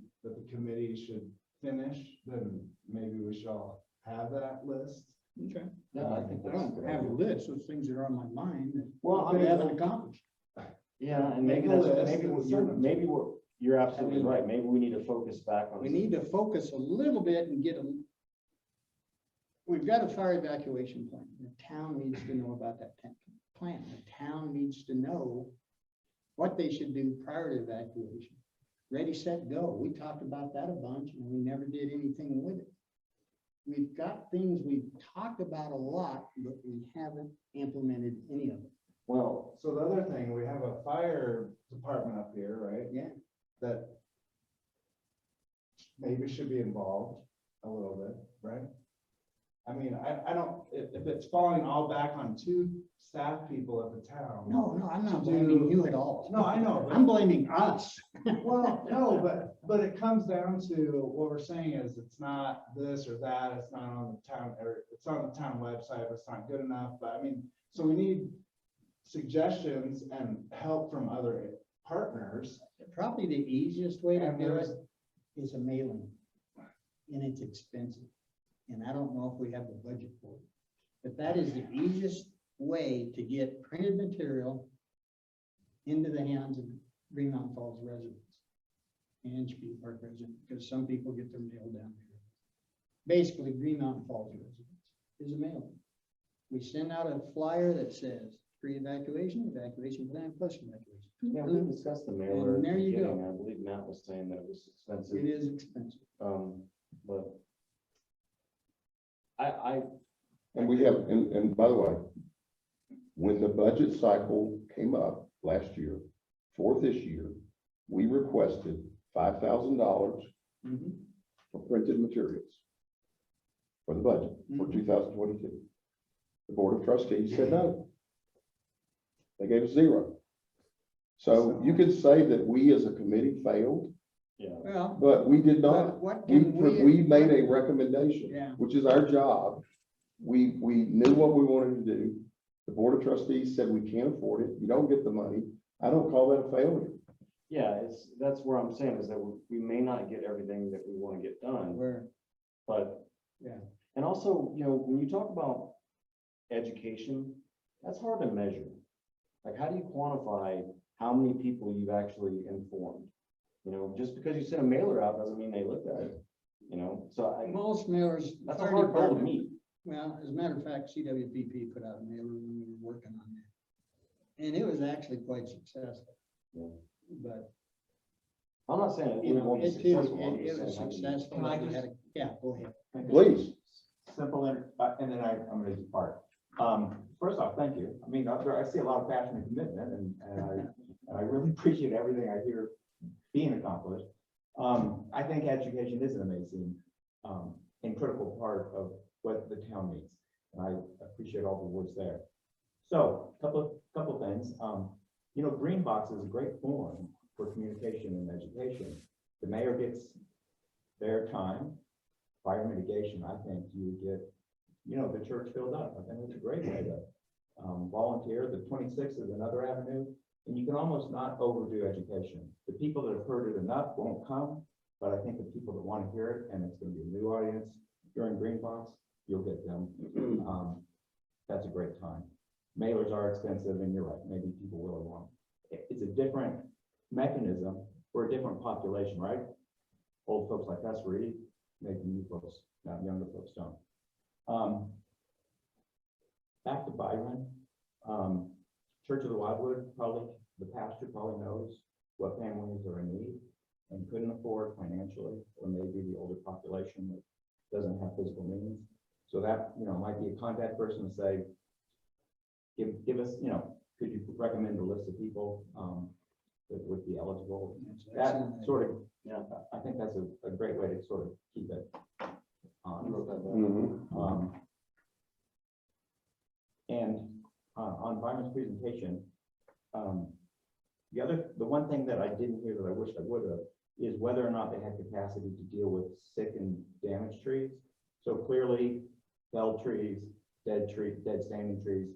committee should finish, then maybe we shall have that list. Okay. Yeah, I think I that's a don't good have a idea. list, those things that are on my mind that Well, I we mean, haven't accomplished. yeah, and maybe Make a that's, list maybe, and you're, send them. maybe you're absolutely I mean- right. Maybe we need to focus back on. We need to focus a little bit and get a. We've got a fire evacuation plan. The town needs to know about that plan. The town needs to know what they should do prior to evacuation. Ready, set, go. We talked about that a bunch and we never did anything with it. We've got things we've talked about a lot, but we haven't implemented any of it. Well, So the other thing, we have a fire department up here, right? Yeah. That maybe should be involved a little bit, right? I mean, I don't, if it's falling all back on 2 staff people at the town. No, I'm not To blaming do- you at all. No, I know, but- I'm blaming us. Well, no, but it comes down to what we're saying is it's not this or that, it's not on the town, or it's on the town website, but it's not good enough, but I mean, so we need suggestions and help from other partners. Probably the easiest way to And do there's- it is a mailing. And it's expensive. And I don't know if we have the budget for it. But that is the easiest way to get printed material into the hands of Green Mountain Falls residents and Spirit Park residents, because some people get their mail down there. Basically, Green Mountain Falls residents is a mailing. We send out a flyer that says pre-evacuation, evacuation plan plus evacuation. yeah, we discussed the mailer. at And the there you go. beginning. I believe Matt was saying that it was expensive. It is expensive. But I, And we have, and by the way, when the budget cycle came up last year, for this year, we requested $5,000 for printed materials for the budget for 2022. The Board of Trustees said no. They gave us 0. So you could say that we as a committee failed, yeah, Well, but we did but not. what We, can we? we made a recommendation, Yeah. which is our job. We knew what we wanted to do. The Board of Trustees said we can't afford it. You don't get the money. I don't call that a failure. yeah, that's where I'm saying is that we may not get everything that we want to get done, Where, but. Yeah. And also, when you talk about education, that's hard to measure. Like, how do you quantify how many people you've actually informed? Just because you send a mailer out doesn't mean they looked at it, so most mailers. that's a fire hard goal to department- meet. Well, as a matter of fact, CWPP put out a mailer when we were working on that. And it was actually quite successful. Yeah. But, I'm not saying you it know, won't be it too, successful. I'm it just was saying, how do you- successful. Can I but we just- had a- Yeah, go ahead. Please. Simple, and then I'm gonna depart. First off, thank you. I mean, I see a lot of passion and commitment, and I really appreciate everything I hear being accomplished. I think education is an amazing, and critical part of what the town needs, and I appreciate all the words there. So, couple things. Green Box is a great forum for communication and education. The mayor gets their time. Fire mitigation, I think you get, the church filled up. I think it's a great way to volunteer. The 26th is another avenue, and you can almost not overdo education. The people that have heard it enough won't come, but I think the people that want to hear it, and it's going to be a new audience during Green Box, you'll get them. That's a great time. Mailers are expensive, and you're right, maybe people really want. It's a different mechanism for a different population, right? Old folks like us read, maybe new folks, not younger folks don't. Back to Byron, Church of the Wildwood, probably, the pastor probably knows what families are in need and couldn't afford financially, or maybe the older population that doesn't have physical means. So that, might be a contact person to say, give us, could you recommend a list of people, that would be eligible? That sort of, I think that's a great way to sort of keep it on. And on Byron's presentation, the one thing that I didn't hear that I wish I would have is whether or not they had capacity to deal with sick and damaged trees. So clearly, felled trees, dead standing trees,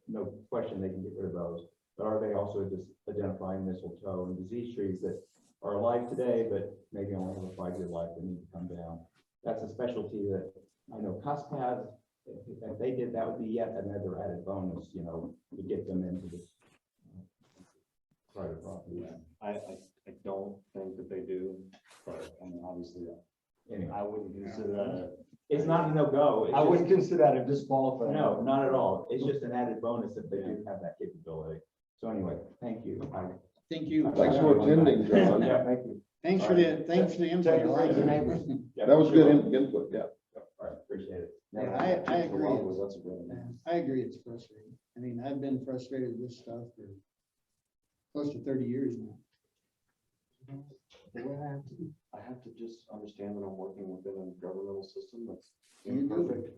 no question they can get rid of those. But are they also just identifying mistletoe and disease trees that are alive today, but maybe only have a 5-year life and need to come down? That's a specialty that I know CUSP has. If they did, that would be yet another added bonus, to get them into this private property. I don't think that they do, but I mean, obviously, Anyway, I wouldn't consider that. it's not a no-go. I wouldn't consider that a disqualifier. No, not at all. It's just an added bonus if they do have that capability. So anyway, thank you. Thank you. Thanks for attending, John. Yeah, thank you. Thanks for the input. I like it. Yeah, That was sure. good input, yeah. All right, appreciate it. Yeah, I agree. That's a great one. I agree, it's frustrating. I mean, I've been frustrated with this stuff for close to 30 years now. The way I have to just understand that I'm working within a governmental system that's You do. imperfect.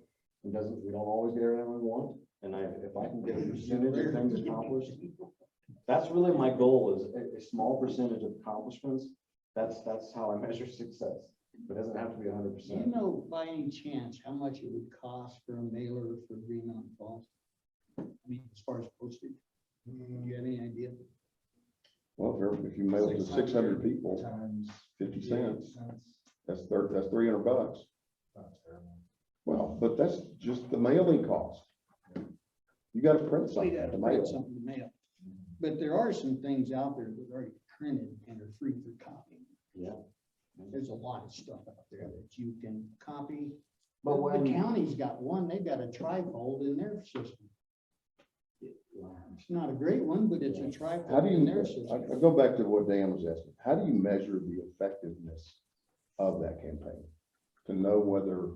We don't always get everything we want, and if I can get a percentage of things accomplished, that's really my goal, is a small percentage of accomplishments. That's how I measure success. It doesn't have to be 100%. Do you know by any chance how much it would cost for a mailer for Green Mountain Falls? I mean, as far as postage, do you have any idea? Well, if you mail to 600 people, Times 50 cents, cents. that's $300. Well, but that's just the mailing cost. You gotta print So something you have to to print mail. something to mail. But there are some things out there that are already printed and are free for copying. Yeah. There's a lot of stuff out there that you can copy. But The when county's got one, they've got a trifold in their system. It's not a great one, but it's a How trifold do in you, their system. I go back to what Dan was asking, how do you measure the effectiveness of that campaign? To know whether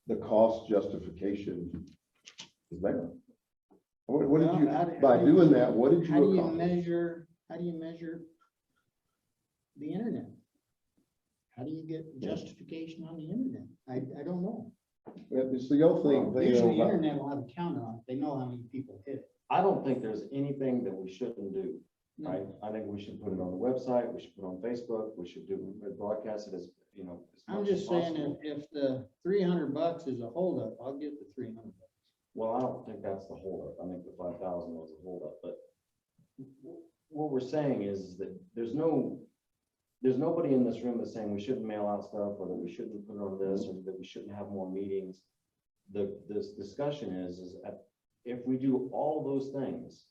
the cost justification is there? What did you, Well, how do- by how do you- doing that, what did How you do you accomplish? measure the internet? How do you get justification on the internet? I don't know. It's the old thing. Usually the internet will have a counter on it. They know how many people hit it. I don't think there's anything that we shouldn't do. No. Right? I think we should put it on the website, we should put it on Facebook, we should broadcast it as, as I'm much just as saying, possible. if the $300 is a holdup, I'll get the $300. Well, I don't think that's the holdup. I think the 5,000 was a holdup, but what we're saying is that there's nobody in this room that's saying we shouldn't mail out stuff, or that we shouldn't put it on this, or that we shouldn't have more meetings. This discussion is if we do all those things,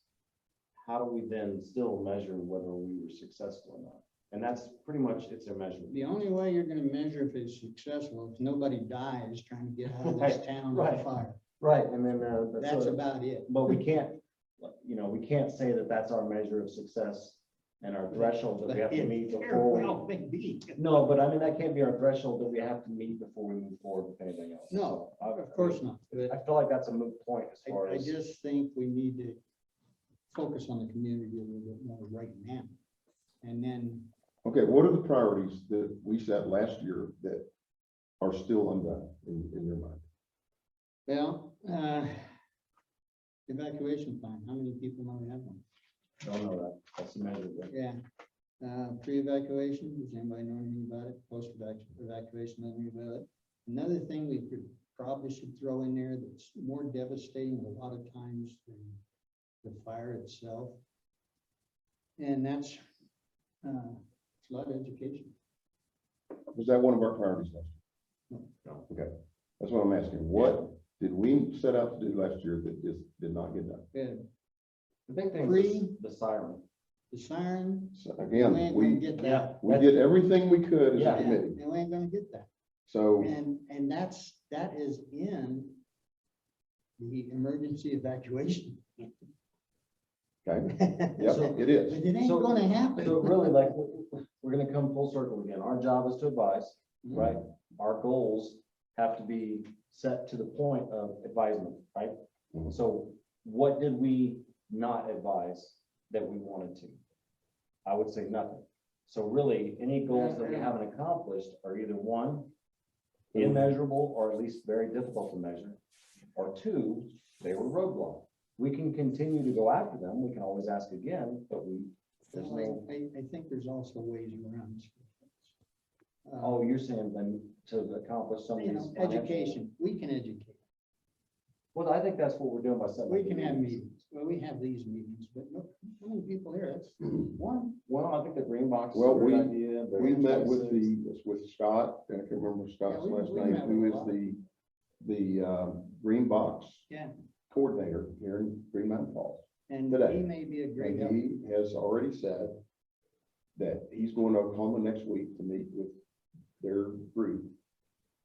how do we then still measure whether we were successful or not? And that's pretty much, it's a measurement. The only way you're gonna measure if it's successful, if nobody dies trying to get out of this town on Right. fire. Right, and then, That's about it. but we can't say that that's our measure of success and our threshold that we have to meet before Well, we. maybe. No, but I mean, that can't be our threshold that we have to meet before we move forward with anything else. No, So, of course not. But I feel like that's a moot point as far I as. just think we need to focus on the community a little bit more right now. And then, Okay, what are the priorities that we set last year that are still undone in your mind? well, evacuation plan, how many people know we have one? Don't know that. That's the measure. but- Yeah. Pre-evacuation, does anybody know anything about it? Post-evacuation, know anything about it? Another thing we probably should throw in there that's more devastating a lot of times than the fire itself. And that's flood education. Was that one of our priorities last year? No. Okay, that's what I'm asking. What did we set out to do last year that just did not get done? Yeah, The big thing Free. is the siren. the siren, So we again, ain't gonna we get that. did everything we could as Yeah. a committee. And we ain't gonna get that. So, And that is in the emergency evacuation. okay, But yep, it is. it ain't So- gonna happen. So really, like, we're gonna come full circle again. Our job is to advise, right? Our goals have to be set to the point of advisement, right? Mhm. So what did we not advise that we wanted to? I would say nothing. So really, any goals that we haven't accomplished are either one, immeasurable, or at least very difficult to measure, or two, they were roadblock. We can continue to go after them. We can always ask again, but there's no, I think there's also ways around. oh, you're saying then to accomplish some of You these. know, financial- education, we can educate. Well, I think that's what we're doing by setting. We up can the have meetings. Well, we have these meetings, but look, how many people here? That's one. Well, I think the green box is Well, a great we- idea. the We met with places. with Scott, and I can't remember Scott's Yeah, we- last we name, met with who a is lot. the Green Box Yeah, coordinator here in Green Mountain Falls. and Today. he may be a great help. And he has already said that he's going to Oklahoma next week to meet with their group.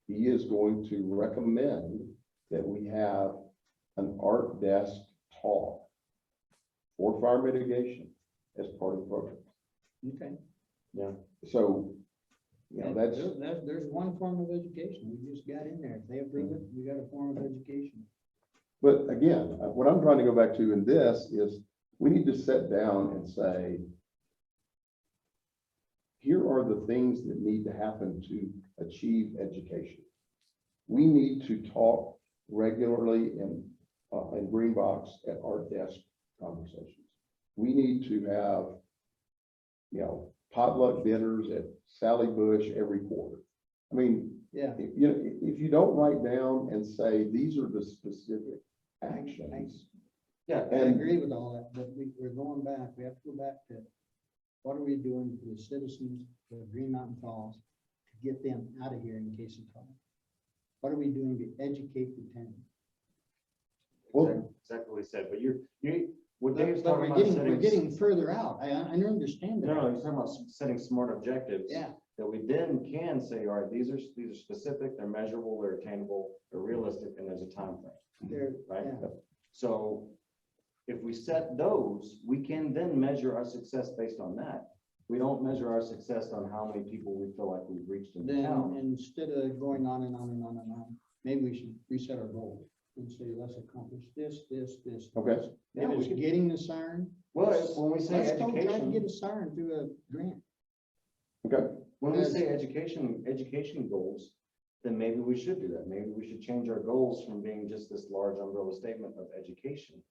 He is going to recommend that we have an art desk talk for fire mitigation as part of the program. Okay. Yeah. So, you know, And that's, there's one form of education. We just got in there. If they approve it, we got a form of education. but again, what I'm trying to go back to in this is we need to sit down and say, here are the things that need to happen to achieve education. We need to talk regularly in Green Box at art desk conversations. We need to have, you know, potluck dinners at Sally Bush every quarter. I mean, Yeah. if you don't write down and say, these are the specific actions. Yeah, I And agree with all that, but we're going back. We have to go back to what are we doing for the citizens of Green Mountain Falls to get them out of here in case of trouble? What are we doing to educate the town? Well- Exactly what he said, but what Dave's But talking we're about. getting, setting- we're getting further out. I understand that. No, he's talking about setting smart objectives. Yeah, That we then can say, all right, these are specific, they're measurable, they're attainable, they're realistic, and there's a time frame, they're, right? yeah. So if we set those, we can then measure our success based on that. We don't measure our success on how many people we feel like we've reached in the Then town. instead of going on and on and on and on, maybe we should reset our goals and say, let's accomplish this. Okay. this. Yeah, If we it's could- getting the siren. Well, when we say Let's go try to education. get a siren through a grant. Okay, When we say education goals, then maybe we should do that. Maybe we should change our goals from being just this large umbrella statement of education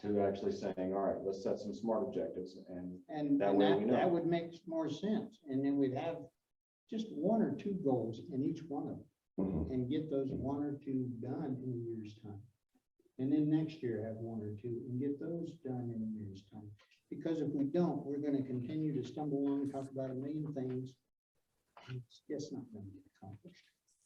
to actually saying, all right, let's set some smart objectives and And That and way we know. that would make more sense. And then we'd have just one or two goals in each one of them Mhm. and get those one or two done in a year's time. And then next year have one or two and get those done in a year's time. Because if we don't, we're gonna continue to stumble along, talk about a million things. and It's just not gonna get accomplished,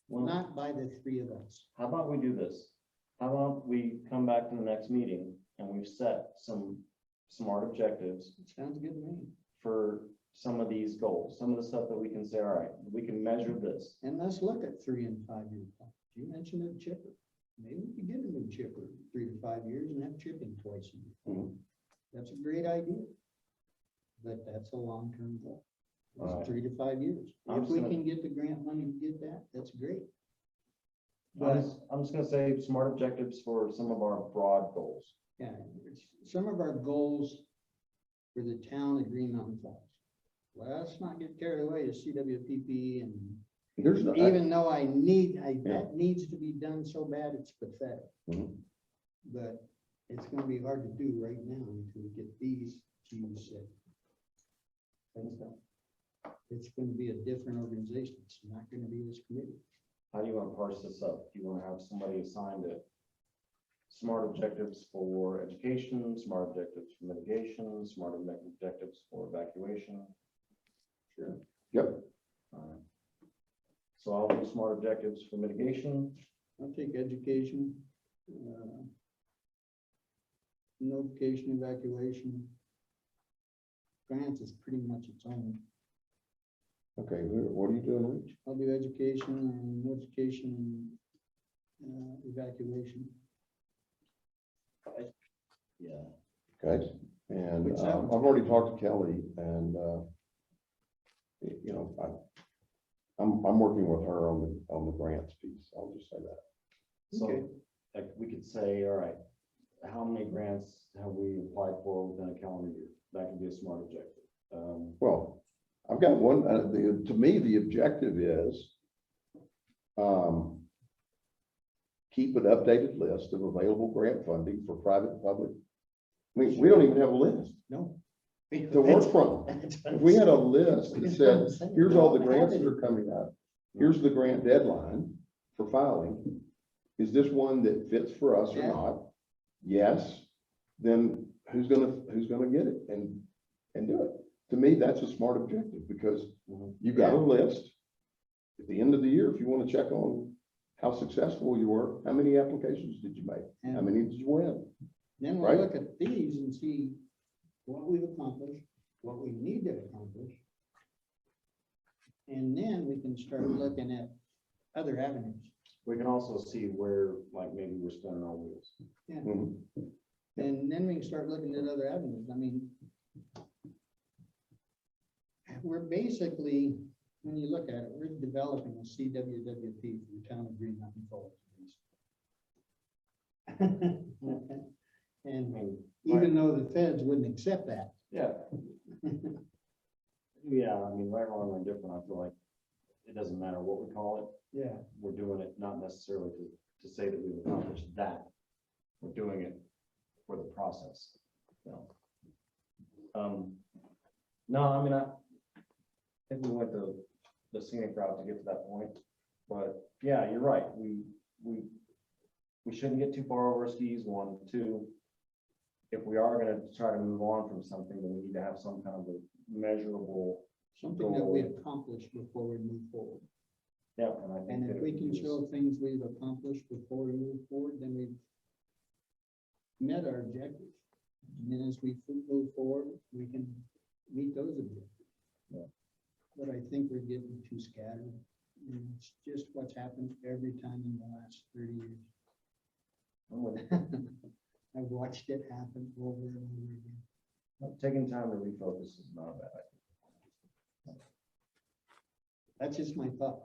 well, not by the three of us. how about we do this? How about we come back to the next meeting and we've set some smart objectives Sounds good to me. for some of these goals, some of the stuff that we can say, all right, we can measure this. And let's look at 3 and 5 year plans. You mentioned a chipper. Maybe we could get a new chipper 3 to 5 years and have chipping twice a year. Mhm. That's a great idea. But that's a long-term goal. It's Right. 3 to 5 years. I'm If we just can get the grant money to get that, that's great. I'm just gonna say smart objectives for some of our broad goals. Yeah, some of our goals for the town of Green Mountain Falls. Let's not get carried away to CWPP and there's no. even though that needs to be done so bad, it's pathetic. Mhm. But it's gonna be hard to do right now until we get these to set. It's gonna be a different organization. It's not gonna be this committee. How do you want to parse this up? Do you want to have somebody assigned to smart objectives for education, smart objectives for mitigation, smart objectives for evacuation? Sure. Yep. So I'll do smart objectives for mitigation. I'll take education, notification, evacuation. Grants is pretty much its own. Okay, what are you doing, Rich? I'll do education and notification, evacuation. Yeah. Okay, and Which I've sounds- already talked to Kelly and you know, I'm working with her on the grants piece. I'll just say that. So, Okay. like, we could say, all right, how many grants have we applied for within a calendar year? That could be a smart objective. Well, I've got one, to me, the objective is keep an updated list of available grant funding for private and public. I mean, we don't even have a list No. to work from. If we had a list that said, here's all the grants that are coming up, here's the grant deadline for filing. Is this one that fits for us or Yeah. not? Yes, then who's gonna get it and do it? To me, that's a smart objective because you got a list. At the end of the year, if you want to check on how successful you were, how many applications did you make? How And many did you win? then right? we'll look at these and see what we've accomplished, what we need to accomplish. And then we can start looking at other avenues. We can also see where, like, maybe we're spinning our wheels. Mhm. And then we can start looking at other avenues. I mean, we're basically, when you look at it, we're developing a CWWP for the town of Green Mountain Falls. And even though the feds wouldn't accept that. Yeah. Yeah, I mean, right, wrong, or indifferent, I feel like it doesn't matter what we call it. Yeah. We're doing it not necessarily to say that we've accomplished that. We're doing it for the process. So, no, I mean, I think we went the scenic route to get to that point, but yeah, you're right. We shouldn't get too far over our skis, one. Two, if we are gonna try to move on from something, then we need to have some kind of a measurable. Something that we accomplished before we move forward. Yeah, and I think. And that if we it can is- show things we've accomplished before we move forward, then we've met our objectives. And then as we move forward, we can meet those objectives. Yeah. But I think we're getting too scattered. And it's just what's happened every time in the last 30 years. I'm with you. I've watched it happen over and over again. Taking time to refocus is not a bad idea. That's just my thought.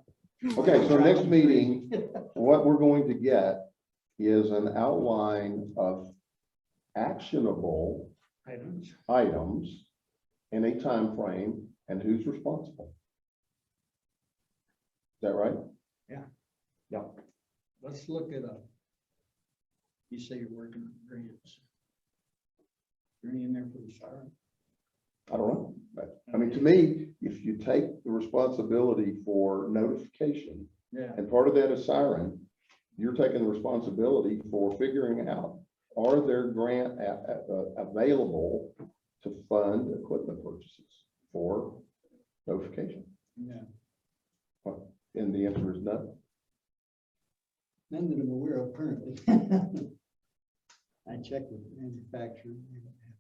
Okay, so next meeting, what we're going to get is an outline of actionable items in a time frame and who's responsible. Is that right? Yeah. Let's look at you say you're working on grants. Is there any in there for the siren? I don't know. But, I mean, to me, if you take the responsibility for notification, Yeah. and part of that is siren, you're taking the responsibility for figuring out, are there grant available to fund equipment purchases for notification? Yeah. And the answer is no. None that I'm aware of currently. I checked with the manufacturer. They don't have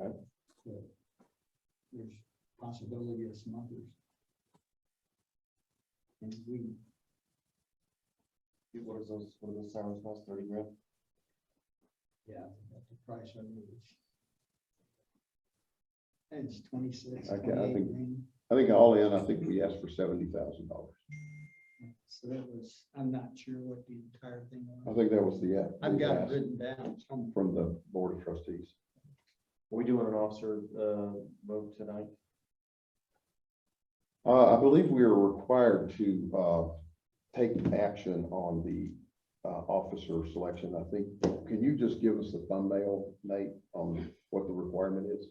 it. Okay. So there's possibility of some others. And What are those sirens cost, 30 grand? yeah, that's the price of it. And it's 26, Okay, 28 I think- grand. I think all in, I think we asked for $70,000. So that was, I'm not sure what the entire thing I was. think that was the, I've got it ask written down somewhere. from the Board of Trustees. Are we doing an officer vote tonight? I believe we are required to take action on the officer selection. I think, can you just give us the thumbnail, Nate, on what the requirement is?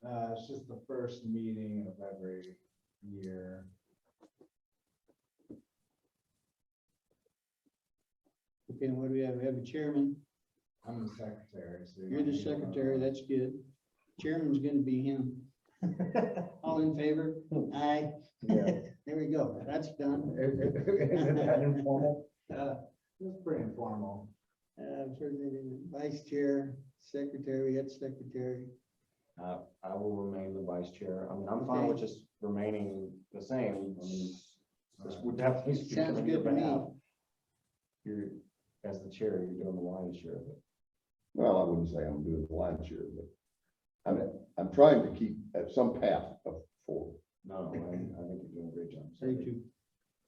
It's just the first meeting of every year. Okay, and what do we have? We have a chairman. I'm the secretary, so. You're the secretary, that's good. Chairman's gonna be him. All in favor? Aye. Yeah. There we go, that's done. Informal? It's pretty informal. Vice chair, secretary, head secretary. I will remain the vice chair. I mean, I'm fine with just remaining the same. I mean, this would definitely. speak Sounds on good your to me. behalf. You're, as the chair, you're doing the lion's share of it. Well, I wouldn't say I'm doing the lion's share, but I'm trying to keep at some path of 4. No, I think you're doing a great job. Say two.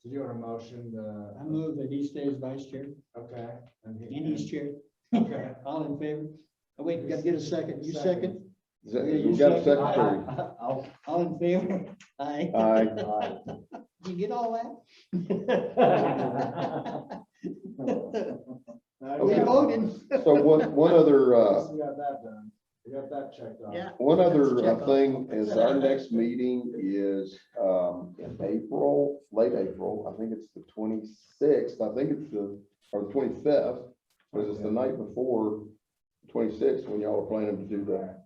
Did you want a motion to? I move that he stays vice chair Okay. and he's chair. Okay. All in favor? Oh, wait, we gotta get a second. You second? Is that, Yeah, you we got a second. secretary. All in favor? Aye. Aye. You get all that? Okay. You voted. So one other, We got that done. We got that checked off. Yeah. one other Check off. thing is our next meeting is in April, late April. I think it's the 26th. I think it's or the 25th, because it's the night before 26th when y'all are planning to do that.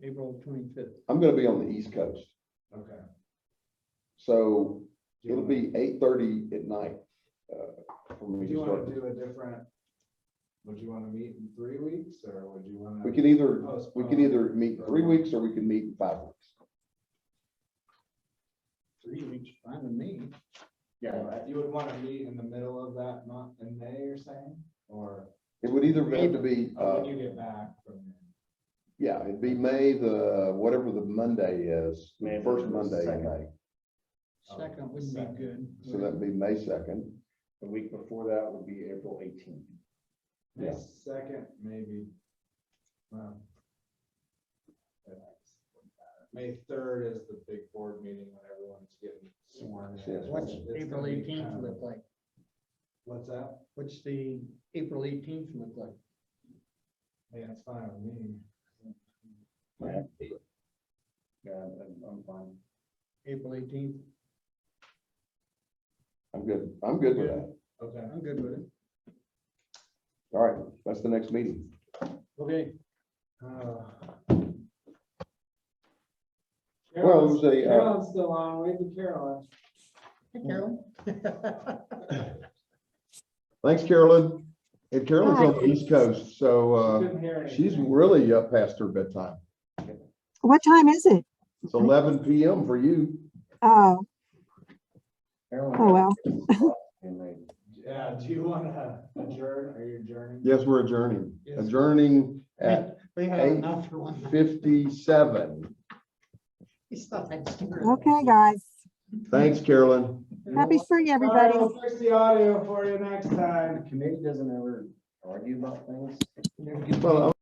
April 25th. I'm gonna be on the East Coast, Okay. so it'll be 8:30 at night. For me Would to you start. want to do a different, would you want to meet in 3 weeks or would you want to? We can either meet in 3 weeks or we can meet in 5 weeks. 3 weeks, fine with me. Yeah, you would want to meet in the middle of that month in May, you're saying, or It would either have to be, when you get back from? yeah, it'd be May whatever the Monday is, the May first the Monday in second. May. Second would be good. So that'd be May 2nd. The week before that would be April 18th. May Yeah. 2nd, maybe. Well, May 3rd is the big board meeting when everyone's getting sworn in. Yes. What's It's April gonna be 18th kind of- look like? What's that? What's the April 18th look like? Yeah, it's fine with me. Yeah, I'm fine. April 18th? I'm good. I'm good with that. Okay. I'm good with it. All right, that's the next meeting. Okay. Well, it was a, Carolyn's still on, wait for Carolyn. Hey, Carolyn. thanks, Carolyn. And Carolyn's on the East Coast, so Couldn't hear she's anything. really up past her bedtime. What time is it? It's 11 p.m. for you. Oh, oh, well. Yeah, do you want to adjourn? Are you adjourning? Yes, we're adjourning. Yes. Adjourning at We had enough for one. 57. Okay, guys. Thanks, Carolyn. Happy spring, All right, everybody. we'll fix the audio for you next time. The committee doesn't ever argue about things. Well,